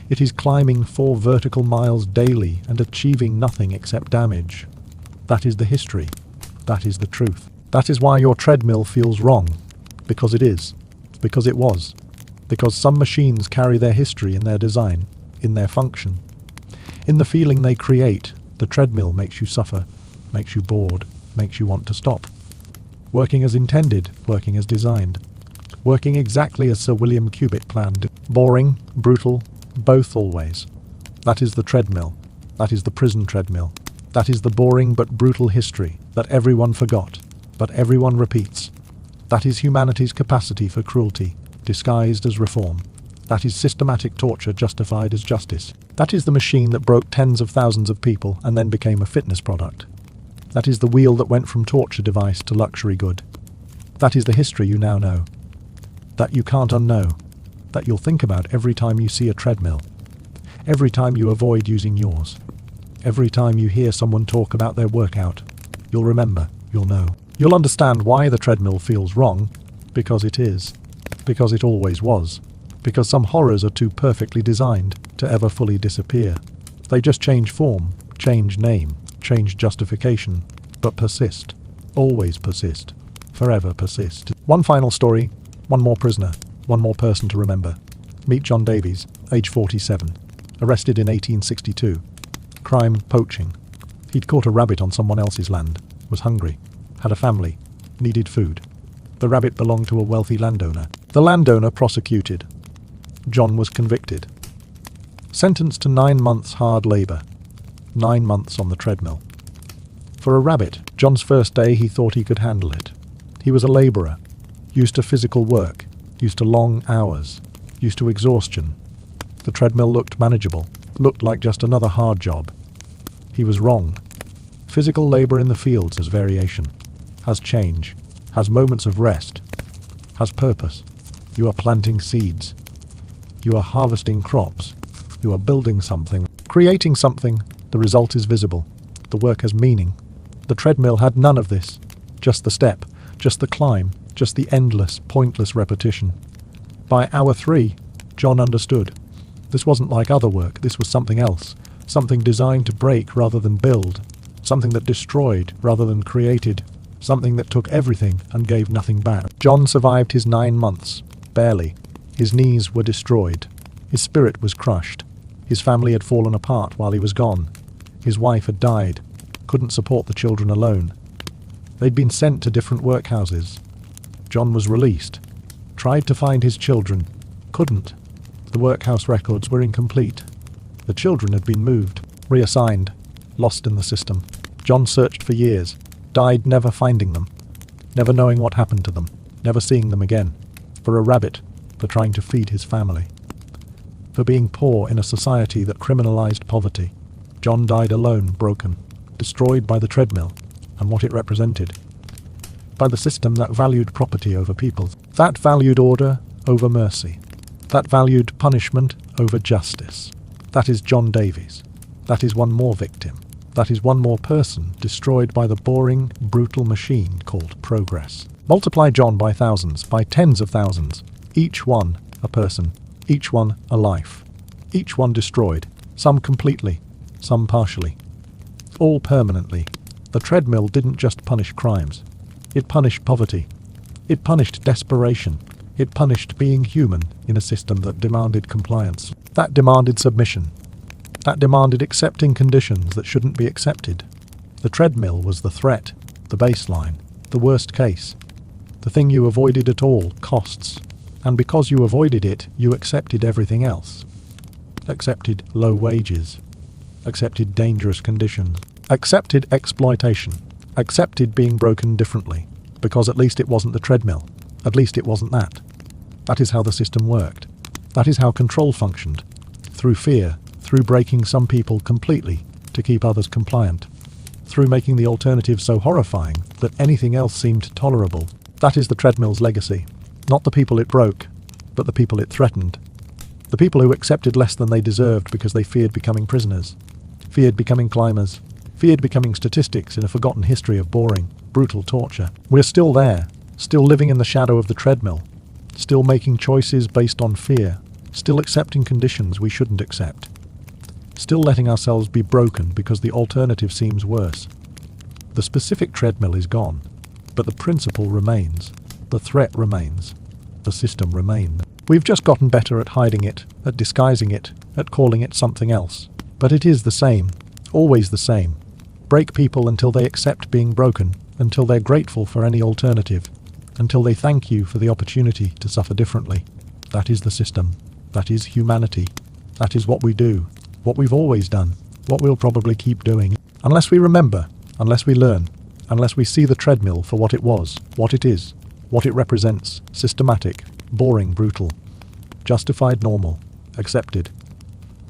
S1: It is climbing 4 vertical miles daily and achieving nothing except damage. That is the history. That is the truth. That is why your treadmill feels wrong. Because it is. Because it was. Because some machines carry their history in their design, in their function. In the feeling they create, the treadmill makes you suffer, makes you bored, makes you want to stop. Working as intended, working as designed. Working exactly as Sir William Cubitt planned. Boring, brutal, both always. That is the treadmill. That is the prison treadmill. That is the boring but brutal history that everyone forgot, but everyone repeats. That is humanity's capacity for cruelty, disguised as reform. That is systematic torture justified as justice. That is the machine that broke tens of thousands of people and then became a fitness product. That is the wheel that went from torture device to luxury good. That is the history you now know. That you can't unknow. That you'll think about every time you see a treadmill. Every time you avoid using yours. Every time you hear someone talk about their workout. You'll remember, you'll know. You'll understand why the treadmill feels wrong. Because it is. Because it always was. Because some horrors are too perfectly designed to ever fully disappear. They just change form, change name, change justification, but persist. Always persist. Forever persist. One final story, one more prisoner, one more person to remember. Meet John Davies, age 47. Arrested in 1862. Crime, poaching. He'd caught a rabbit on someone else's land, was hungry, had a family, needed food. The rabbit belonged to a wealthy landowner. The landowner prosecuted. John was convicted. Sentenced to 9 months hard labour. 9 months on the treadmill. For a rabbit, John's first day he thought he could handle it. He was a labourer, used to physical work, used to long hours, used to exhaustion. The treadmill looked manageable, looked like just another hard job. He was wrong. Physical labour in the fields has variation, has change, has moments of rest, has purpose. You are planting seeds. You are harvesting crops. You are building something, creating something. The result is visible. The work has meaning. The treadmill had none of this. Just the step, just the climb, just the endless, pointless repetition. By hour 3, John understood. This wasn't like other work. This was something else. Something designed to break rather than build. Something that destroyed rather than created. Something that took everything and gave nothing back. John survived his 9 months. Barely. His knees were destroyed. His spirit was crushed. His family had fallen apart while he was gone. His wife had died. Couldn't support the children alone. They'd been sent to different workhouses. John was released. Tried to find his children. Couldn't. The workhouse records were incomplete. The children had been moved, reassigned, lost in the system. John searched for years. Died never finding them. Never knowing what happened to them. Never seeing them again. For a rabbit. For trying to feed his family. For being poor in a society that criminalized poverty. John died alone, broken, destroyed by the treadmill and what it represented. By the system that valued property over people. That valued order over mercy. That valued punishment over justice. That is John Davies. That is one more victim. That is one more person destroyed by the boring, brutal machine called progress. Multiply John by thousands, by tens of thousands. Each one a person, each one a life, each one destroyed, some completely, some partially, all permanently. The treadmill didn't just punish crimes. It punished poverty. It punished desperation. It punished being human in a system that demanded compliance, that demanded submission, that demanded accepting conditions that shouldn't be accepted. The treadmill was the threat, the baseline, the worst case, the thing you avoided at all costs. And because you avoided it, you accepted everything else. Accepted low wages. Accepted dangerous conditions. Accepted exploitation. Accepted being broken differently. Because at least it wasn't the treadmill. At least it wasn't that. That is how the system worked. That is how control functioned. Through fear. Through breaking some people completely to keep others compliant. Through making the alternative so horrifying that anything else seemed tolerable. That is the treadmill's legacy. Not the people it broke, but the people it threatened. The people who accepted less than they deserved because they feared becoming prisoners, feared becoming climbers, feared becoming statistics in a forgotten history of boring, brutal torture. We're still there, still living in the shadow of the treadmill, still making choices based on fear, still accepting conditions we shouldn't accept, still letting ourselves be broken because the alternative seems worse. The specific treadmill is gone, but the principle remains. The threat remains. The system remains. We've just gotten better at hiding it, at disguising it, at calling it something else. But it is the same. Always the same. Break people until they accept being broken, until they're grateful for any alternative, until they thank you for the opportunity to suffer differently. That is the system. That is humanity. That is what we do. What we've always done. What we'll probably keep doing. Unless we remember. Unless we learn. Unless we see the treadmill for what it was, what it is. What it represents, systematic, boring, brutal. justified, normal, accepted.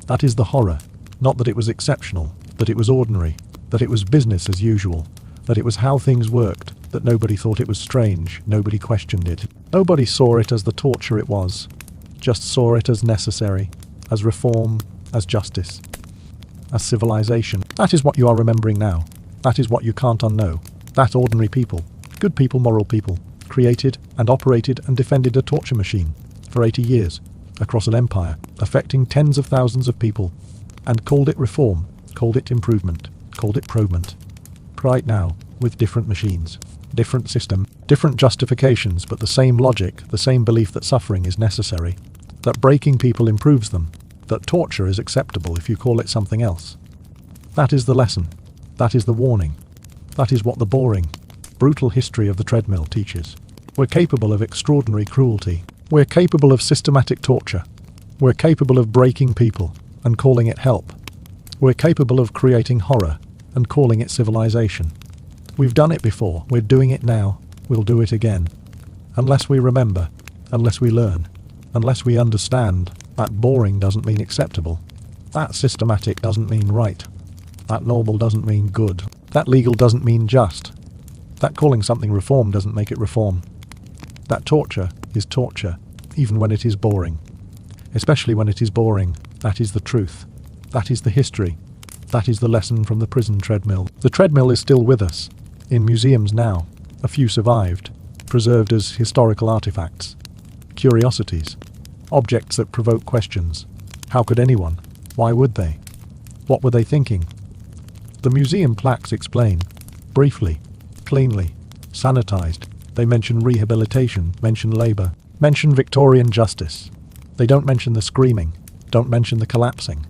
S1: That is the horror. Not that it was exceptional, that it was ordinary, that it was business as usual, that it was how things worked, that nobody thought it was strange, nobody questioned it. Nobody saw it as the torture it was, just saw it as necessary, as reform, as justice, as civilization. That is what you are remembering now. That is what you can't unknow. That ordinary people, good people, moral people, created and operated and defended a torture machine for 80 years across an empire, affecting tens of thousands of people, and called it reform, called it improvement, called it probement. Right now, with different machines, different system, different justifications, but the same logic, the same belief that suffering is necessary, that breaking people improves them, that torture is acceptable if you call it something else. That is the lesson. That is the warning. That is what the boring, brutal history of the treadmill teaches. We're capable of extraordinary cruelty. We're capable of systematic torture. We're capable of breaking people and calling it help. We're capable of creating horror and calling it civilization. We've done it before. We're doing it now. We'll do it again. Unless we remember, unless we learn, unless we understand that boring doesn't mean acceptable, that systematic doesn't mean right, that normal doesn't mean good, that legal doesn't mean just, that calling something reform doesn't make it reform, that torture is torture, even when it is boring. Especially when it is boring, that is the truth. That is the history. That is the lesson from the prison treadmill. The treadmill is still with us, in museums now. A few survived, preserved as historical artifacts, curiosities, objects that provoke questions. How could anyone? Why would they? What were they thinking? The museum plaques explain, briefly, cleanly, sanitized. They mention rehabilitation, mention labor, mention Victorian justice. They don't mention the screaming, don't mention the collapsing,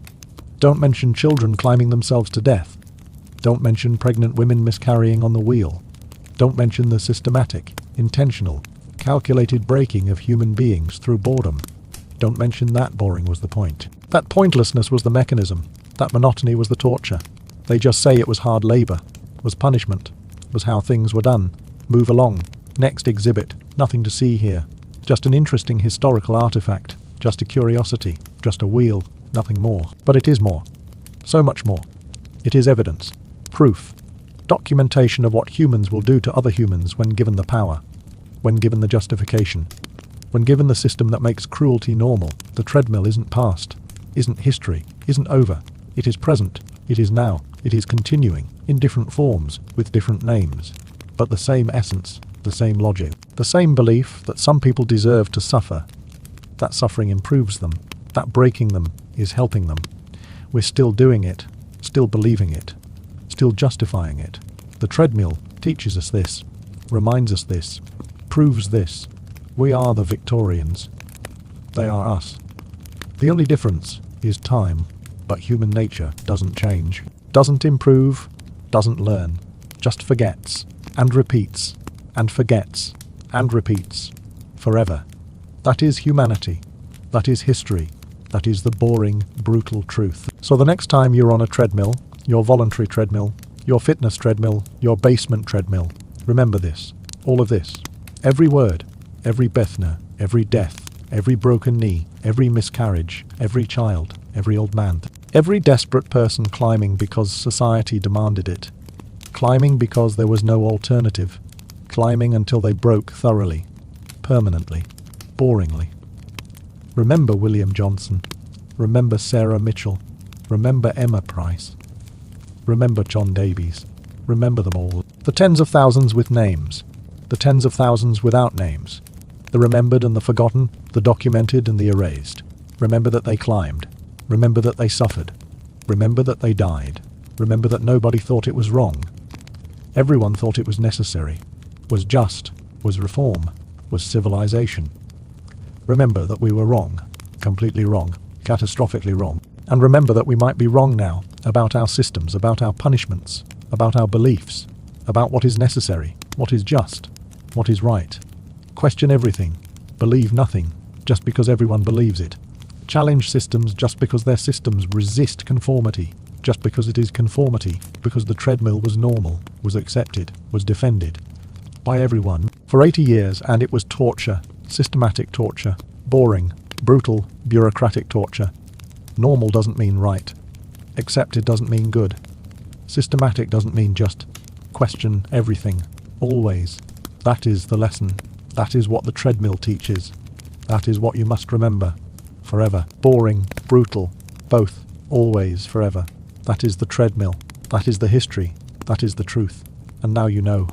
S1: don't mention children climbing themselves to death, don't mention pregnant women miscarrying on the wheel, don't mention the systematic, intentional, calculated breaking of human beings through boredom. Don't mention that boring was the point. That pointlessness was the mechanism, that monotony was the torture. They just say it was hard labor, was punishment, was how things were done. Move along. Next exhibit. Nothing to see here. Just an interesting historical artifact. Just a curiosity. Just a wheel. Nothing more. But it is more. So much more. It is evidence. Proof. Documentation of what humans will do to other humans when given the power. When given the justification. When given the system that makes cruelty normal. The treadmill isn't past. Isn't history. Isn't over. It is present. It is now. It is continuing. In different forms. With different names. But the same essence. The same logic. The same belief that some people deserve to suffer. That suffering improves them. That breaking them is helping them. We're still doing it. Still believing it. Still justifying it. The treadmill teaches us this. Reminds us this. Proves this. We are the Victorians. They are us. The only difference is time. But human nature doesn't change. Doesn't improve. Doesn't learn. Just forgets. And repeats. And forgets. And repeats. Forever. That is humanity. That is history. That is the boring, brutal truth. So the next time you're on a treadmill, your voluntary treadmill, your fitness treadmill, your basement treadmill, remember this. All of this. Every word. Every Bethner. Every death. Every broken knee. Every miscarriage. Every child. Every old man. Every desperate person climbing because society demanded it. Climbing because there was no alternative. Climbing until they broke thoroughly. Permanently. Boringly. Remember William Johnson. Remember Sarah Mitchell. Remember Emma Price. Remember John Davies. Remember them all. The tens of thousands with names. The tens of thousands without names. The remembered and the forgotten. The documented and the erased. Remember that they climbed. Remember that they suffered. Remember that they died. Remember that nobody thought it was wrong. Everyone thought it was necessary. Was just. Was reform. Was civilization. Remember that we were wrong. Completely wrong. Catastrophically wrong. And remember that we might be wrong now about our systems, about our punishments, about our beliefs, about what is necessary, what is just, what is right. Question everything. Believe nothing just because everyone believes it. Challenge systems just because their systems resist conformity, just because it is conformity, because the treadmill was normal, was accepted, was defended by everyone for 80 years, and it was torture, systematic torture, boring, Brutal, bureaucratic torture. Normal doesn't mean right. Accepted doesn't mean good. Systematic doesn't mean just. Question everything. Always. That is the lesson. That is what the treadmill teaches. That is what you must remember. Forever. Boring, brutal, both, always, forever. That is the treadmill. That is the history. That is the truth. And now you know.